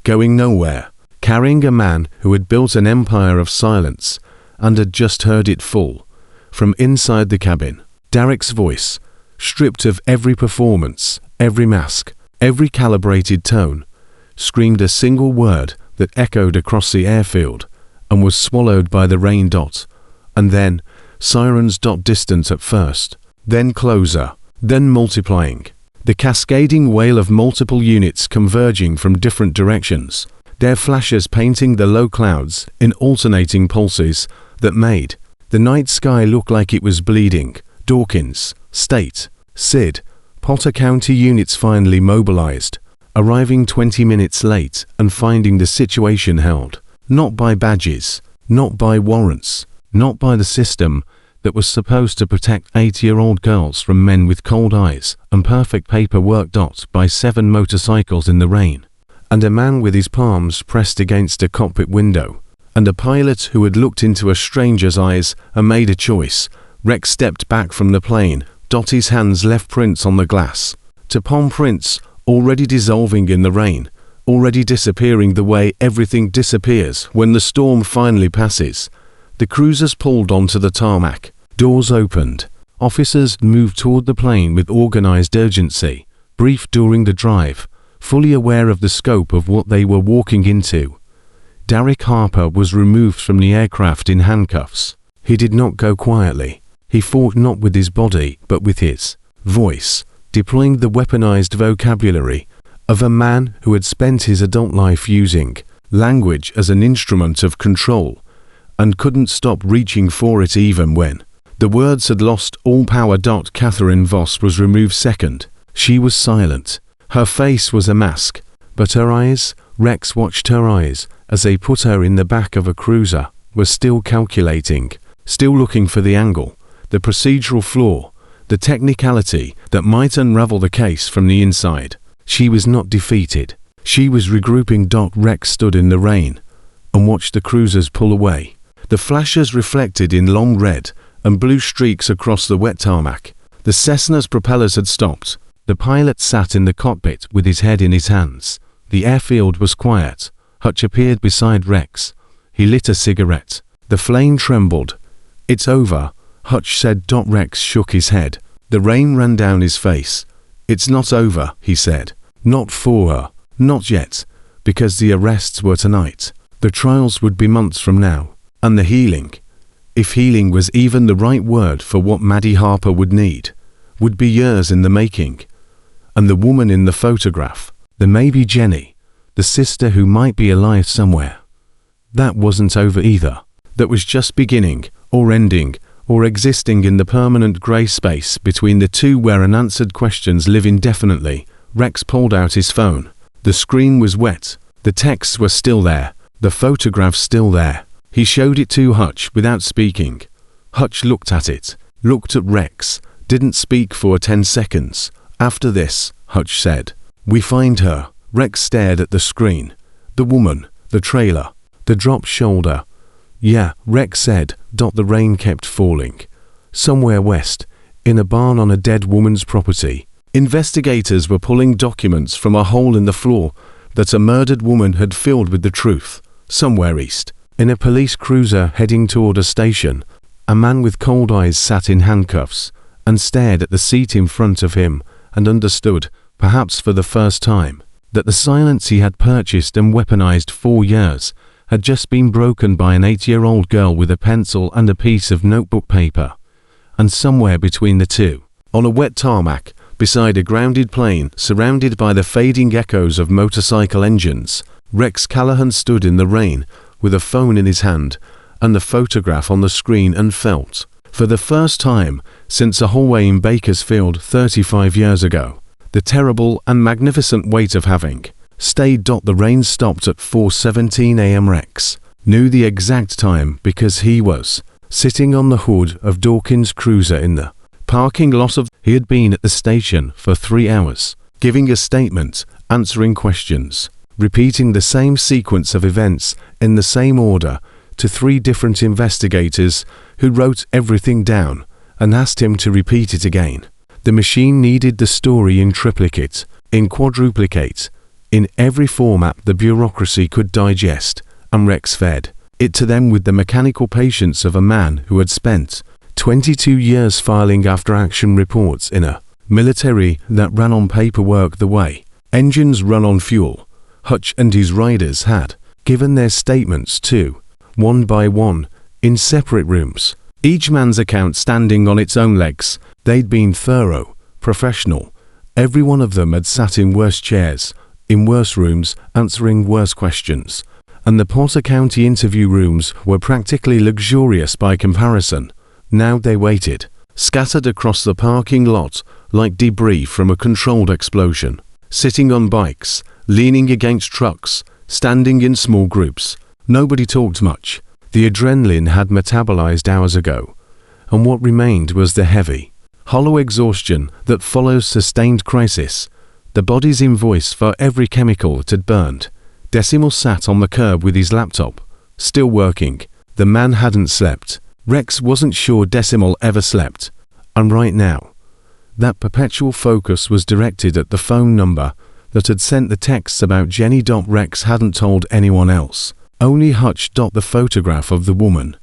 going nowhere, carrying a man who had built an empire of silence and had just heard it fall. From inside the cabin, Derek's voice, stripped of every performance, every mask, every calibrated tone, screamed a single word that echoed across the airfield and was swallowed by the rain. And then, sirens. Distant at first, then closer, then multiplying. The cascading wail of multiple units converging from different directions, their flashes painting the low clouds in alternating pulses that made the night sky look like it was bleeding. Dawkins, State, Sid, Potter County units finally mobilized, arriving 20 minutes late and finding the situation held. Not by badges, not by warrants, not by the system that was supposed to protect 8-year-old girls from men with cold eyes and perfect paperwork. By 7 motorcycles in the rain, and a man with his palms pressed against a cockpit window, and a pilot who had looked into a stranger's eyes and made a choice. Rex stepped back from the plane. His hands left prints on the glass. To palm prints already dissolving in the rain, already disappearing the way everything disappears when the storm finally passes. The cruisers pulled onto the tarmac. Doors opened. Officers moved toward the plane with organized urgency, briefed during the drive, fully aware of the scope of what they were walking into. Derek Harper was removed from the aircraft in handcuffs. He did not go quietly. He fought not with his body, but with his voice, deploying the weaponized vocabulary of a man who had spent his adult life using language as an instrument of control, and couldn't stop reaching for it even when the words had lost all power. Catherine Voss was removed second. She was silent. Her face was a mask, but her eyes, Rex watched her eyes as they put her in the back of a cruiser, were still calculating, still looking for the angle, the procedural flaw, the technicality that might unravel the case from the inside. She was not defeated. She was regrouping. Rex stood in the rain and watched the cruisers pull away. The flashes reflected in long red and blue streaks across the wet tarmac. The Cessna's propellers had stopped. The pilot sat in the cockpit with his head in his hands. The airfield was quiet. Hutch appeared beside Rex. He lit a cigarette. The flame trembled. "It's over," Hutch said. Rex shook his head. The rain ran down his face. "It's not over," he said. "Not for her. Not yet. Because the arrests were tonight. The trials would be months from now. And the healing, if healing was even the right word for what Maddie Harper would need, would be years in the making. And the woman in the photograph, the maybe Jenny, the sister who might be alive somewhere, that wasn't over either. That was just beginning, or ending, or existing in the permanent grey space between the two where unanswered questions live indefinitely. Rex pulled out his phone. The screen was wet. The texts were still there. The photographs still there. He showed it to Hutch without speaking. Hutch looked at it, looked at Rex, didn't speak for 10 seconds. "After this," Hutch said, "we find her." Rex stared at the screen. "The woman, the trailer, the dropped shoulder." "Yeah," Rex said. The rain kept falling. "Somewhere west, in a barn on a dead woman's property." Investigators were pulling documents from a hole in the floor that a murdered woman had filled with the truth. Somewhere east, in a police cruiser heading toward a station, a man with cold eyes sat in handcuffs and stared at the seat in front of him and understood, perhaps for the first time, that the silence he had purchased and weaponized 4 years had just been broken by an 8-year-old girl with a pencil and a piece of notebook paper. And somewhere between the two, on a wet tarmac, beside a grounded plane surrounded by the fading echoes of motorcycle engines, Rex Callahan stood in the rain with a phone in his hand and the photograph on the screen and felt, for the first time since a hallway in Bakersfield 35 years ago, the terrible and magnificent weight of having stayed. The rain stopped at 4:17 a.m. Rex knew the exact time because he was sitting on the hood of Dawkins' cruiser in the parking lot of. He had been at the station for 3 hours, giving a statement, answering questions, repeating the same sequence of events in the same order to 3 different investigators who wrote everything down and asked him to repeat it again. The machine needed the story in triplicate, in quadruplicate, in every format the bureaucracy could digest, and Rex fed it to them with the mechanical patience of a man who had spent 22 years filing after-action reports in a military that ran on paperwork the way engines run on fuel. Hutch and his riders had given their statements too, one by one, in separate rooms, each man's account standing on its own legs. They'd been thorough, professional. Every one of them had sat in worse chairs, in worse rooms, answering worse questions. And the Potter County interview rooms were practically luxurious by comparison. Now they waited, scattered across the parking lot like debris from a controlled explosion, sitting on bikes, leaning against trucks, standing in small groups. Nobody talked much. The adrenaline had metabolized hours ago, and what remained was the heavy, hollow exhaustion that follows sustained crisis. The body's invoice for every chemical it had burned. Decimal sat on the curb with his laptop, still working. The man hadn't slept. Rex wasn't sure Decimal ever slept. And right now, that perpetual focus was directed at the phone number that had sent the texts about Jenny. Rex hadn't told anyone else. Only Hutch. The photograph of the woman,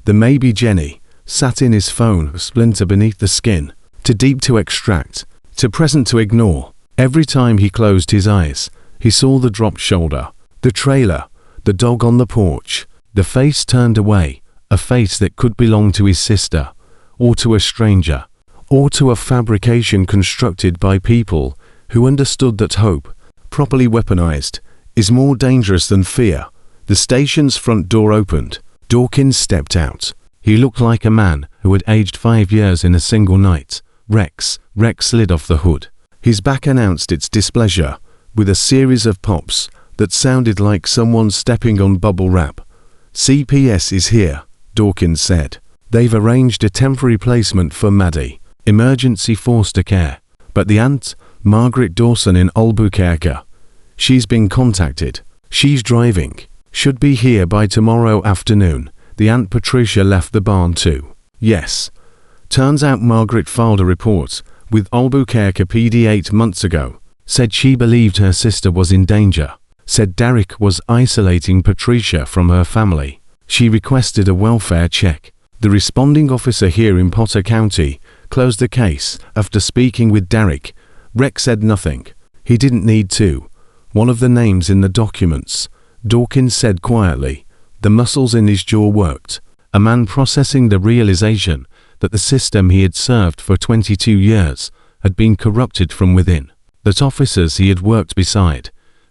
the maybe Jenny, sat in his phone, a splinter beneath the skin, too deep to extract, too present to ignore. Every time he closed his eyes, he saw the dropped shoulder, the trailer, the dog on the porch, the face turned away, a face that could belong to his sister, or to a stranger, or to a fabrication constructed by people who understood that hope, properly weaponized, is more dangerous than fear. The station's front door opened. Dawkins stepped out. He looked like a man who had aged 5 years in a single night. Rex slid off the hood. His back announced its displeasure, with a series of pops that sounded like someone stepping on bubble wrap. CPS is here, Dawkins said. They've arranged a temporary placement for Maddie, emergency foster care. But the aunt, Margaret Dawson in Albuquerque, she's been contacted. She's driving. Should be here by tomorrow afternoon. The Aunt Patricia left the barn too. Yes. Turns out Margaret filed a report with Albuquerque PD 8 months ago. Said she believed her sister was in danger. Said Derek was isolating Patricia from her family. She requested a welfare check. The responding officer here in Potter County closed the case after speaking with Derek. Rex said nothing. He didn't need to. One of the names in the documents, Dawkins said quietly. The muscles in his jaw worked. A man processing the realization that the system he had served for 22 years had been corrupted from within. That officers he had worked beside,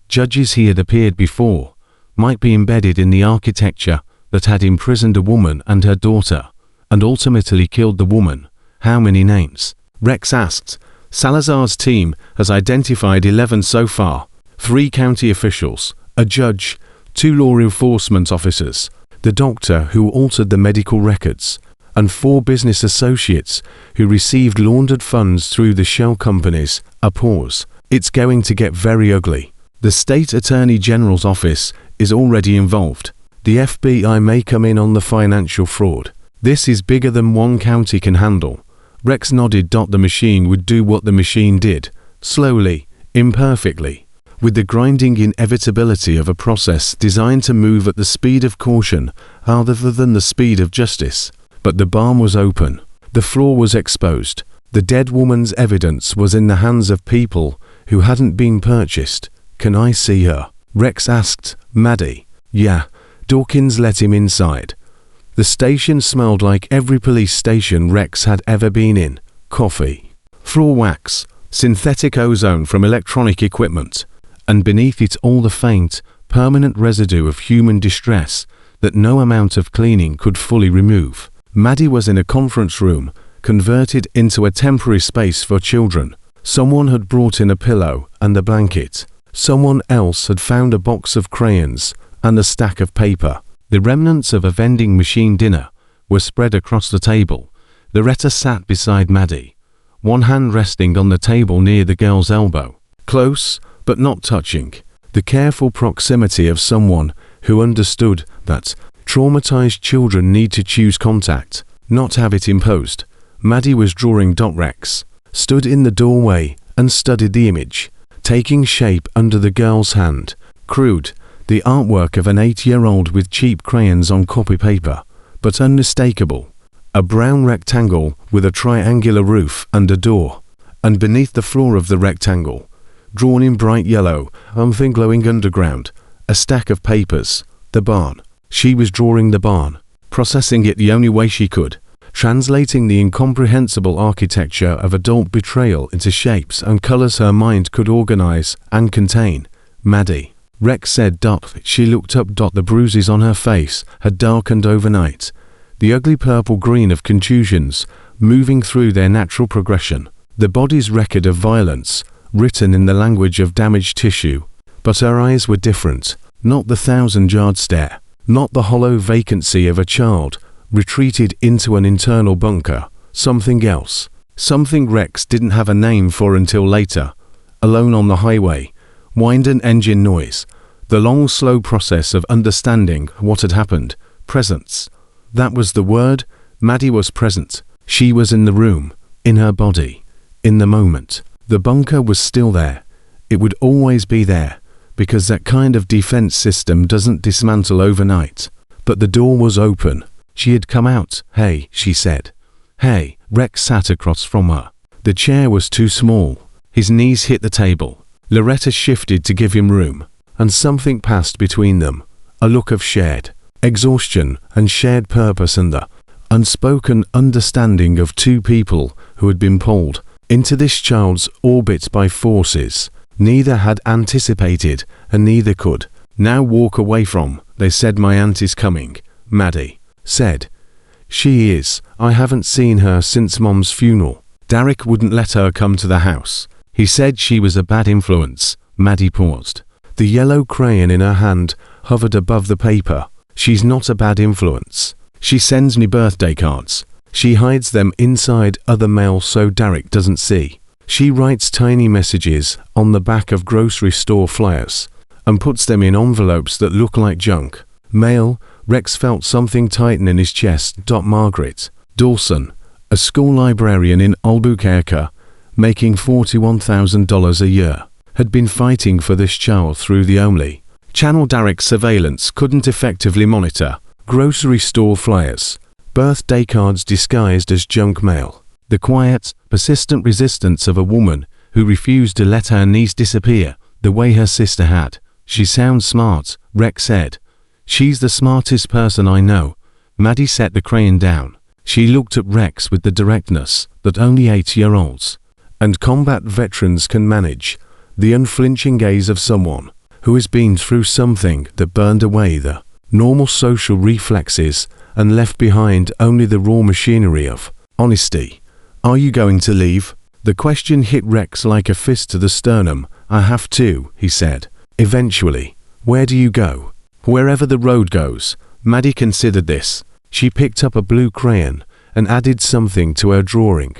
judges he had appeared before, might be embedded in the architecture that had imprisoned a woman and her daughter, and ultimately killed the woman. How many names? Rex asked. Salazar's team has identified 11 so far. 3 county officials, a judge, 2 law enforcement officers, the doctor who altered the medical records, and 4 business associates who received laundered funds through the shell companies. A pause. It's going to get very ugly. The state attorney general's office is already involved. The FBI may come in on the financial fraud. This is bigger than one county can handle. Rex nodded. The machine would do what the machine did, slowly, imperfectly, with the grinding inevitability of a process designed to move at the speed of caution rather than the speed of justice. But the barn was open. The floor was exposed. The dead woman's evidence was in the hands of people who hadn't been purchased. Can I see her? Rex asked. Maddie? Yeah. Dawkins let him inside. The station smelled like every police station Rex had ever been in. Coffee, floor wax, synthetic ozone from electronic equipment, and beneath it all the faint, permanent residue of human distress that no amount of cleaning could fully remove. Maddie was in a conference room, converted into a temporary space for children. Someone had brought in a pillow and a blanket. Someone else had found a box of crayons and a stack of paper. The remnants of a vending machine dinner were spread across the table. Loretta sat beside Maddie, one hand resting on the table near the girl's elbow. Close, but not touching. The careful proximity of someone who understood that traumatized children need to choose contact, not have it imposed. Maddie was drawing. Rex stood in the doorway and studied the image, taking shape under the girl's hand. Crude, the artwork of an 8-year-old with cheap crayons on copy paper, but unmistakable. A brown rectangle with a triangular roof and a door, and beneath the floor of the rectangle, drawn in bright yellow, something glowing underground, a stack of papers. The barn. She was drawing the barn, processing it the only way she could, translating the incomprehensible architecture of adult betrayal into shapes and colors her mind could organize and contain. Maddie, Rex said. She looked up. The bruises on her face had darkened overnight, the ugly purple-green of contusions moving through their natural progression, the body's record of violence written in the language of damaged tissue. But her eyes were different, not the 1,000-yard stare, not the hollow vacancy of a child retreated into an internal bunker. Something else, something Rex didn't have a name for until later. Alone on the highway, wind and engine noise, the long slow process of understanding what had happened. Presence. That was the word. Maddie was present. She was in the room, in her body, in the moment. The bunker was still there. It would always be there, because that kind of defense system doesn't dismantle overnight. But the door was open. She had come out. Hey, she said. Hey. Rex sat across from her. The chair was too small. His knees hit the table. Loretta shifted to give him room, and something passed between them. A look of shared exhaustion and shared purpose, and the unspoken understanding of two people who had been pulled into this child's orbit by forces neither had anticipated and neither could now walk away from. They said, "My aunt is coming," Maddie said. "She is. I haven't seen her since Mom's funeral. Derek wouldn't let her come to the house. He said she was a bad influence." Maddie paused. The yellow crayon in her hand hovered above the paper. "She's not a bad influence. She sends me birthday cards. She hides them inside other mail so Derek doesn't see. She writes tiny messages on the back of grocery store flyers and puts them in envelopes that look like junk mail." Rex felt something tighten in his chest. Margaret Dawson, a school librarian in Albuquerque, making $41,000 a year, had been fighting for this child through the only channel Derek's surveillance couldn't effectively monitor. Grocery store flyers, birthday cards disguised as junk mail. The quiet, persistent resistance of a woman who refused to let her niece disappear the way her sister had. "She sounds smart," Rex said. "She's the smartest person I know." Maddie set the crayon down. She looked at Rex with the directness that only 8-year-olds and combat veterans can manage, the unflinching gaze of someone who has been through something that burned away the normal social reflexes and left behind only the raw machinery of honesty. "Are you going to leave?" The question hit Rex like a fist to the sternum. "I have to," he said. "Eventually." "Where do you go?" "Wherever the road goes." Maddie considered this. She picked up a blue crayon and added something to her drawing.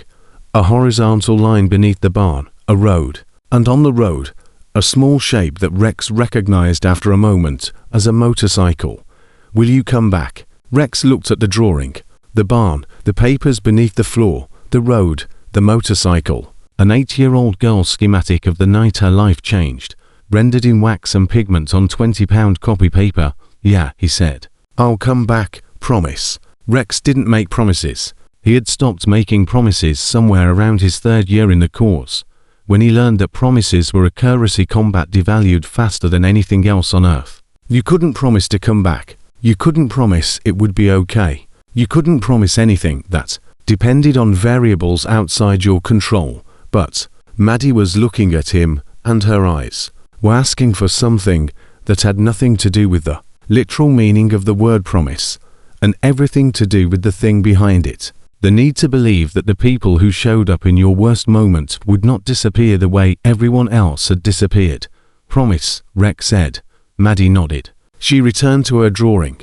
A horizontal line beneath the barn, a road, and on the road, a small shape that Rex recognized after a moment as a motorcycle. "Will you come back?" Rex looked at the drawing. The barn, the papers beneath the floor, the road, the motorcycle. An 8-year-old girl's schematic of the night her life changed, rendered in wax and pigment on 20-pound copy paper. "Yeah," he said. "I'll come back, promise." Rex didn't make promises. He had stopped making promises somewhere around his 3rd year in the course, when he learned that promises were a currency combat devalued faster than anything else on earth. You couldn't promise to come back. You couldn't promise it would be okay. You couldn't promise anything that depended on variables outside your control. But Maddie was looking at him, and her eyes were asking for something that had nothing to do with the literal meaning of the word promise, and everything to do with the thing behind it. The need to believe that the people who showed up in your worst moment would not disappear the way everyone else had disappeared. Promise, Rex said. Maddie nodded. She returned to her drawing,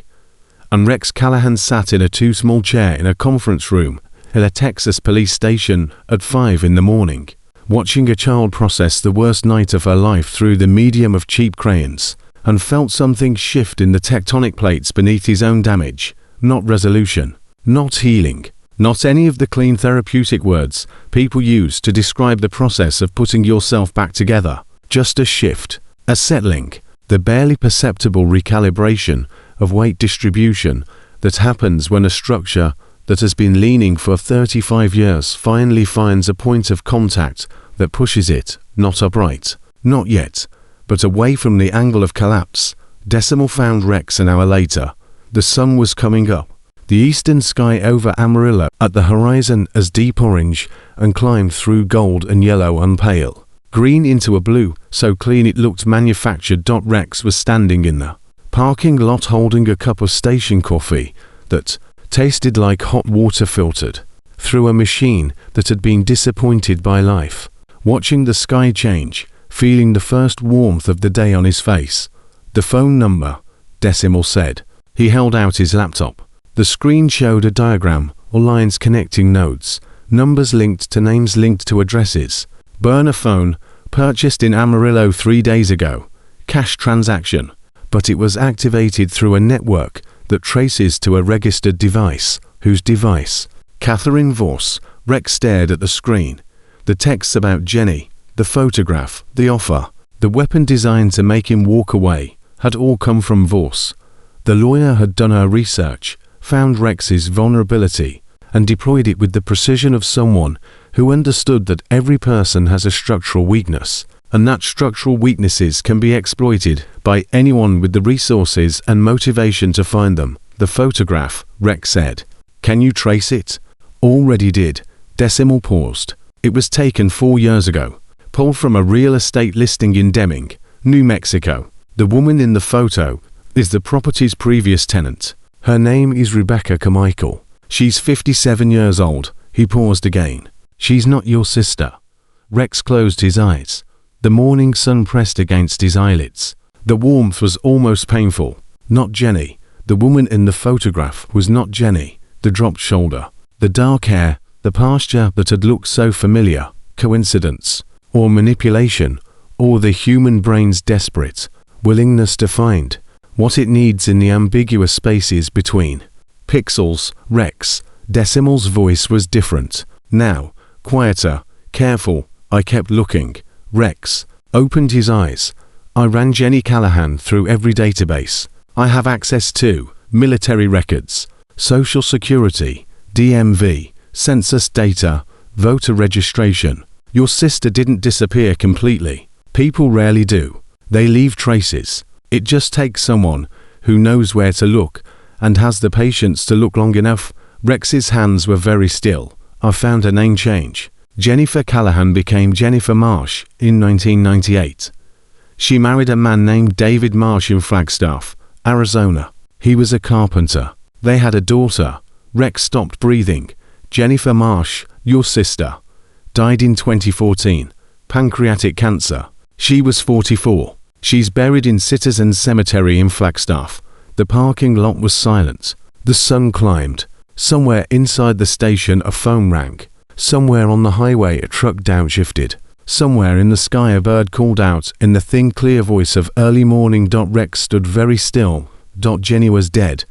and Rex Callahan sat in a too small chair in a conference room at a Texas police station at 5 in the morning, watching a child process the worst night of her life through the medium of cheap crayons, and felt something shift in the tectonic plates beneath his own damage. Not resolution, not healing, not any of the clean therapeutic words people use to describe the process of putting yourself back together. Just a shift, a settling, the barely perceptible recalibration of weight distribution that happens when a structure that has been leaning for 35 years finally finds a point of contact that pushes it, not upright, not yet, but away from the angle of collapse. Decimal found Rex an hour later. The sun was coming up, the eastern sky over Amarillo at the horizon as deep orange and climbed through gold and yellow and pale green into a blue so clean it looked manufactured. Rex was standing in the parking lot holding a cup of station coffee that tasted like hot water filtered through a machine that had been disappointed by life, watching the sky change, feeling the first warmth of the day on his face. The phone number, Decimal said. He held out his laptop. The screen showed a diagram or lines connecting nodes, numbers linked to names linked to addresses. Burner phone, purchased in Amarillo 3 days ago. Cash transaction. But it was activated through a network that traces to a registered device. Whose device? Catherine Voss. Rex stared at the screen. The texts about Jenny, the photograph, the offer, the weapon designed to make him walk away, had all come from Voss. The lawyer had done her research, found Rex's vulnerability, and deployed it with the precision of someone who understood that every person has a structural weakness, and that structural weaknesses can be exploited by anyone with the resources and motivation to find them. The photograph, Rex said. Can you trace it? Already did. Decimal paused. It was taken 4 years ago, pulled from a real estate listing in Deming, New Mexico. The woman in the photo is the property's previous tenant. Her name is Rebecca Carmichael. She's 57 years old. He paused again. She's not your sister. Rex closed his eyes. The morning sun pressed against his eyelids. The warmth was almost painful. Not Jenny. The woman in the photograph was not Jenny. The dropped shoulder, the dark hair, the posture that had looked so familiar. Coincidence? Or manipulation? Or the human brain's desperate willingness to find what it needs in the ambiguous spaces between pixels? Rex. Decimal's voice was different. Now, quieter, careful. I kept looking. Rex opened his eyes. I ran Jenny Callahan through every database. I have access to military records, social security, DMV, census data, voter registration. Your sister didn't disappear completely. People rarely do. They leave traces. It just takes someone who knows where to look and has the patience to look long enough. Rex's hands were very still. I found a name change. Jennifer Callahan became Jennifer Marsh in 1998. She married a man named David Marsh in Flagstaff, Arizona. He was a carpenter. They had a daughter. Rex stopped breathing. Jennifer Marsh, your sister, died in 2014. Pancreatic cancer. She was 44. She's buried in Citizens Cemetery in Flagstaff. The parking lot was silent. The sun climbed. Somewhere inside the station a phone rang. Somewhere on the highway a truck downshifted. Somewhere in the sky a bird called out in the thin clear voice of early morning. Rex stood very still. Jenny was dead.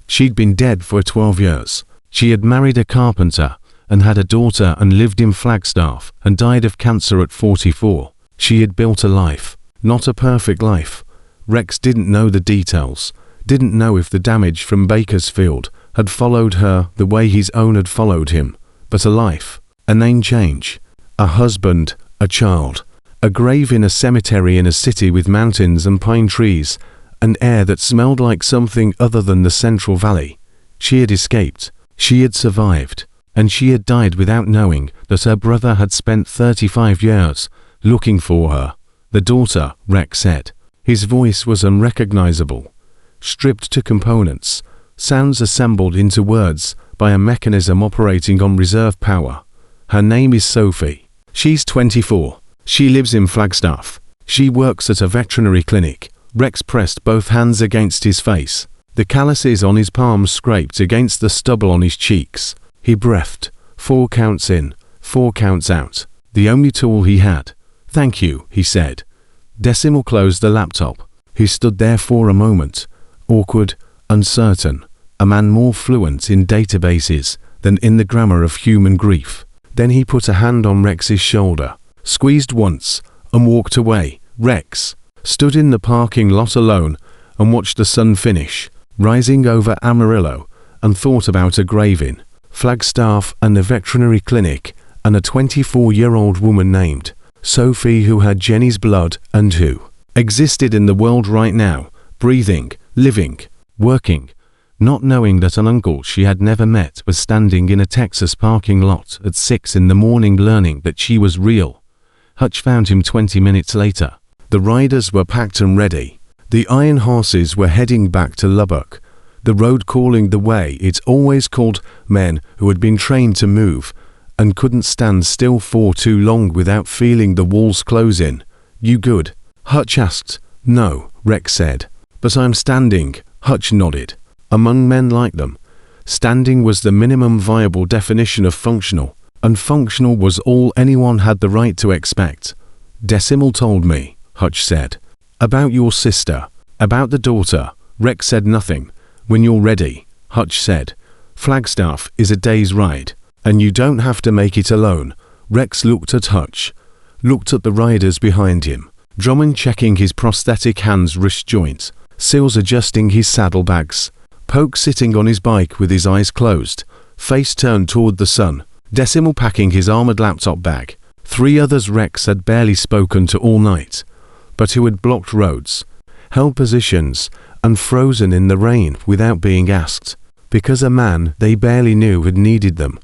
She'd been dead for 12 years. She had married a carpenter and had a daughter and lived in Flagstaff and died of cancer at 44. She had built a life, not a perfect life. Rex didn't know the details, didn't know if the damage from Bakersfield had followed her the way his own had followed him, but a life, a name change, a husband, a child, a grave in a cemetery in a city with mountains and pine trees, an air that smelled like something other than the Central Valley. She had escaped, she had survived, and she had died without knowing that her brother had spent 35 years looking for her. The daughter, Rex said. His voice was unrecognizable, stripped to components, sounds assembled into words by a mechanism operating on reserve power. Her name is Sophie. She's 24. She lives in Flagstaff. She works at a veterinary clinic. Rex pressed both hands against his face. The calluses on his palms scraped against the stubble on his cheeks. He breathed. 4 counts in, 4 counts out. The only tool he had. "Thank you," he said. Decimal closed the laptop. He stood there for a moment, awkward, uncertain, a man more fluent in databases than in the grammar of human grief. Then he put a hand on Rex's shoulder, squeezed once, and walked away. Rex stood in the parking lot alone and watched the sun finish, rising over Amarillo, and thought about a grave in Flagstaff and a veterinary clinic and a 24-year-old woman named Sophie who had Jenny's blood and who existed in the world right now, breathing, living, working, not knowing that an uncle she had never met was standing in a Texas parking lot at 6 in the morning learning that she was real. Hutch found him 20 minutes later. The riders were packed and ready. The iron horses were heading back to Lubbock, the road calling the way it's always called. Men who had been trained to move and couldn't stand still for too long without feeling the walls close in. "You good?" Hutch asked. "No," Rex said. "But I'm standing." Hutch nodded. Among men like them, standing was the minimum viable definition of functional, and functional was all anyone had the right to expect. "Decimal told me," Hutch said. "About your sister, about the daughter." Rex said nothing. "When you're ready," Hutch said. "Flagstaff is a day's ride, and you don't have to make it alone." Rex looked at Hutch, looked at the riders behind him. Drummond checking his prosthetic hand's wrist joints, Sills adjusting his saddlebags, Poke sitting on his bike with his eyes closed, face turned toward the sun, Decimal packing his armored laptop bag. 3 others Rex had barely spoken to all night, but who had blocked roads, held positions, and frozen in the rain without being asked, because a man they barely knew had needed them.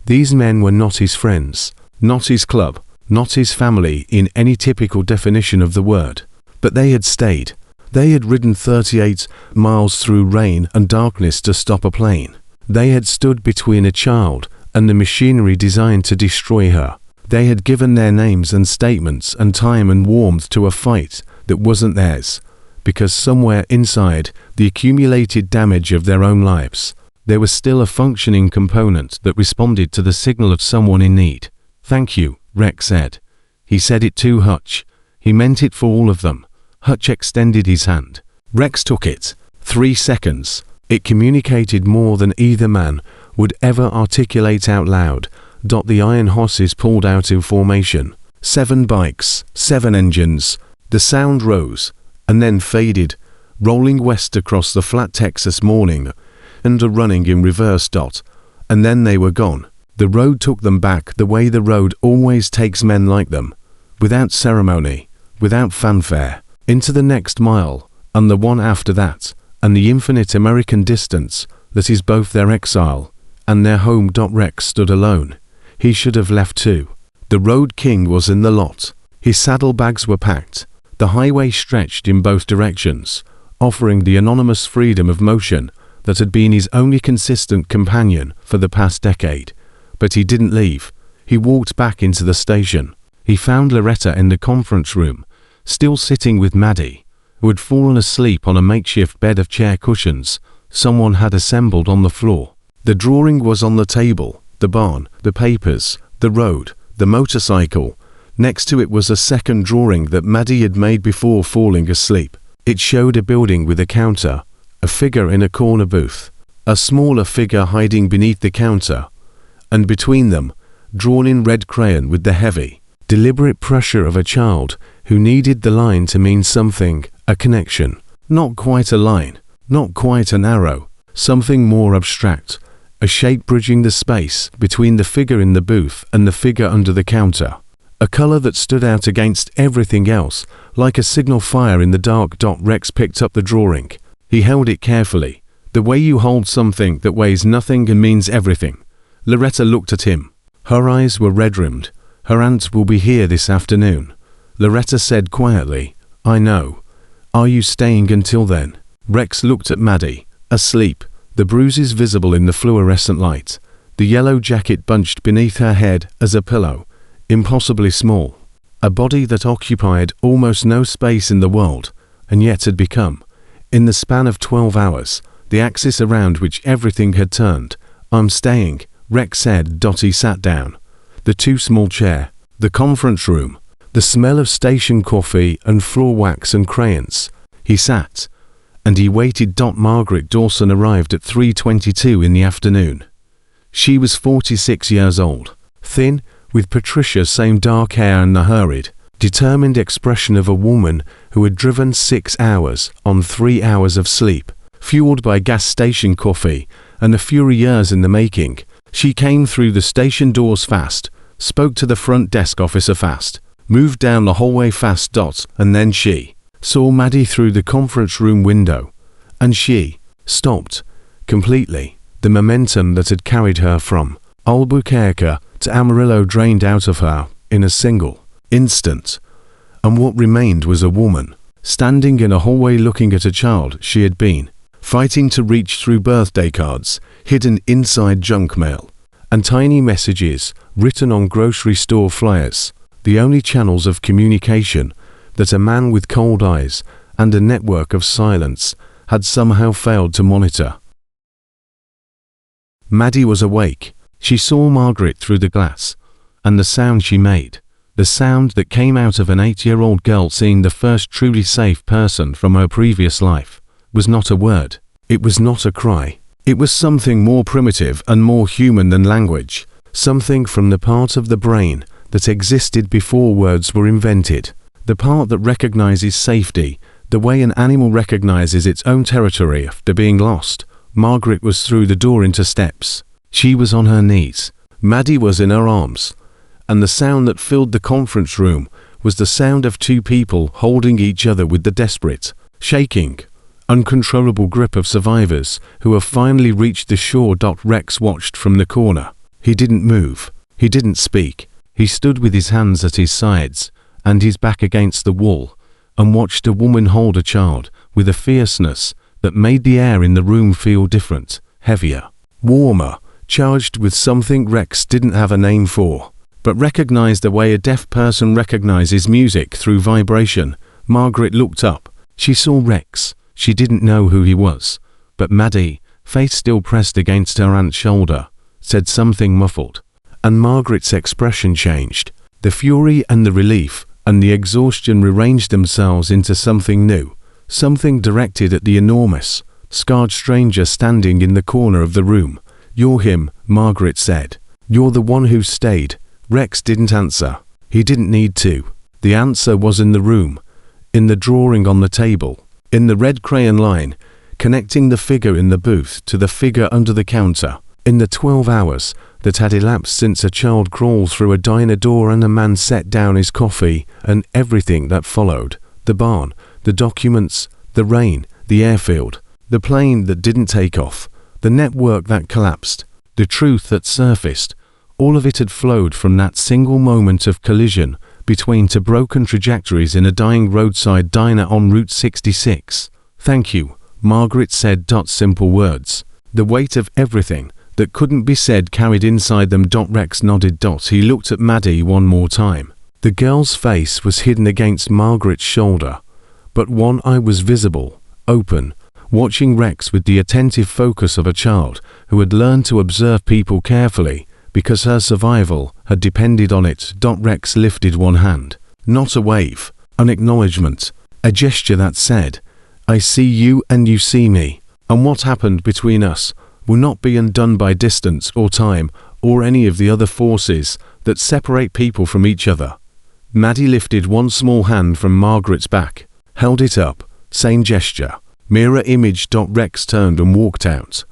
These men were not his friends, not his club, not his family in any typical definition of the word, but they had stayed. They had ridden 38 miles through rain and darkness to stop a plane. They had stood between a child and the machinery designed to destroy her. They had given their names and statements and time and warmth to a fight that wasn't theirs, because somewhere inside the accumulated damage of their own lives, there was still a functioning component that responded to the signal of someone in need. "Thank you," Rex said. He said it to Hutch. He meant it for all of them. Hutch extended his hand. Rex took it. 3 seconds. It communicated more than either man would ever articulate out loud. The iron horses pulled out in formation. 7 bikes, 7 engines. The sound rose, and then faded, rolling west across the flat Texas morning, and running in reverse. And then they were gone. The road took them back the way the road always takes men like them, without ceremony, without fanfare, into the next mile, and the one after that, and the infinite American distance that is both their exile and their home. Rex stood alone. He should have left too. The road king was in the lot. His saddlebags were packed. The highway stretched in both directions, offering the anonymous freedom of motion that had been his only consistent companion for the past decade. But he didn't leave. He walked back into the station. He found Loretta in the conference room, still sitting with Maddie, who had fallen asleep on a makeshift bed of chair cushions someone had assembled on the floor. The drawing was on the table, the barn, the papers, the road, the motorcycle. Next to it was a second drawing that Maddie had made before falling asleep. It showed a building with a counter, a figure in a corner booth, a smaller figure hiding beneath the counter, and between them, drawn in red crayon with the heavy, deliberate pressure of a child who needed the line to mean something, a connection, not quite a line, not quite an arrow, something more abstract, a shape bridging the space between the figure in the booth and the figure under the counter, a color that stood out against everything else, like a signal fire in the dark. Rex picked up the drawing. He held it carefully, the way you hold something that weighs nothing and means everything. Loretta looked at him. Her eyes were red-rimmed. Her aunt will be here this afternoon. Loretta said quietly, "I know. Are you staying until then? Rex looked at Maddie, asleep, the bruises visible in the fluorescent light, the yellow jacket bunched beneath her head as a pillow, impossibly small. A body that occupied almost no space in the world, and yet had become, in the span of 12 hours, the axis around which everything had turned. I'm staying, Rex said. He sat down. The too small chair, the conference room, the smell of station coffee and floor wax and crayons. He sat, and he waited. Margaret Dawson arrived at 3:22 in the afternoon. She was 46 years old, thin, with Patricia's same dark hair and the hurried, determined expression of a woman who had driven 6 hours on 3 hours of sleep, fueled by gas station coffee and a fury years in the making. She came through the station doors fast, spoke to the front desk officer fast, moved down the hallway fast. And then she saw Maddie through the conference room window, and she stopped completely. The momentum that had carried her from Albuquerque to Amarillo drained out of her in a single instant, and what remained was a woman, standing in a hallway looking at a child she had been fighting to reach through birthday cards, hidden inside junk mail, and tiny messages written on grocery store flyers, the only channels of communication that a man with cold eyes and a network of silence had somehow failed to monitor. Maddie was awake. She saw Margaret through the glass, and the sound she made, the sound that came out of an 8-year-old girl seeing the first truly safe person from her previous life, was not a word. It was not a cry. It was something more primitive and more human than language, something from the part of the brain that existed before words were invented, the part that recognizes safety, the way an animal recognizes its own territory after being lost. Margaret was through the door into steps. She was on her knees. Maddie was in her arms, and the sound that filled the conference room was the sound of two people holding each other with the desperate, shaking, uncontrollable grip of survivors who have finally reached the shore. Rex watched from the corner. He didn't move. He didn't speak. He stood with his hands at his sides and his back against the wall and watched a woman hold a child with a fierceness that made the air in the room feel different, heavier, warmer, charged with something Rex didn't have a name for, but recognized the way a deaf person recognizes music through vibration. Margaret looked up. She saw Rex. She didn't know who he was, but Maddie, face still pressed against her aunt's shoulder, said something muffled, and Margaret's expression changed. The fury and the relief and the exhaustion rearranged themselves into something new, something directed at the enormous, scarred stranger standing in the corner of the room. "You're him," Margaret said. "You're the one who stayed." Rex didn't answer. He didn't need to. The answer was in the room, in the drawing on the table, in the red crayon line, connecting the figure in the booth to the figure under the counter, in the 12 hours that had elapsed since a child crawled through a diner door and a man set down his coffee, and everything that followed, the barn, the documents, the rain, the airfield, the plane that didn't take off, the network that collapsed, the truth that surfaced. All of it had flowed from that single moment of collision between two broken trajectories in a dying roadside diner on Route 66. "Thank you," Margaret said. Simple words. The weight of everything that couldn't be said carried inside them. Rex nodded. He looked at Maddie one more time. The girl's face was hidden against Margaret's shoulder, but one eye was visible, open, watching Rex with the attentive focus of a child who had learned to observe people carefully because her survival had depended on it. Rex lifted one hand. Not a wave, an acknowledgement, a gesture that said, "I see you and you see me, and what happened between us will not be undone by distance or time or any of the other forces that separate people from each other." Maddie lifted one small hand from Margaret's back, held it up, same gesture, mirror image. Rex turned and walked out.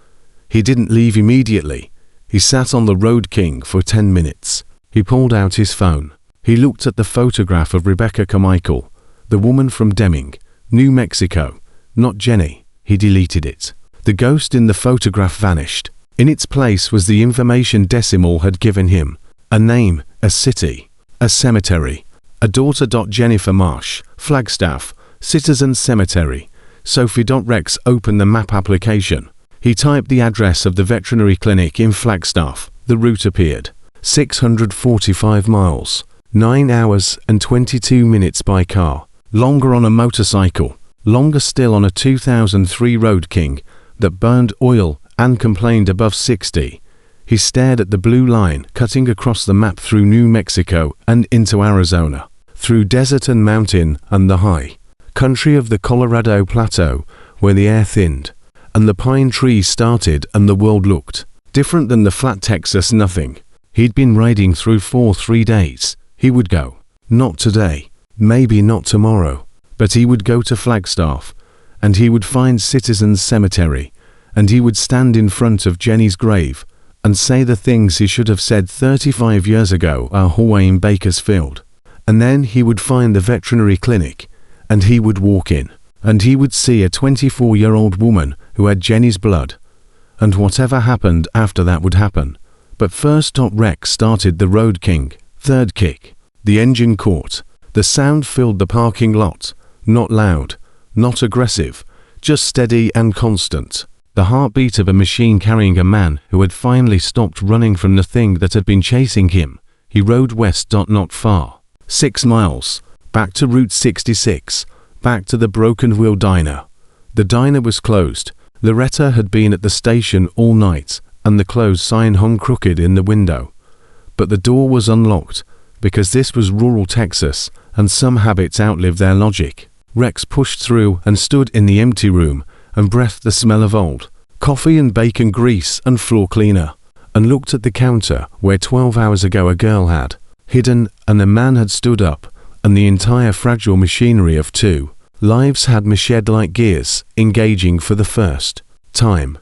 He didn't leave immediately. He sat on the Road King for 10 minutes. He pulled out his phone. He looked at the photograph of Rebecca Carmichael, the woman from Deming, New Mexico, not Jenny. He deleted it. The ghost in the photograph vanished. In its place was the information Decimal had given him: a name, a city, a cemetery, a daughter. Jennifer Marsh, Flagstaff, Citizen Cemetery. Sophie.Rex opened the map application. He typed the address of the veterinary clinic in Flagstaff. The route appeared. 645 miles. 9 hours and 22 minutes by car. Longer on a motorcycle. Longer still on a 2003 Road King that burned oil and complained above 60. He stared at the blue line cutting across the map through New Mexico and into Arizona. Through desert and mountain and the high country of the Colorado Plateau where the air thinned and the pine trees started and the world looked different than the flat Texas nothing he'd been riding through for 3 days. He would go. Not today, maybe not tomorrow, but he would go to Flagstaff, and he would find Citizen's Cemetery, and he would stand in front of Jenny's grave and say the things he should have said 35 years ago at Hawaii in Bakersfield. And then he would find the veterinary clinic, and he would walk in, and he would see a 24-year-old woman who had Jenny's blood. And whatever happened after that would happen. But first Rex started the Road King. Third kick. The engine caught. The sound filled the parking lot. Not loud, not aggressive, just steady and constant. The heartbeat of a machine carrying a man who had finally stopped running from the thing that had been chasing him. He rode west. Not far. 6 miles. Back to Route 66. Back to the Broken Wheel Diner. The diner was closed. Loretta had been at the station all night, and the closed sign hung crooked in the window. But the door was unlocked, because this was rural Texas, and some habits outlive their logic. Rex pushed through and stood in the empty room, and breathed the smell of old coffee and bacon grease and floor cleaner, and looked at the counter where 12 hours ago a girl had hidden, and a man had stood up, and the entire fragile machinery of 2 lives had mached like gears, engaging for the first time.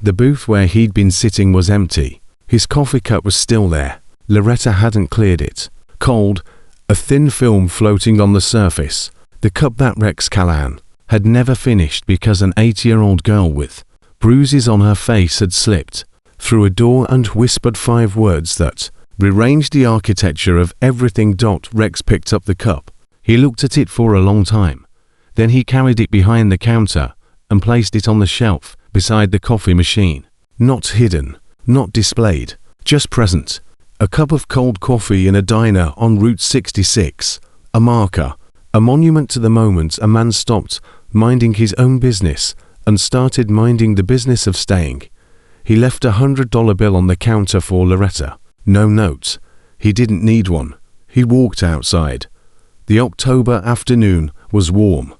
The booth where he'd been sitting was empty. His coffee cup was still there. Loretta hadn't cleared it. Cold, a thin film floating on the surface. The cup that Rex Callahan had never finished because an 8-year-old girl with bruises on her face had slipped through a door and whispered 5 words that rearranged the architecture of everything. Rex picked up the cup. He looked at it for a long time. Then he carried it behind the counter and placed it on the shelf beside the coffee machine. Not hidden, not displayed, just present. A cup of cold coffee in a diner on Route 66. A marker, a monument to the moment a man stopped minding his own business and started minding the business of staying. He left a $100 bill on the counter for Loretta. No note. He didn't need one. He walked outside. The October afternoon was warm.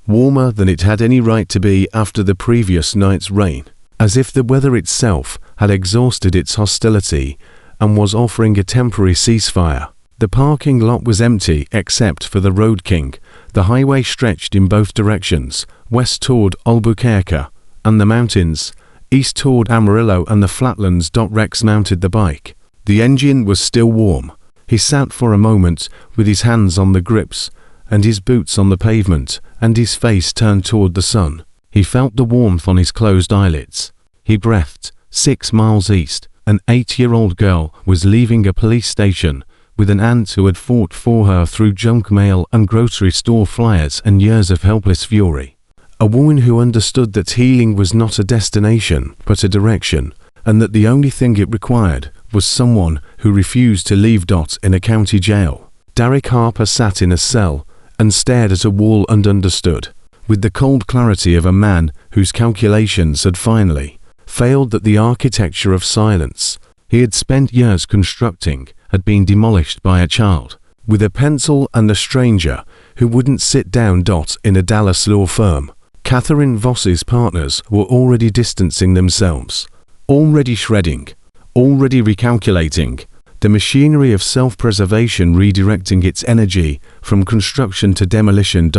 Warmer than it had any right to be after the previous night's rain. As if the weather itself had exhausted its hostility and was offering a temporary ceasefire. The parking lot was empty except for the Road King. The highway stretched in both directions, west toward Albuquerque and the mountains, east toward Amarillo and the flatlands. Rex mounted the bike. The engine was still warm. He sat for a moment with his hands on the grips and his boots on the pavement and his face turned toward the sun. He felt the warmth on his closed eyelids. He breathed. 6 miles east, an 8-year-old girl was leaving a police station with an aunt who had fought for her through junk mail and grocery store flyers and years of helpless fury. A woman who understood that healing was not a destination but a direction, and that the only thing it required was someone who refused to leave in a county jail. Derek Harper sat in a cell and stared at a wall and understood, with the cold clarity of a man whose calculations had finally failed, that the architecture of silence he had spent years constructing had been demolished by a child with a pencil and a stranger who wouldn't sit down. In a Dallas law firm, Catherine Voss's partners were already distancing themselves, already shredding, already recalculating, the machinery of self-preservation redirecting its energy from construction to demolition.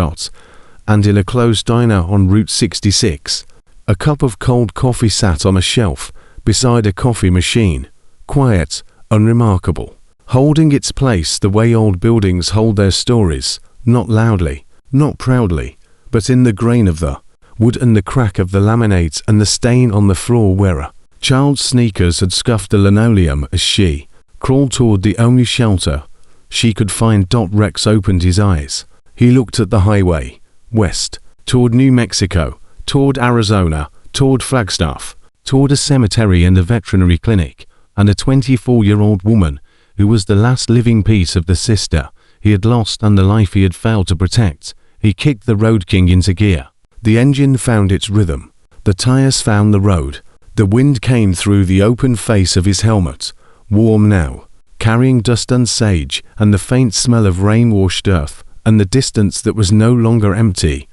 And in a closed diner on Route 66, a cup of cold coffee sat on a shelf beside a coffee machine, quiet, unremarkable, holding its place the way old buildings hold their stories, not loudly, not proudly, but in the grain of the wood and the crack of the laminate and the stain on the floor where a child's sneakers had scuffed the linoleum as she crawled toward the only shelter she could find. Rex opened his eyes. He looked at the highway, west, toward New Mexico, toward Arizona, toward Flagstaff, toward a cemetery and a veterinary clinic, and a 24-year-old woman who was the last living piece of the sister he had lost and the life he had failed to protect. He kicked the Road King into gear. The engine found its rhythm. The tires found the road. The wind came through the open face of his helmet, warm now, carrying dust and sage and the faint smell of rain-washed earth, and the distance that was no longer empty,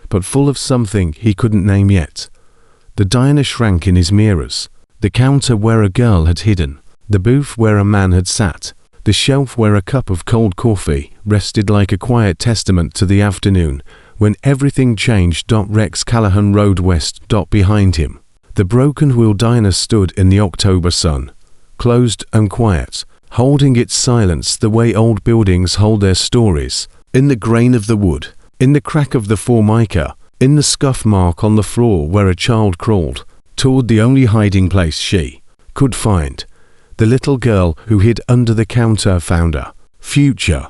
but full of something he couldn't name yet. The diner shrank in his mirrors. The counter where a girl had hidden, the booth where a man had sat, the shelf where a cup of cold coffee rested like a quiet testament to the afternoon when everything changed. Rex Callahan rode west. Behind him, the broken wheel diner stood in the October sun, closed and quiet, holding its silence the way old buildings hold their stories, in the grain of the wood, in the crack of the formica, in the scuff mark on the floor where a child crawled toward the only hiding place she could find. The little girl who hid under the counter found her future,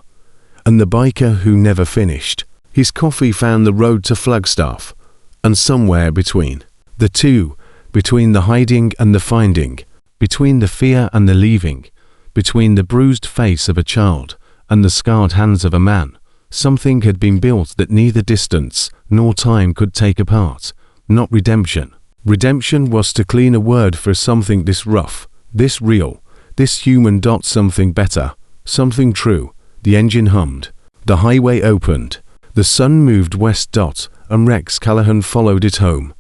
and the biker who never finished. His coffee found the road to Flagstaff, and somewhere between the two, between the hiding and the finding, between the fear and the leaving, between the bruised face of a child and the scarred hands of a man, something had been built that neither distance nor time could take apart. Not redemption. Redemption was too clean a word for something this rough, this real, this human. Something better, something true. The engine hummed. The highway opened. The sun moved west. And Rex Callahan followed it home.